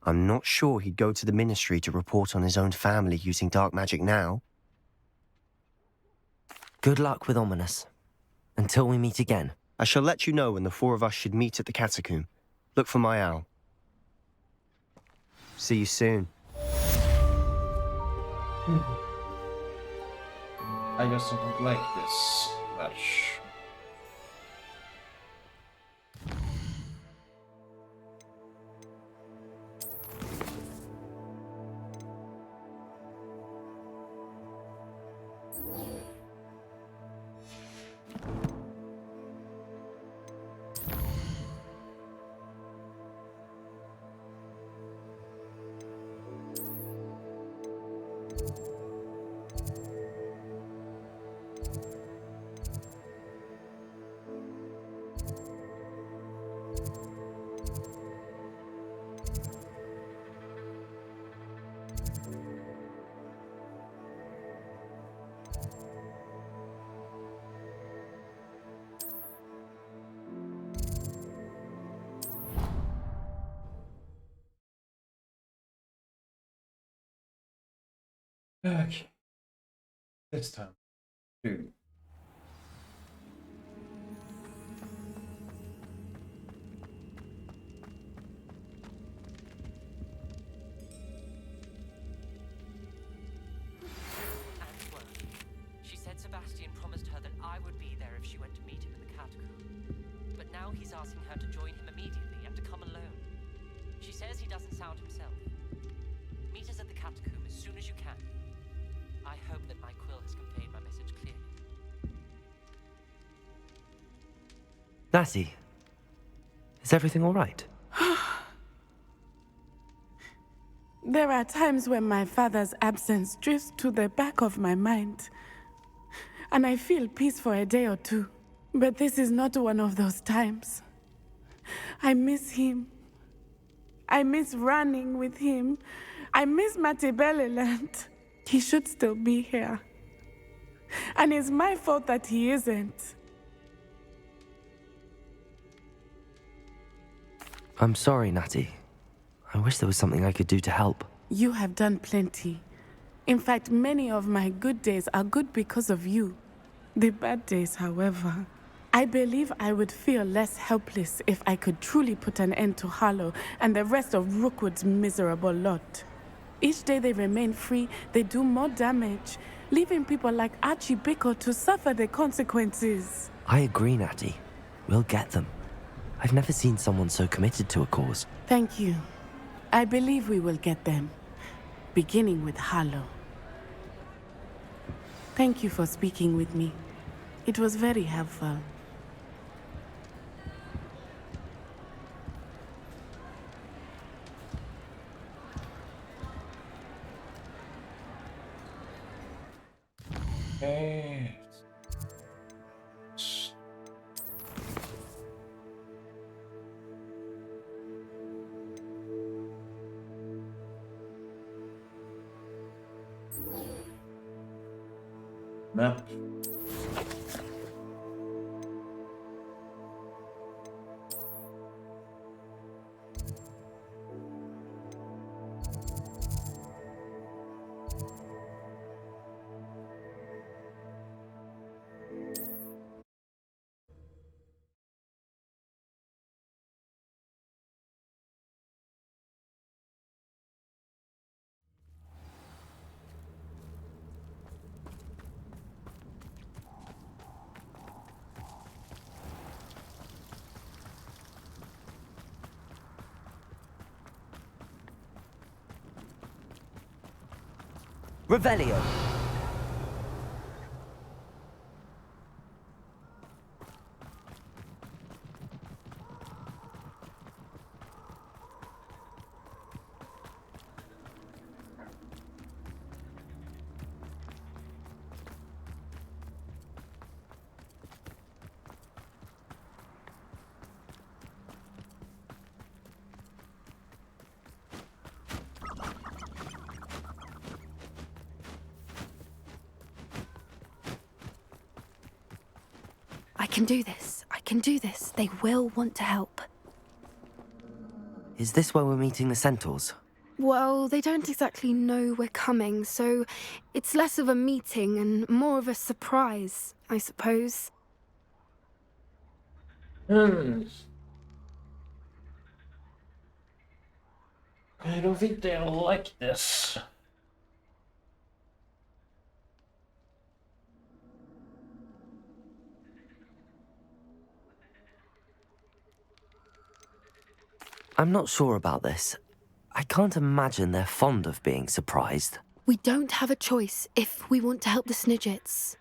I'm not sure he'd go to the ministry to report on his own family using dark magic now. Good luck with Ominous. Until we meet again. I shall let you know when the four of us should meet at the catacomb. Look for my owl. See you soon. I just don't like this much. Okay. This time. Two. She said Sebastian promised her that I would be there if she went to meet him in the catacomb. But now he's asking her to join him immediately and to come alone. She says he doesn't sound himself. Meet us at the catacomb as soon as you can. I hope that my quill has conveyed my message clearly. Lassie, is everything all right? There are times when my father's absence drifts to the back of my mind, and I feel peace for a day or two. But this is not one of those times. I miss him. I miss running with him. I miss Mattibeleland. He should still be here. And it's my fault that he isn't. I'm sorry, Natty. I wish there was something I could do to help. You have done plenty. In fact, many of my good days are good because of you. The bad days, however, I believe I would feel less helpless if I could truly put an end to Harlow and the rest of Rookwood's miserable lot. Each day they remain free, they do more damage, leaving people like Archie Bickle to suffer the consequences. I agree, Natty. We'll get them. I've never seen someone so committed to a cause. Thank you. I believe we will get them, beginning with Harlow. Thank you for speaking with me. It was very helpful. Okay. Map. Revelio! I can do this. I can do this. They will want to help. Is this where we're meeting the centaurs? Well, they don't exactly know we're coming, so it's less of a meeting and more of a surprise, I suppose. I don't think they'll like this. I'm not sure about this. I can't imagine they're fond of being surprised. We don't have a choice if we want to help the Snidgets.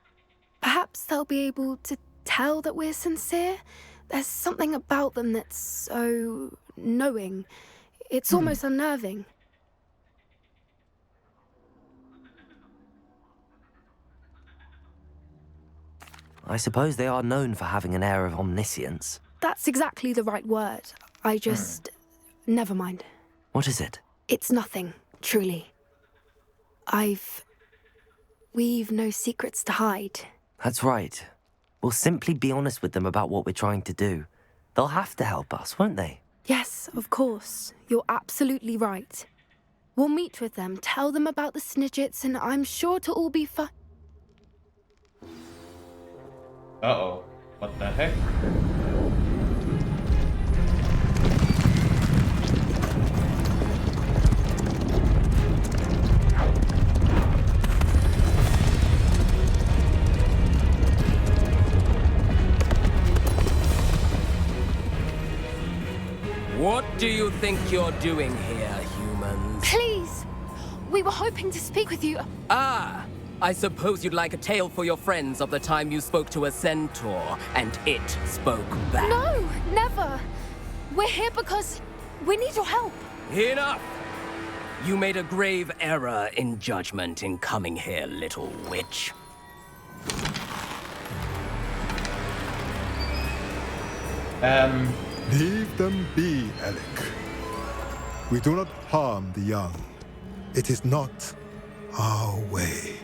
Perhaps they'll be able to tell that we're sincere. There's something about them that's so knowing. It's almost unnerving. I suppose they are known for having an air of omniscience. That's exactly the right word. I just... Never mind. What is it? It's nothing, truly. We've no secrets to hide. That's right. We'll simply be honest with them about what we're trying to do. They'll have to help us, won't they? Yes, of course. You're absolutely right. We'll meet with them, tell them about the Snidgets, and I'm sure to all be fine. Uh-oh. What the heck? What do you think you're doing here, humans? Please! We were hoping to speak with you. Ah! I suppose you'd like a tale for your friends of the time you spoke to a centaur, and it spoke back. No, never! We're here because we need your help. Enough! You made a grave error in judgment in coming here, little witch. Leave them be, Alec. We do not harm the young. It is not our way.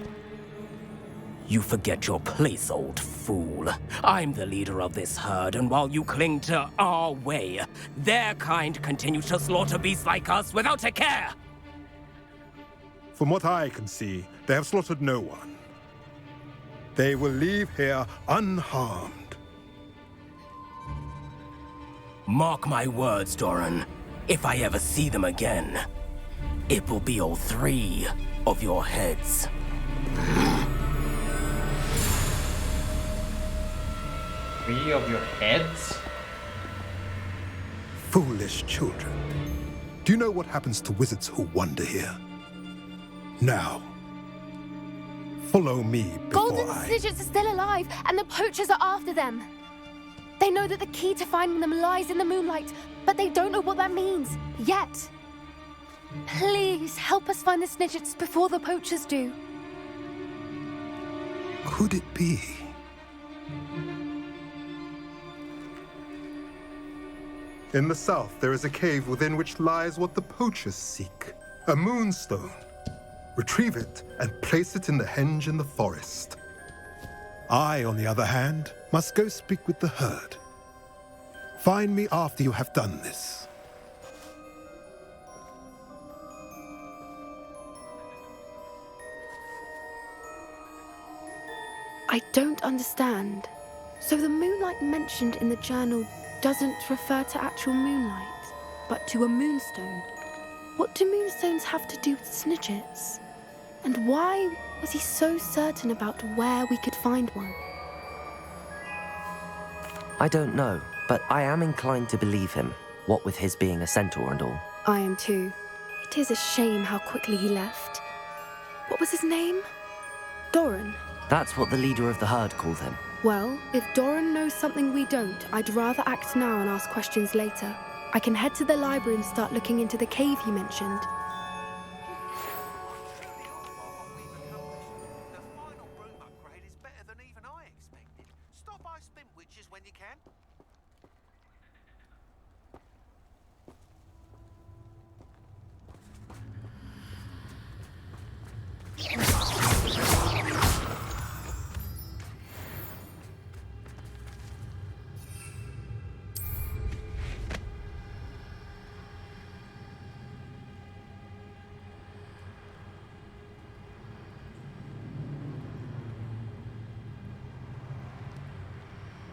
You forget your place, old fool. I'm the leader of this herd, and while you cling to our way, their kind continue to slaughter beasts like us without a care! From what I can see, they have slaughtered no one. They will leave here unharmed. Mark my words, Doran. If I ever see them again, it will be all 3 of your heads. 3 of your heads? Foolish children. Do you know what happens to wizards who wander here? Now, follow me before Golden Snidgets are still alive, and the poachers are after them. They know that the key to finding them lies in the moonlight, but they don't know what that means, yet. Please, help us find the Snidgets before the poachers do. Could it be? In the south, there is a cave within which lies what the poachers seek. A moonstone. Retrieve it and place it in the henge in the forest. I, on the other hand, must go speak with the herd. Find me after you have done this. I don't understand. So the moonlight mentioned in the journal doesn't refer to actual moonlight, but to a moonstone. What do moonstones have to do with Snidgets? And why was he so certain about where we could find one? I don't know, but I am inclined to believe him, what with his being a centaur and all. I am too. It is a shame how quickly he left. What was his name? Doran. That's what the leader of the herd called him. Well, if Doran knows something we don't, I'd rather act now and ask questions later. I can head to the library and start looking into the cave he mentioned.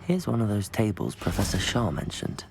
Here's one of those tables Professor Shah mentioned.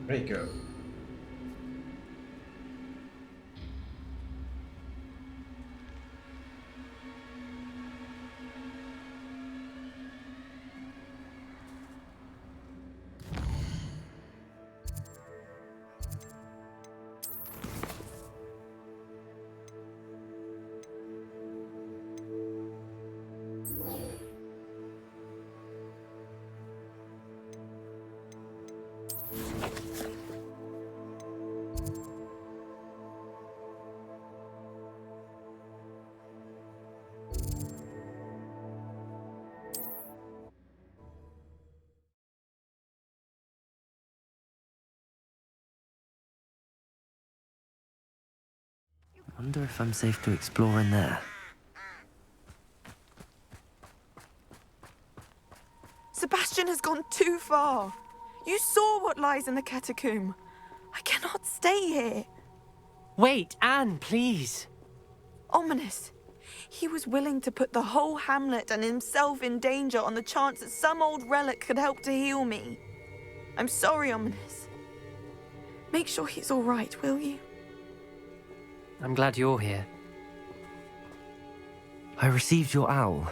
Rico. Wonder if I'm safe to explore in there. Sebastian has gone too far. You saw what lies in the catacomb. I cannot stay here. Wait, Anne, please. Ominous. He was willing to put the whole hamlet and himself in danger on the chance that some old relic could help to heal me. I'm sorry, Ominous. Make sure he's all right, will you? I'm glad you're here. I received your owl.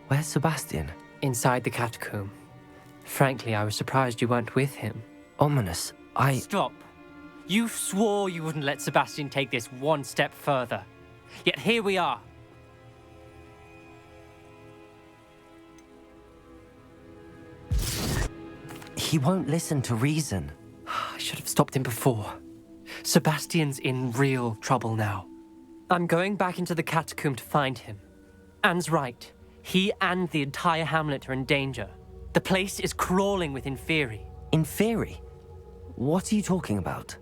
Where's Sebastian? Inside the catacomb. Frankly, I was surprised you weren't with him. Ominous, Stop. You swore you wouldn't let Sebastian take this one step further. Yet here we are. He won't listen to reason. I should have stopped him before. Sebastian's in real trouble now. I'm going back into the catacomb to find him. Anne's right. He and the entire hamlet are in danger. The place is crawling with Inferi. Inferi? What are you talking about?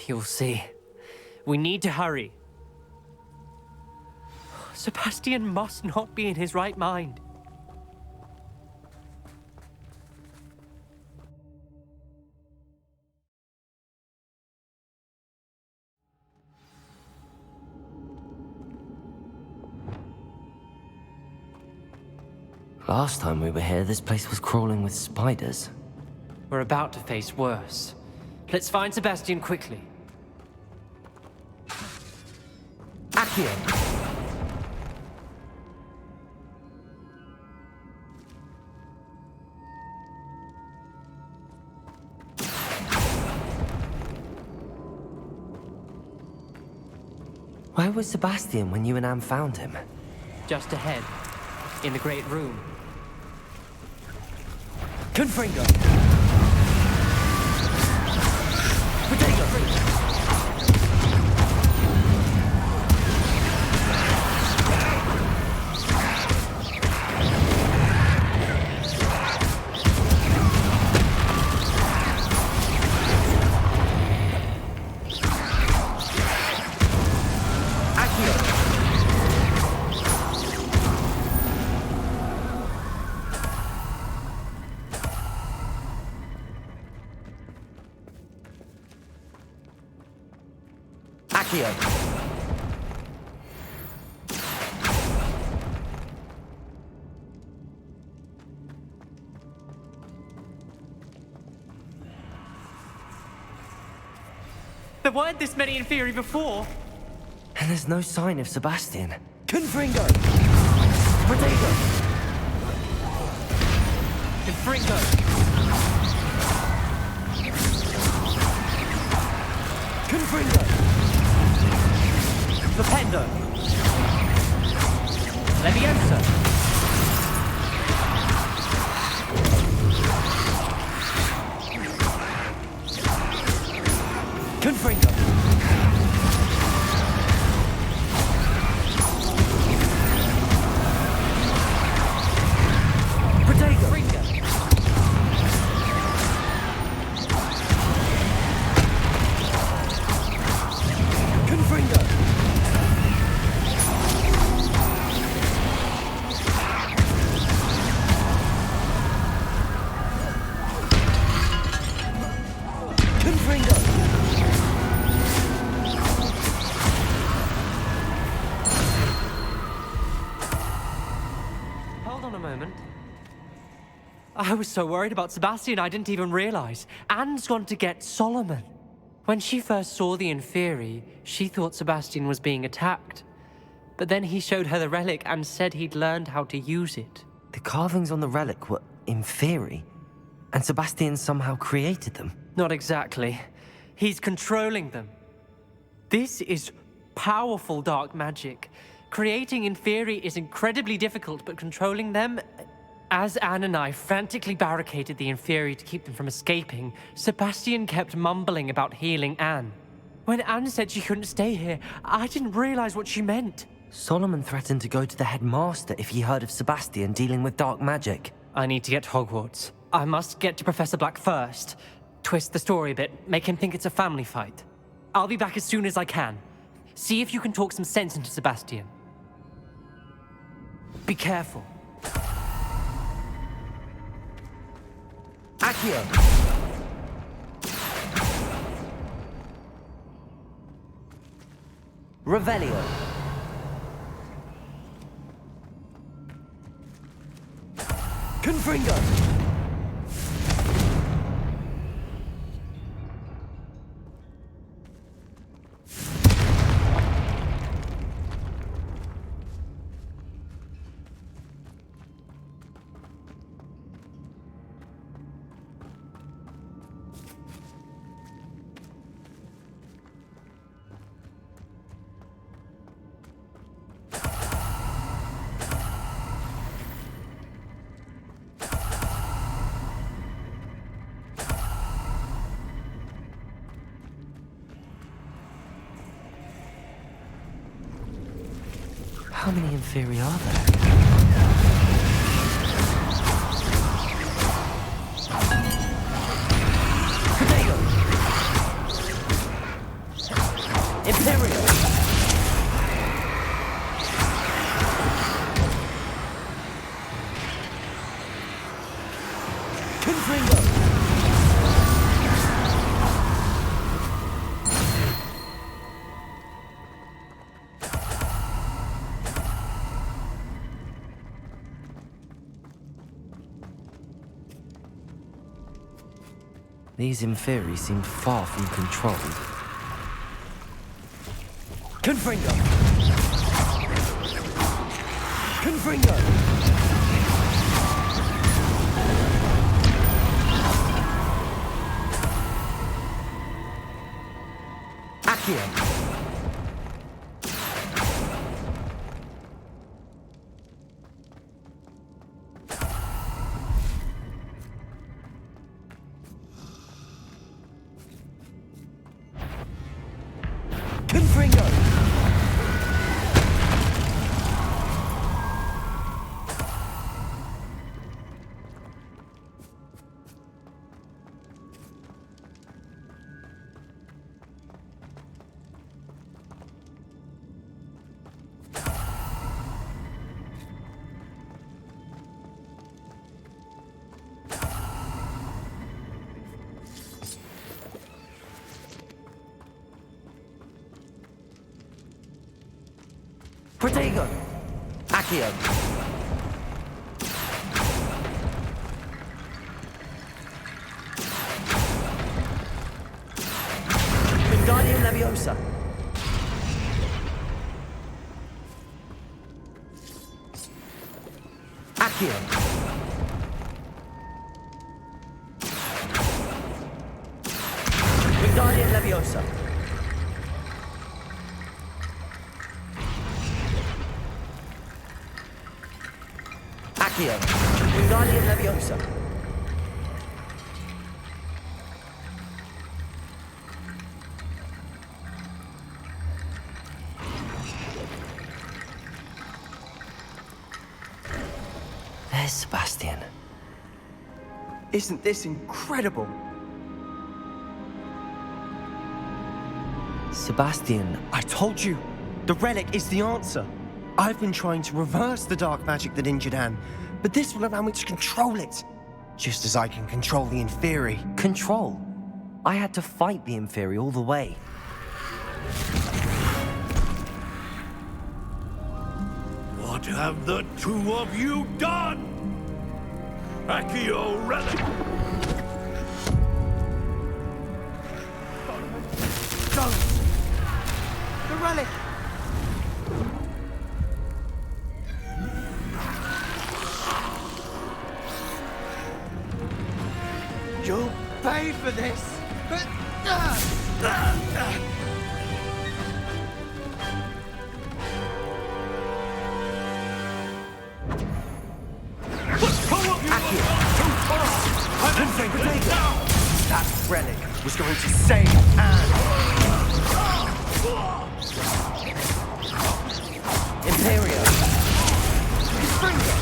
You'll see. We need to hurry. Sebastian must not be in his right mind. Last time we were here, this place was crawling with spiders. We're about to face worse. Let's find Sebastian quickly. Accio! Where was Sebastian when you and Anne found him? Just ahead, in the Great Room. Confringo! There weren't this many Inferi before. And there's no sign of Sebastian. Confringo! Protego! Confringo! Confringo! Flipendo! Leviosa! Confringo! Protego! Confringo! I was so worried about Sebastian, I didn't even realize. Anne's gone to get Solomon. When she first saw the Inferi, she thought Sebastian was being attacked. But then he showed her the relic and said he'd learned how to use it. The carvings on the relic were Inferi, and Sebastian somehow created them. Not exactly. He's controlling them. This is powerful dark magic. Creating Inferi is incredibly difficult, but controlling them... As Anne and I frantically barricaded the Inferi to keep them from escaping, Sebastian kept mumbling about healing Anne. When Anne said she couldn't stay here, I didn't realize what she meant. Solomon threatened to go to the headmaster if he heard of Sebastian dealing with dark magic. I need to get to Hogwarts. I must get to Professor Black first. Twist the story a bit, make him think it's a family fight. I'll be back as soon as I can. See if you can talk some sense into Sebastian. Be careful. Accio! Revelio! Confringo! How many Inferi are there? Potato! Imperial! Confringo! These Inferi seem far from controlled. Confringo! Confringo! Accio! Confringo! Protego! Accio! Wingardium Leviosa! Accio! Wingardium Leviosa! Accio! Wingardium Leviosa! There's Sebastian. Isn't this incredible? Sebastian, I told you! The relic is the answer! I've been trying to reverse the dark magic that injured Anne, but this will allow me to control it. Just as I can control the Inferi. Control? I had to fight the Inferi all the way. What have the two of you done? Accio relic! Don't! The relic! You'll pay for this! That relic was going to save Anne! Imperio! Confringo!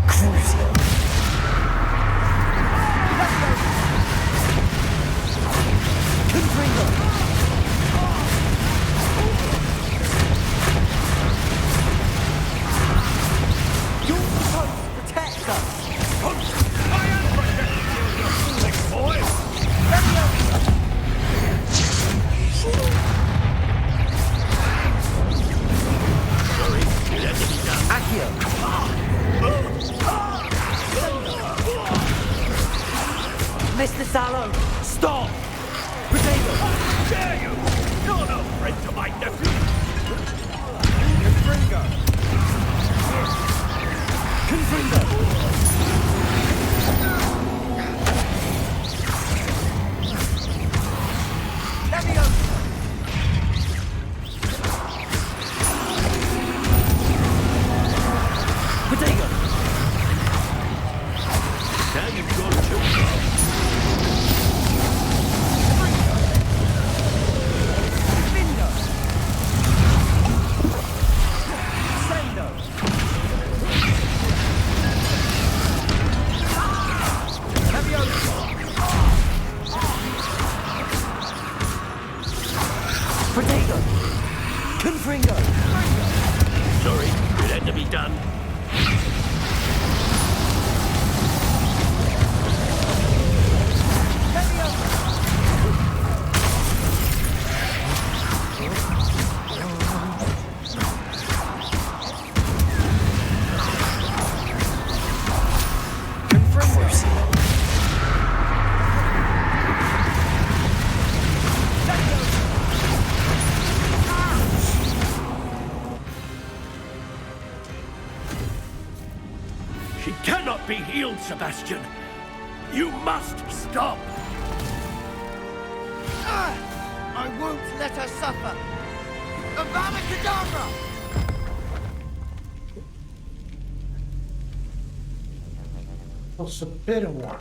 Crucio! Confringo! You're supposed to protect us! I am protecting you, you foolish boy! Leviosa! Mr. Sallow, stop! Potato! Dare you! You're no friend to my nephew! Confringo! Confringo! Leviosa! Potato! Now you've gone too far. Bindo! Sendo! Leviosa! Potato! Confringo! Sorry, it had to be done. She cannot be healed, Sebastian. You must stop. I won't let her suffer! Avada Kedavra! Was a bitter one.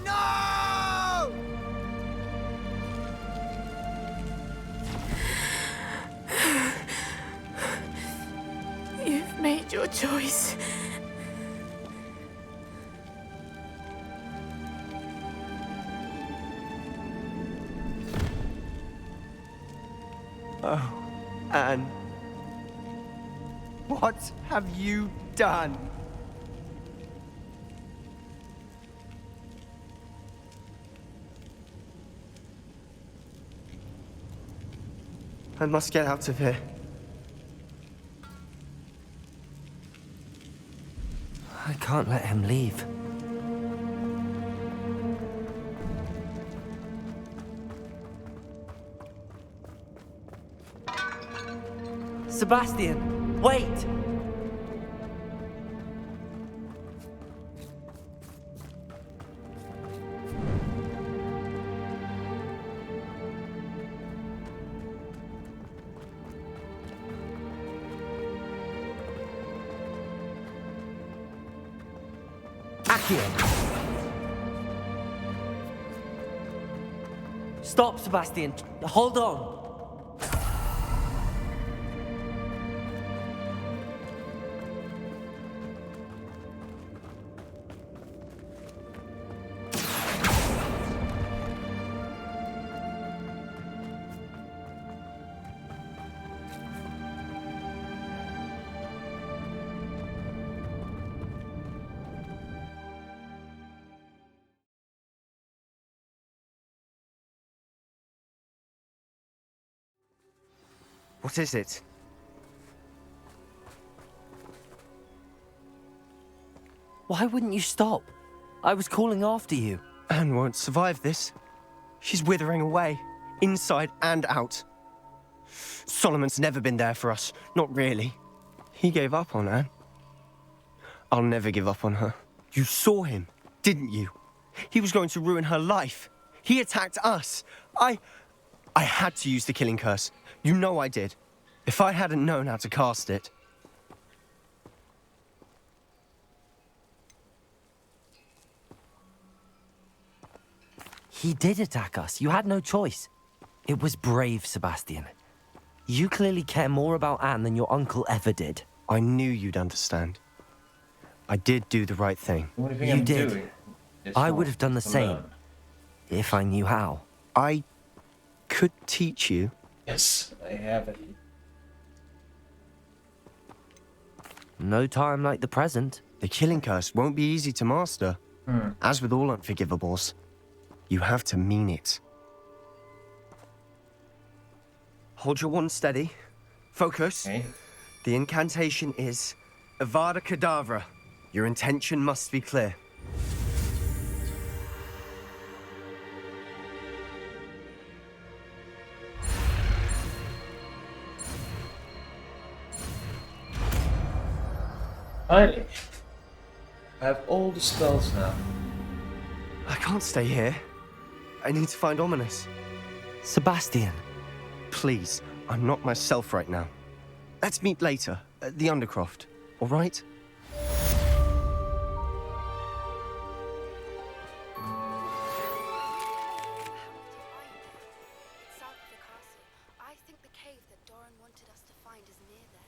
No! You've made your choice. Oh, Anne. What have you done? I must get out of here. I can't let him leave. Sebastian, wait! Stop, Sebastian. Hold on. What is it? Why wouldn't you stop? I was calling after you. Anne won't survive this. She's withering away, inside and out. Solomon's never been there for us, not really. He gave up on Anne. I'll never give up on her. You saw him, didn't you? He was going to ruin her life. He attacked us. I had to use the killing curse. You know I did. If I hadn't known how to cast it... He did attack us. You had no choice. It was brave, Sebastian. You clearly care more about Anne than your uncle ever did. I knew you'd understand. I did do the right thing. What do you think You I'm did. doing? It's I not would have done the to same. learn. If I knew how. I could teach you. Yes, I have it. No time like the present. The killing curse won't be easy to master. As with all unforgivables, you have to mean it. Hold your wand steady. Focus. Okay. The incantation is Avada Kedavra. Your intention must be clear. Finally. I have all the spells now. I can't stay here. I need to find Ominous. Sebastian. Please, I'm not myself right now. Let's meet later at the Undercroft, all right? I think the cave that Doran wanted us to find is near there.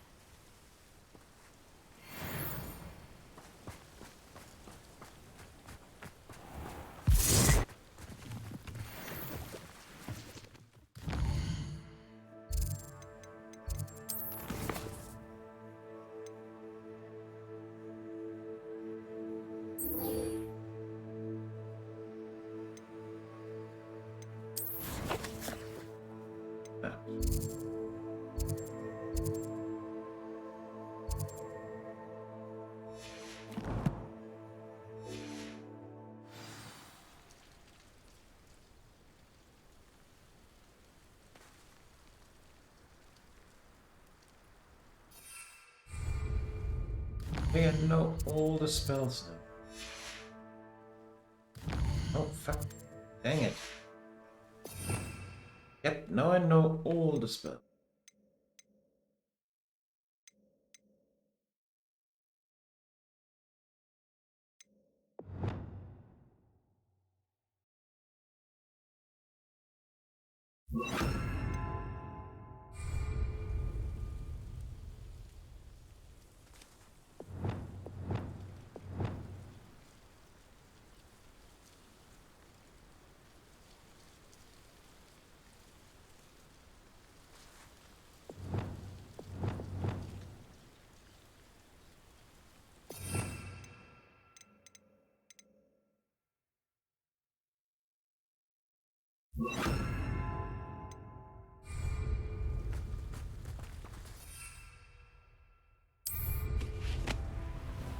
I think I know all the spells now. Oh, fuck. Dang it. Yep, now I know all the spells.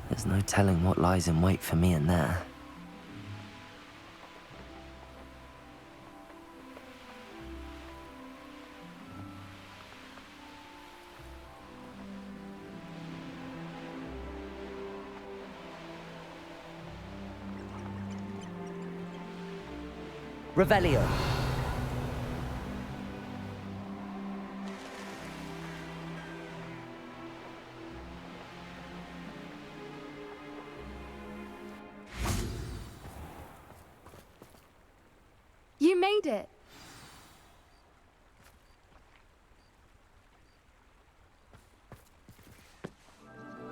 There's no telling what lies in wait for me in there. Revelio. You made it!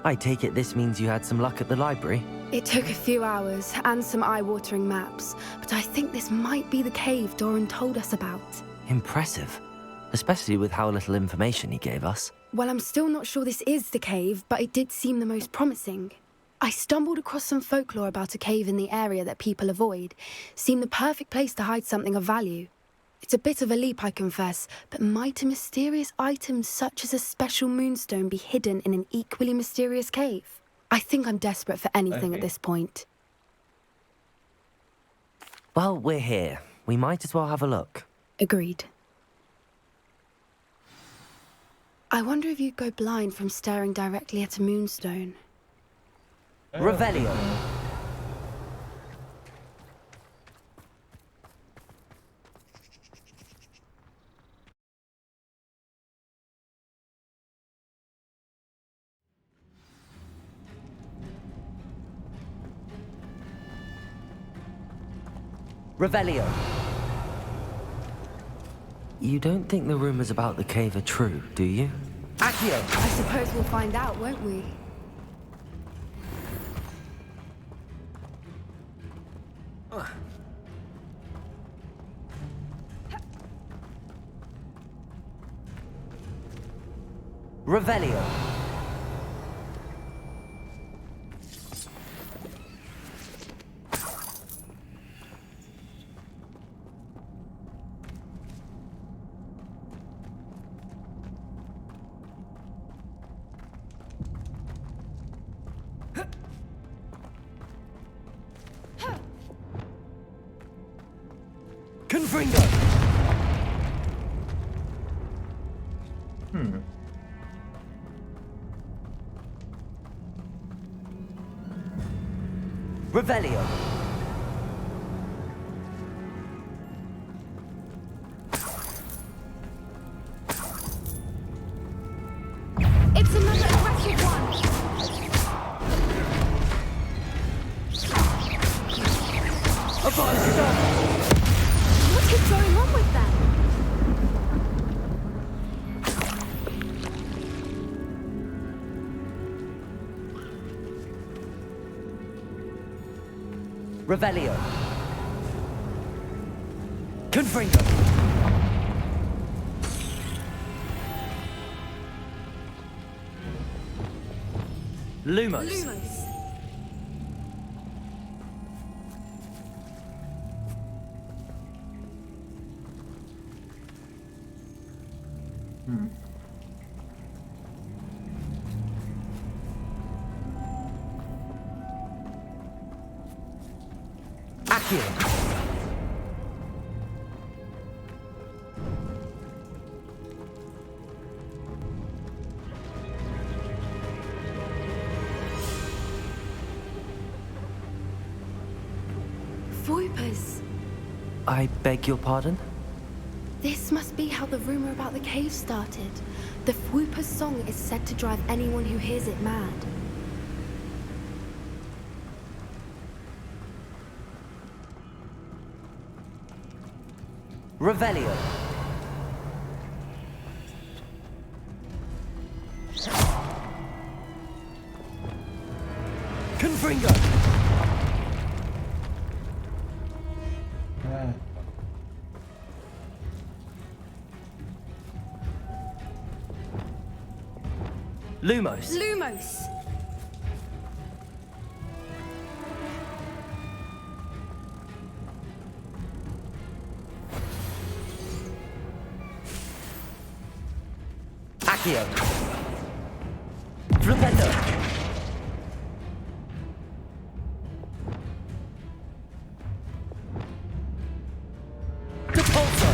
I take it this means you had some luck at the library? It took a few hours and some eye-watering maps, but I think this might be the cave Doran told us about. Impressive. Especially with how little information he gave us. Well, I'm still not sure this is the cave, but it did seem the most promising. I stumbled across some folklore about a cave in the area that people avoid. Seemed the perfect place to hide something of value. It's a bit of a leap, I confess, but might a mysterious item such as a special moonstone be hidden in an equally mysterious cave? I think I'm desperate for anything at this point. Well, we're here. We might as well have a look. Agreed. I wonder if you'd go blind from staring directly at a moonstone. Revelio. Revelio. You don't think the rumors about the cave are true, do you? Accio. I suppose we'll find out, won't we? Revelio. Confringo. Revelio. It's another aggressive one. What is going on with them? Revelio. Confringo. Lumos. Accio. Voipers. I beg your pardon? This must be how the rumor about the cave started. The Whooper's song is said to drive anyone who hears it mad. Revelio. Confringo. Lumos. Lumos. Accio. Flipendo. Depulso.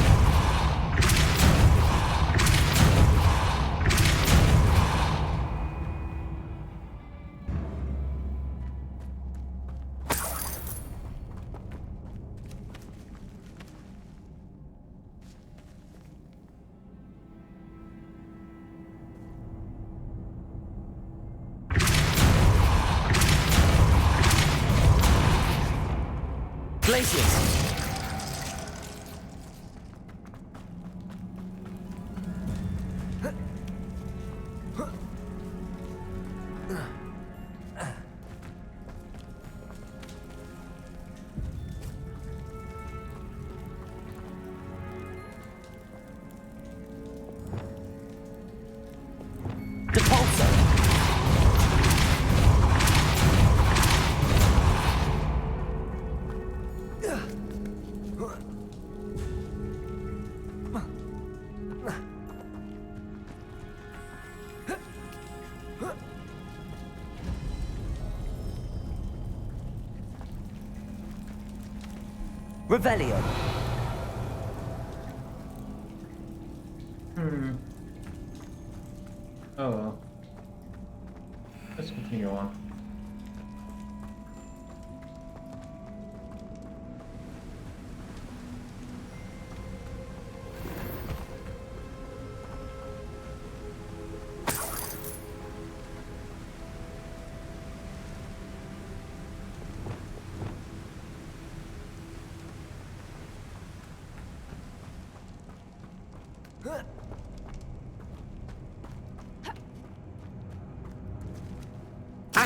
Glacius. Depulso. Revelio. Oh well. Let's continue on.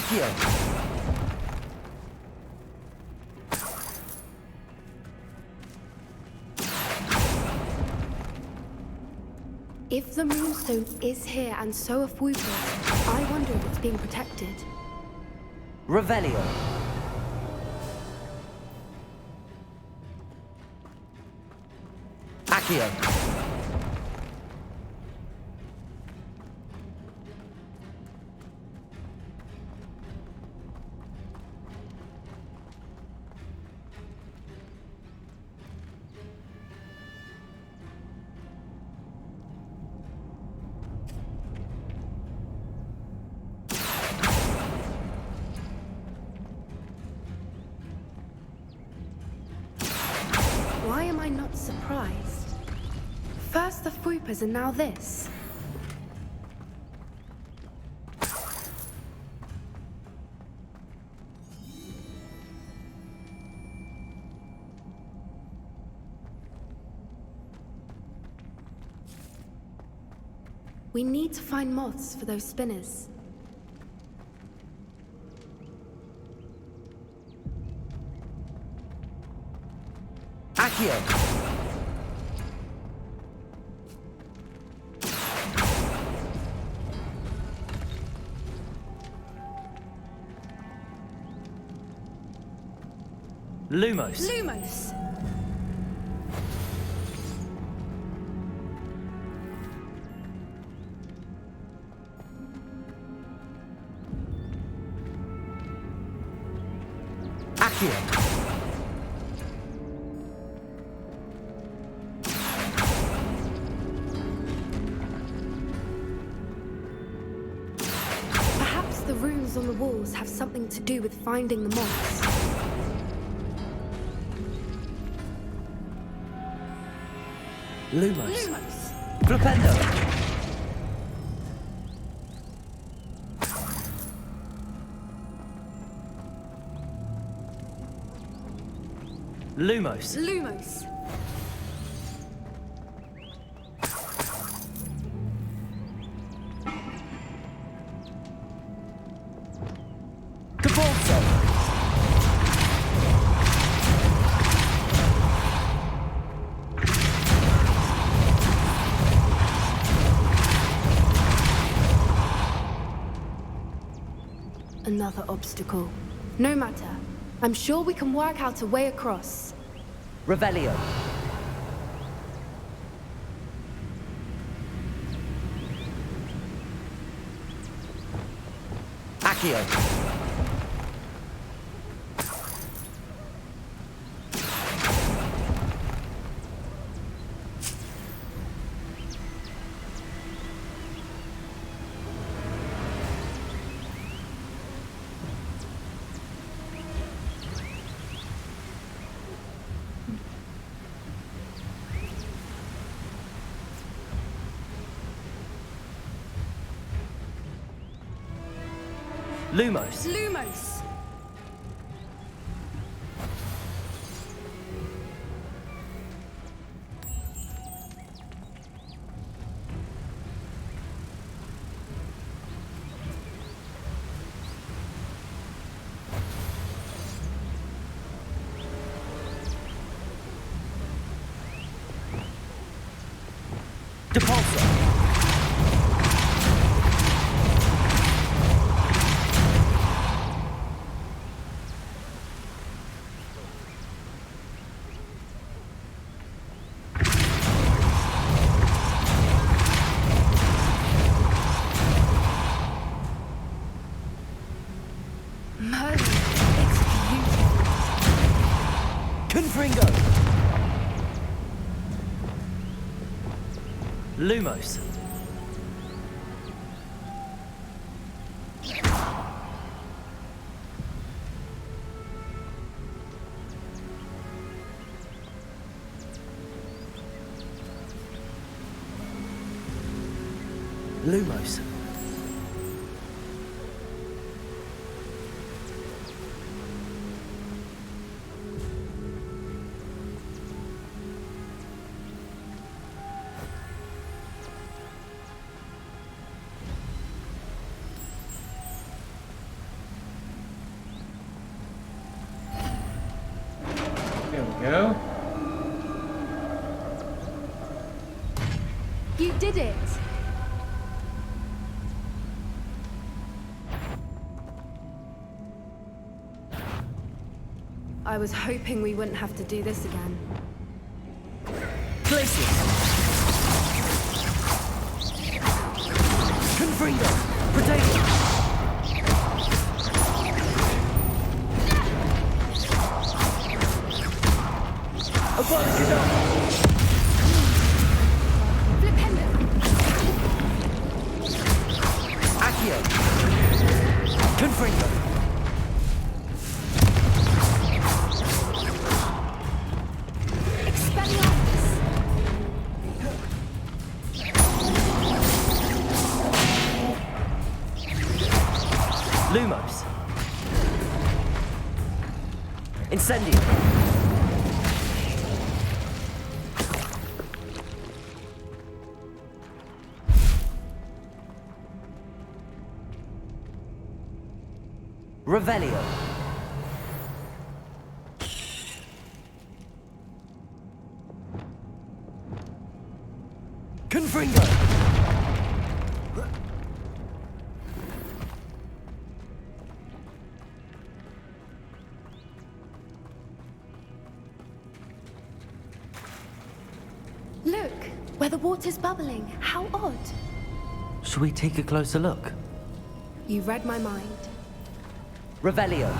Accio! If the Moonstone is here and so are Fwoopers, I wonder if it's being protected. Revelio. Accio. Why am I not surprised? First the Fwoopers and now this. We need to find moths for those spinners. Accio. Lumos. Lumos! Accio. Perhaps the runes on the walls have something to do with finding the moths. Lumos. Lumos! Flipendo. Lumos. Lumos! Cabalso. Another obstacle. No matter. I'm sure we can work out a way across. Revelio. Accio. Lumos. Lumos! Depulso. Merlin, it's beautiful. Confringo. Lumos. Lumos. Here we go. You did it! I was hoping we wouldn't have to do this again. Places! Confringo! Potato! Apology done! Flipendo! Accio! Confringo! Expelliarmus! Lumos! Incendio! Revelio. Confringo. Look, where the water's bubbling. How odd. Should we take a closer look? You read my mind. Revelio.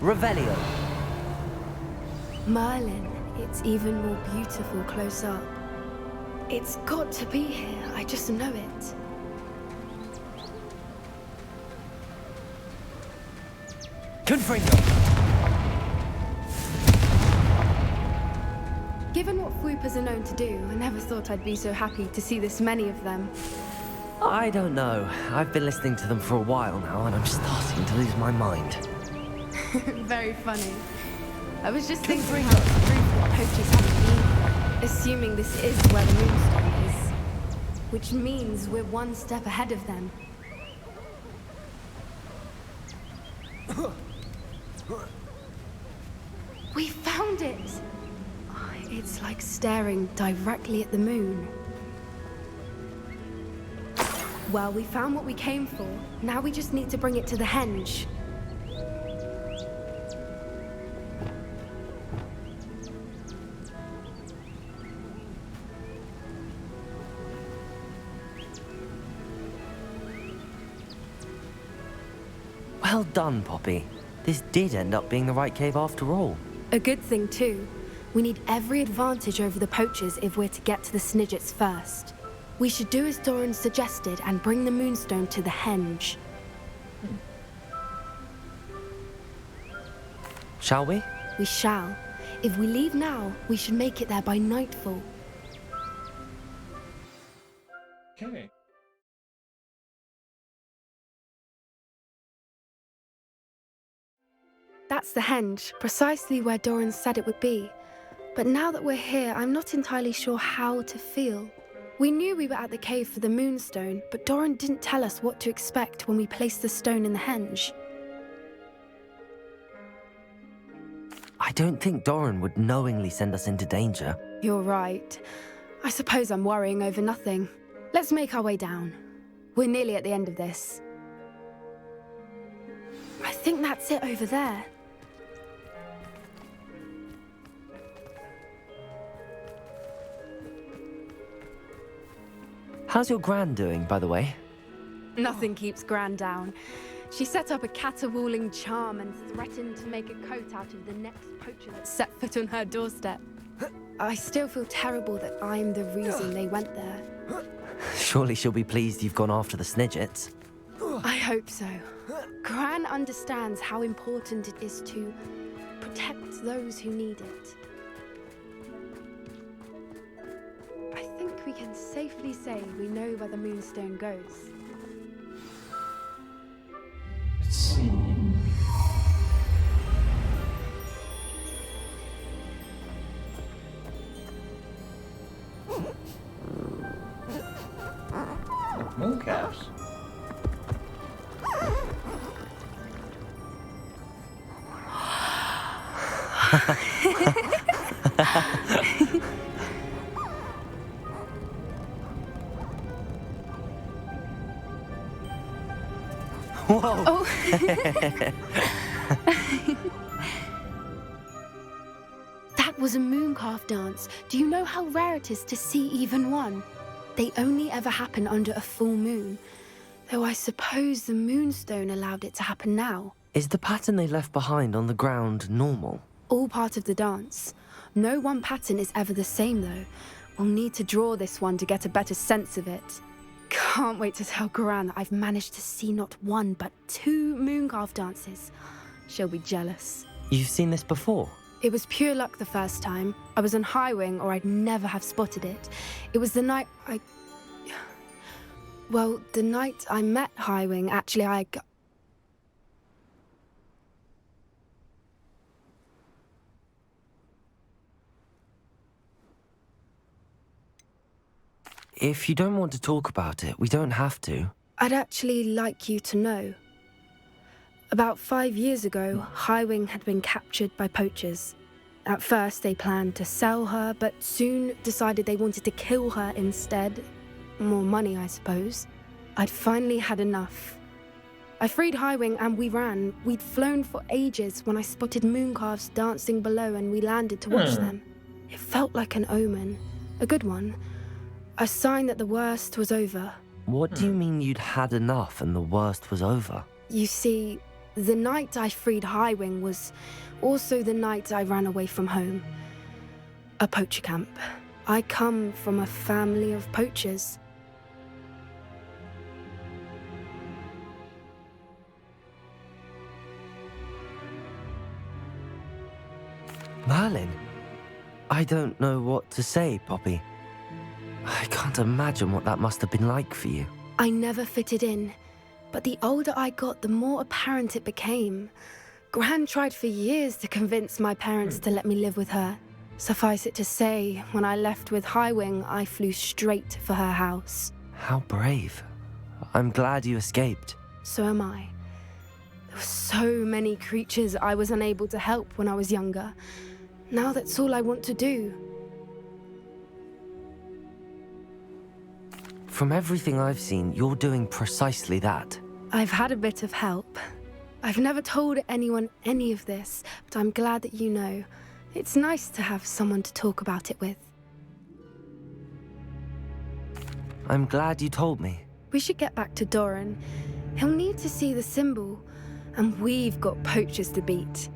Revelio. Merlin, it's even more beautiful close up. It's got to be here, I just know it. Confringo. Given what Fwoopas are known to do, I never thought I'd be so happy to see this many of them. I don't know. I've been listening to them for a while now, and I'm starting to lose my mind. Very funny. I was just thinking how to prove what poachers haven't been, assuming this is where the moonstone is. Which means we're one step ahead of them. We found it! It's like staring directly at the moon. Well, we found what we came for. Now we just need to bring it to the henge. Well done, Poppy. This did end up being the right cave after all. A good thing, too. We need every advantage over the poachers if we're to get to the Snidgets first. We should do as Doran suggested and bring the moonstone to the henge. Shall we? We shall. If we leave now, we should make it there by nightfall. Okay. That's the henge, precisely where Doran said it would be. But now that we're here, I'm not entirely sure how to feel. We knew we were at the cave for the moonstone, but Doran didn't tell us what to expect when we placed the stone in the henge. I don't think Doran would knowingly send us into danger. You're right. I suppose I'm worrying over nothing. Let's make our way down. We're nearly at the end of this. I think that's it over there. How's your gran doing, by the way? Nothing keeps Gran down. She set up a caterwauling charm and threatened to make a coat out of the next poacher that set foot on her doorstep. I still feel terrible that I'm the reason they went there. Surely she'll be pleased you've gone after the Snidgets. I hope so. Gran understands how important it is to protect those who need it. I think we can safely say we know where the Moonstone goes. Let's see. Mooncalves. Whoa! Oh. That was a mooncalf dance. Do you know how rare it is to see even one? They only ever happen under a full moon. Though I suppose the Moonstone allowed it to happen now. Is the pattern they left behind on the ground normal? All part of the dance. No one pattern is ever the same, though. We'll need to draw this one to get a better sense of it. Can't wait to tell Gran that I've managed to see not one, but 2 mooncalf dances. She'll be jealous. You've seen this before? It was pure luck the first time. I was on Highwing, or I'd never have spotted it. It was the night Well, the night I met Highwing, actually, If you don't want to talk about it, we don't have to. I'd actually like you to know. About 5 years ago, Highwing had been captured by poachers. At first, they planned to sell her, but soon decided they wanted to kill her instead. More money, I suppose. I'd finally had enough. I freed Highwing and we ran. We'd flown for ages when I spotted mooncalves dancing below and we landed to watch them. It felt like an omen. A good one. A sign that the worst was over. What do you mean you'd had enough and the worst was over? You see, the night I freed Highwing was also the night I ran away from home. A poacher camp. I come from a family of poachers. Merlin? I don't know what to say, Poppy. I can't imagine what that must have been like for you. I never fitted in, but the older I got, the more apparent it became. Gran tried for years to convince my parents to let me live with her. Suffice it to say, when I left with Highwing, I flew straight for her house. How brave. I'm glad you escaped. So am I. There were so many creatures I was unable to help when I was younger. Now that's all I want to do. From everything I've seen, you're doing precisely that. I've had a bit of help. I've never told anyone any of this, but I'm glad that you know. It's nice to have someone to talk about it with. I'm glad you told me. We should get back to Doran. He'll need to see the symbol, and we've got poachers to beat.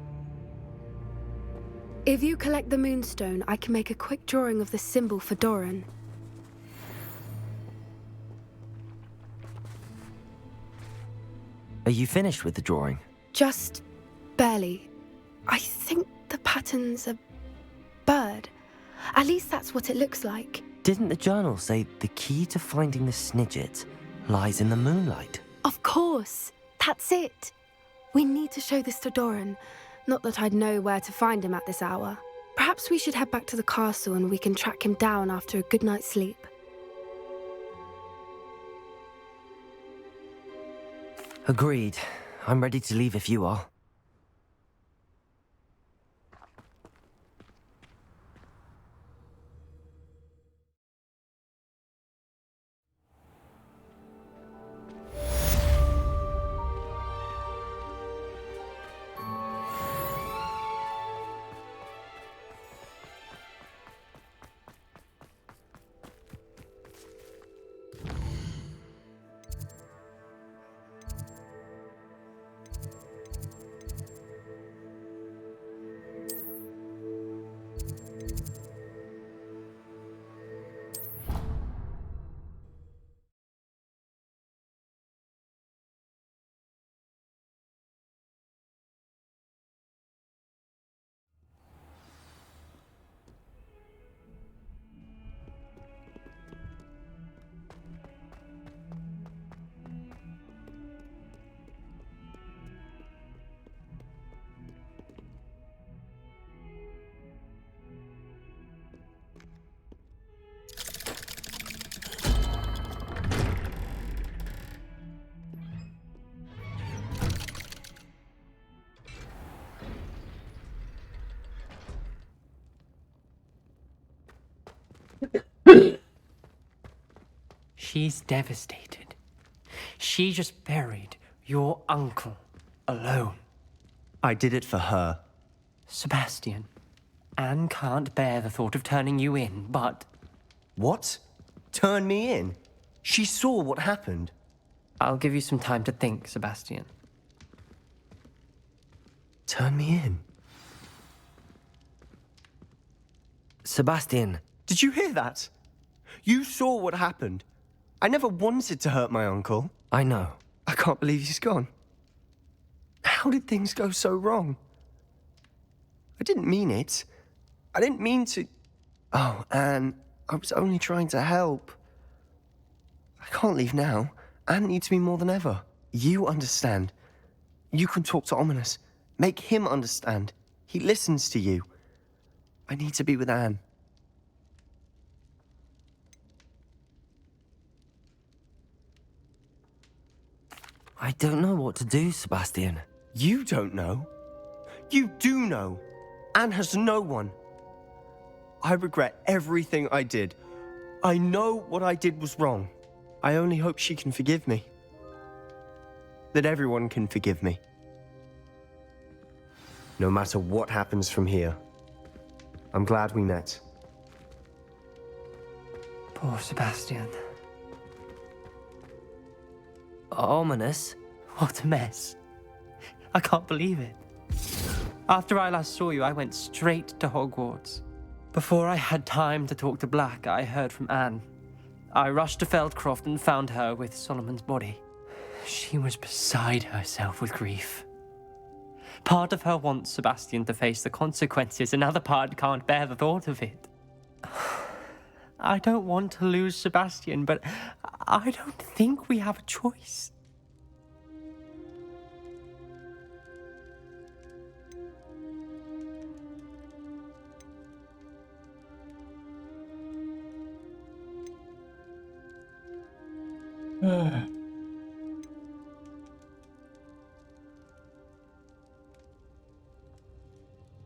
If you collect the Moonstone, I can make a quick drawing of the symbol for Doran. Are you finished with the drawing? Just barely. I think the pattern's a bird. At least that's what it looks like. Didn't the journal say the key to finding the Snidget lies in the moonlight? Of course. That's it. We need to show this to Doran. Not that I'd know where to find him at this hour. Perhaps we should head back to the castle and we can track him down after a good night's sleep. Agreed. I'm ready to leave if you are. She's devastated. She just buried your uncle alone. I did it for her. Sebastian, Anne can't bear the thought of turning you in, but... What? Turn me in? She saw what happened. I'll give you some time to think, Sebastian. Turn me in? Sebastian. Did you hear that? You saw what happened. I never wanted to hurt my uncle. I know. I can't believe he's gone. How did things go so wrong? I didn't mean it. I didn't mean to... Oh, Anne, I was only trying to help. I can't leave now. Anne needs me more than ever. You understand. You can talk to Ominous. Make him understand. He listens to you. I need to be with Anne. I don't know what to do, Sebastian. You don't know. You do know. Anne has no one. I regret everything I did. I know what I did was wrong. I only hope she can forgive me. That everyone can forgive me. No matter what happens from here. I'm glad we met. Poor Sebastian. Ominous? What a mess. I can't believe it. After I last saw you, I went straight to Hogwarts. Before I had time to talk to Black, I heard from Anne. I rushed to Feldcroft and found her with Solomon's body. She was beside herself with grief. Part of her wants Sebastian to face the consequences, another part can't bear the thought of it. I don't want to lose Sebastian, but I don't think we have a choice.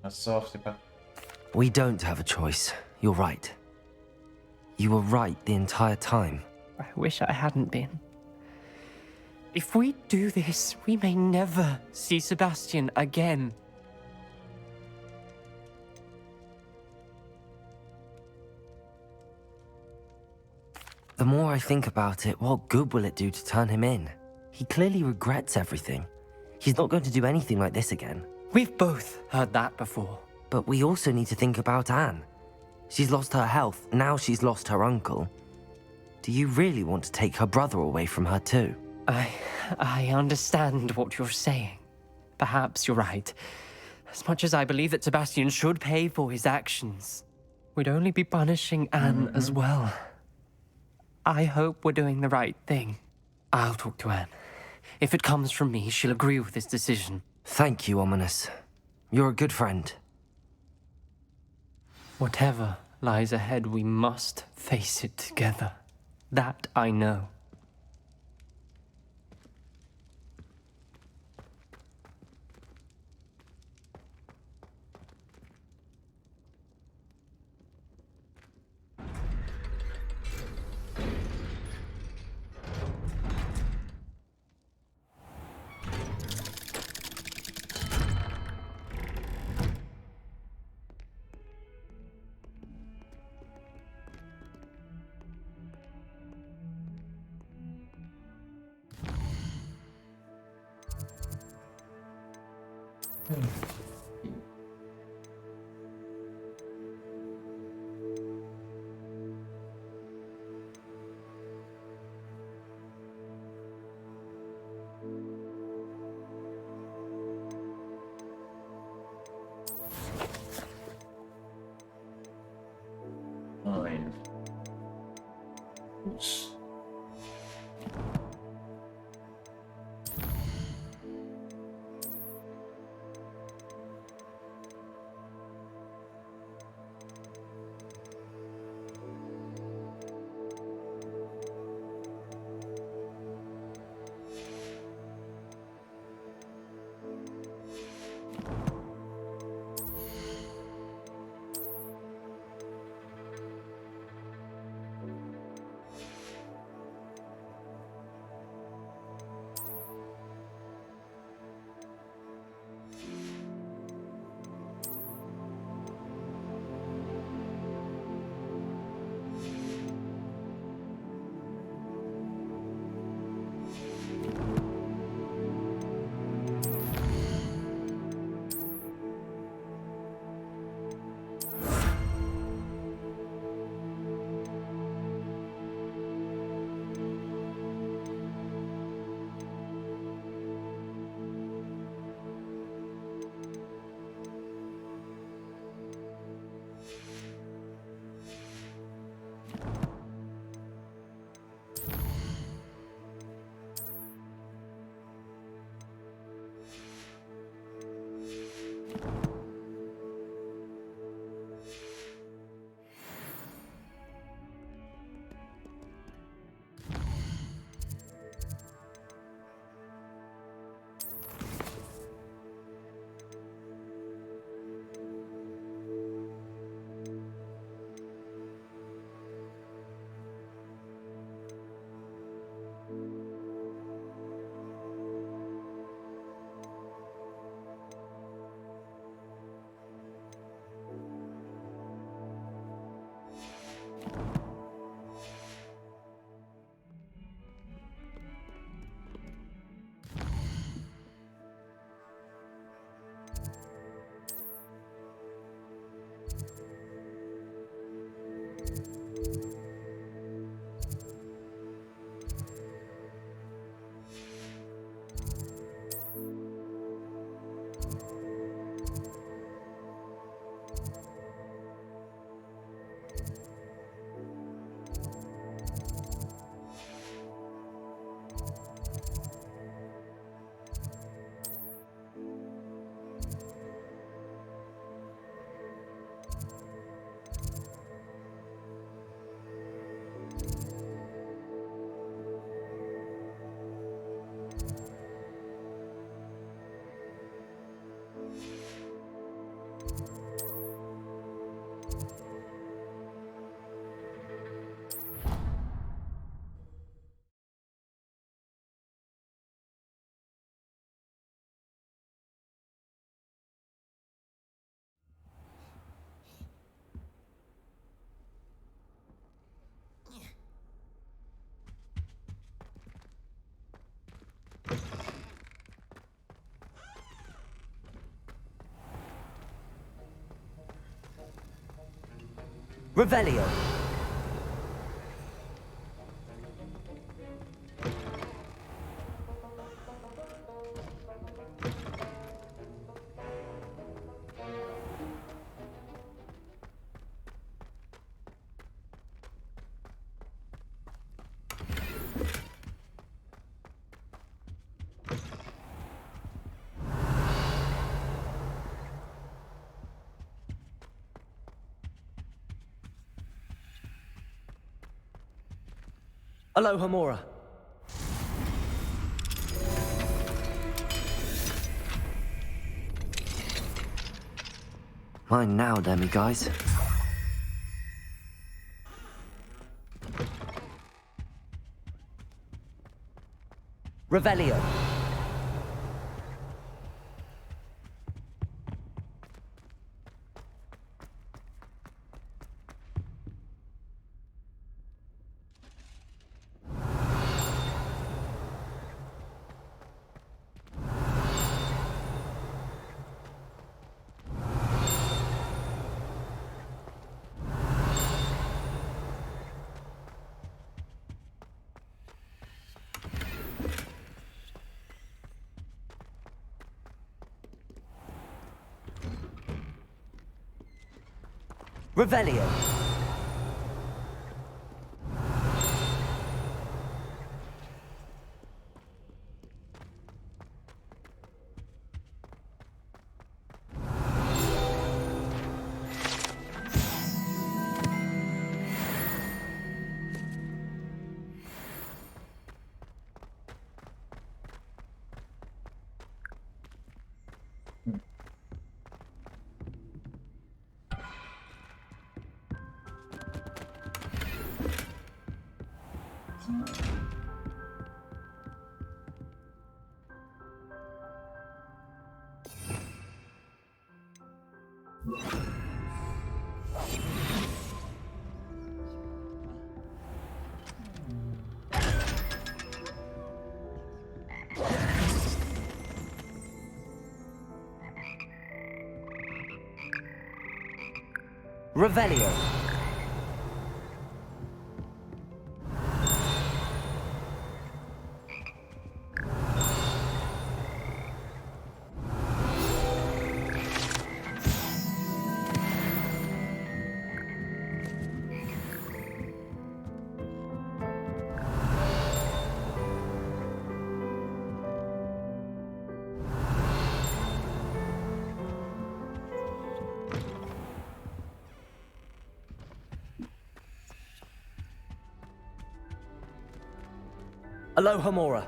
That's soft, but... We don't have a choice. You're right. You were right the entire time. I wish I hadn't been. If we do this, we may never see Sebastian again. The more I think about it, what good will it do to turn him in? He clearly regrets everything. He's not going to do anything like this again. We've both heard that before. But we also need to think about Anne. She's lost her health, now she's lost her uncle. Do you really want to take her brother away from her too? I understand what you're saying. Perhaps you're right. As much as I believe that Sebastian should pay for his actions, we'd only be punishing Anne as well. I hope we're doing the right thing. I'll talk to Anne. If it comes from me, she'll agree with this decision. Thank you, Ominous. You're a good friend. Whatever lies ahead, we must face it together. That I know. Fine. Oops. Revelio. Aloha Mora. Mine now, demi-guys. Revelio. Revelio. Revelio. Aloha Mora.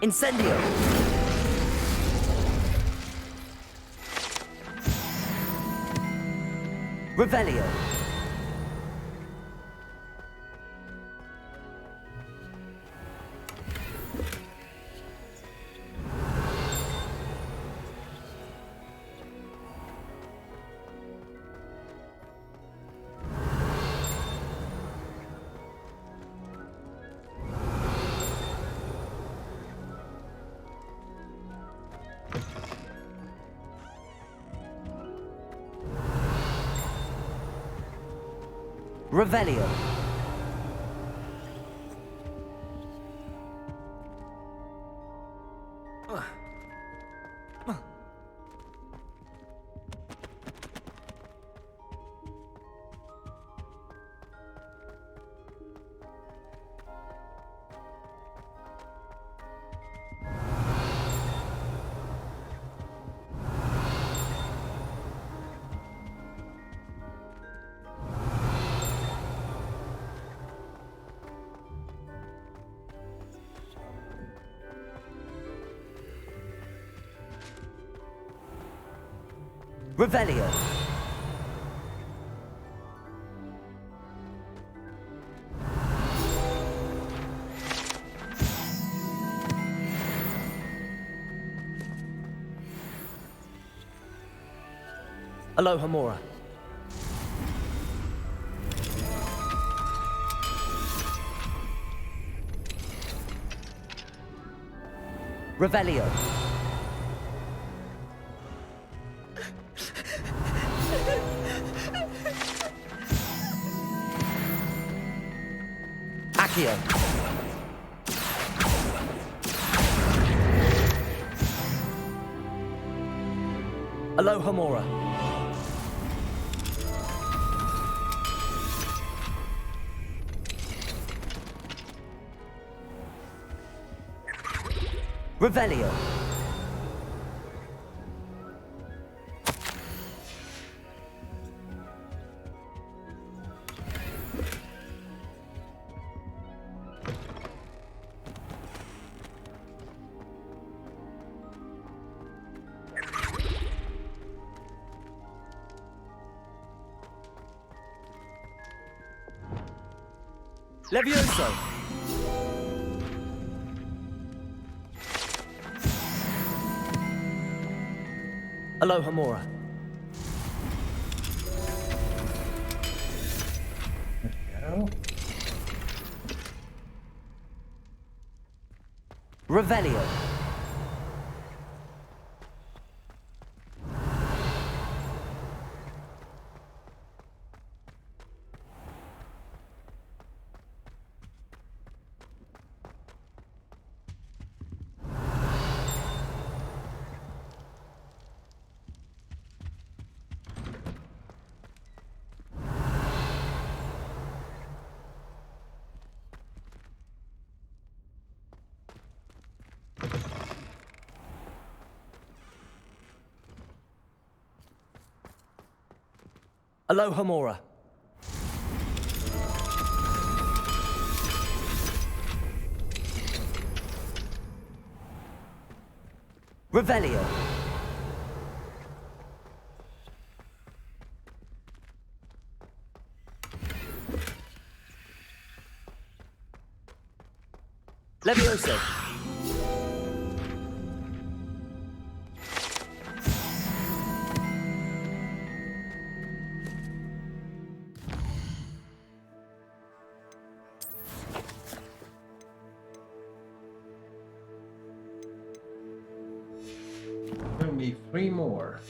Incendio! Revelio! Revelio. Revelio. Aloha Mora. Revelio. Accio. Aloha Mora. Revelio. Levioso! Aloha Mora. There we go. Revelio. Aloha Mora. Revelio. Levioso. Gonna be 3 more.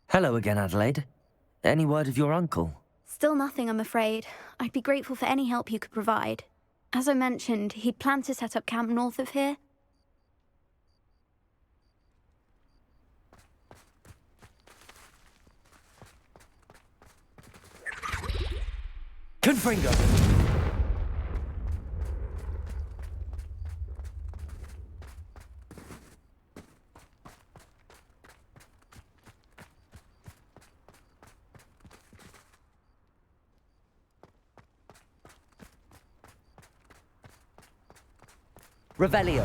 Hello again, Adelaide. Any word of your uncle? Still nothing, I'm afraid. I'd be grateful for any help you could provide. As I mentioned, he'd planned to set up camp north of here. Confringo! Revelio.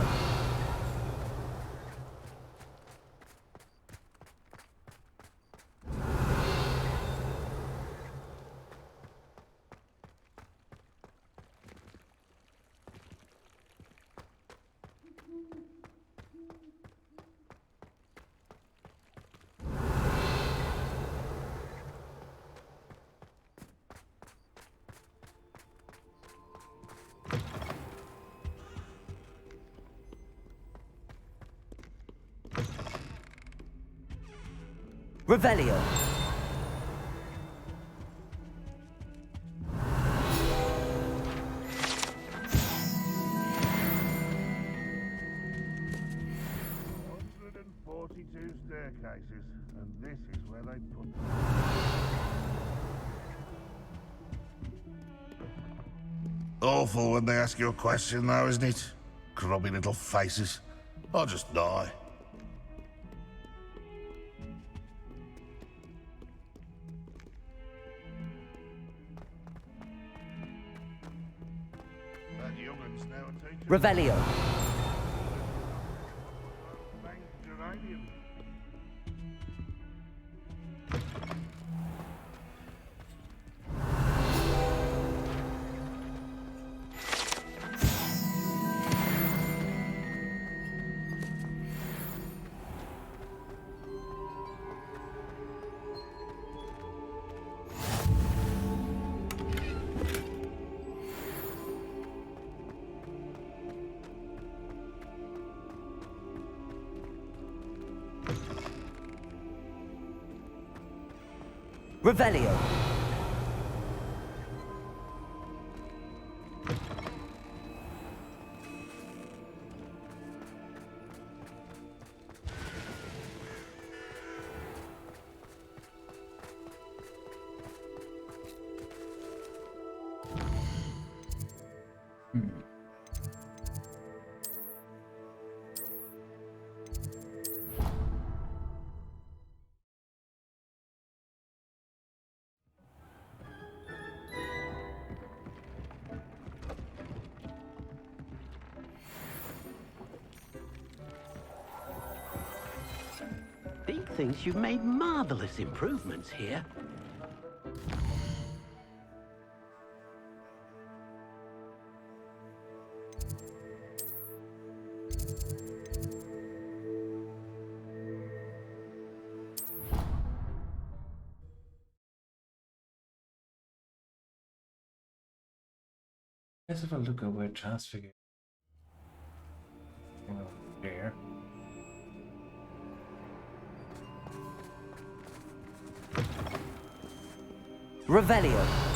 Revelio. Staircases, and this is where they put them. Awful when they ask you a question, though, isn't it? Grubby little faces. I'll just die. That youngun's now a teacher. Revelio. Geranium. Revelio. Dean thinks you've made marvelous improvements here. Let's have a look at where transfigure. There. Revelio.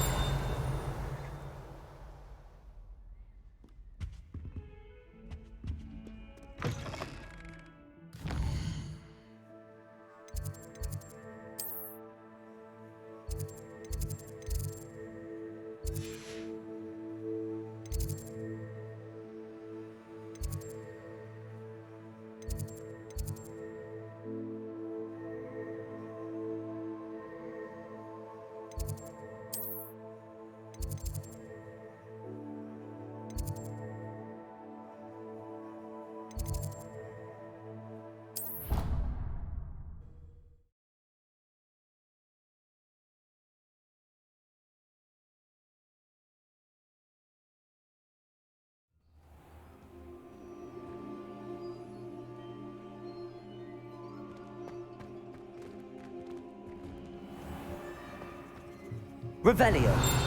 Revelio.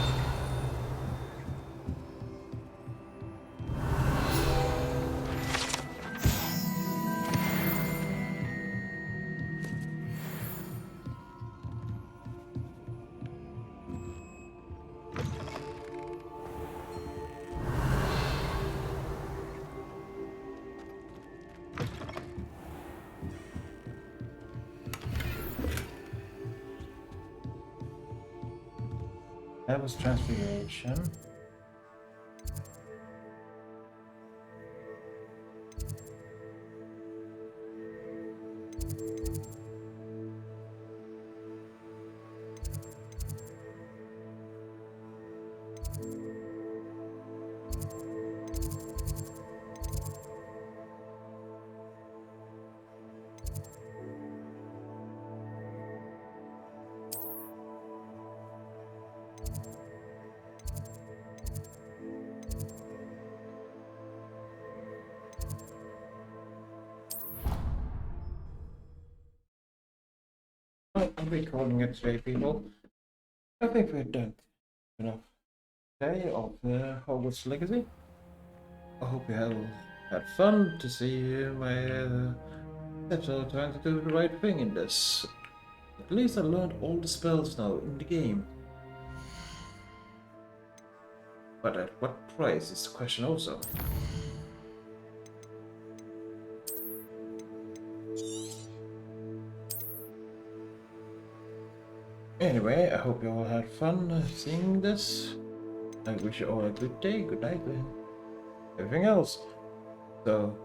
That was transfiguration. I'm recording it today, people. I think we've done enough today of Hogwarts Legacy. I hope you have had fun to see my steps of trying to do the right thing in this. At least I learned all the spells now in the game. But at what price is the question also. Anyway, I hope you all had fun seeing this. I wish you all a good day, good night, and everything else. So,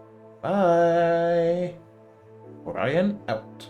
bye! Orion out.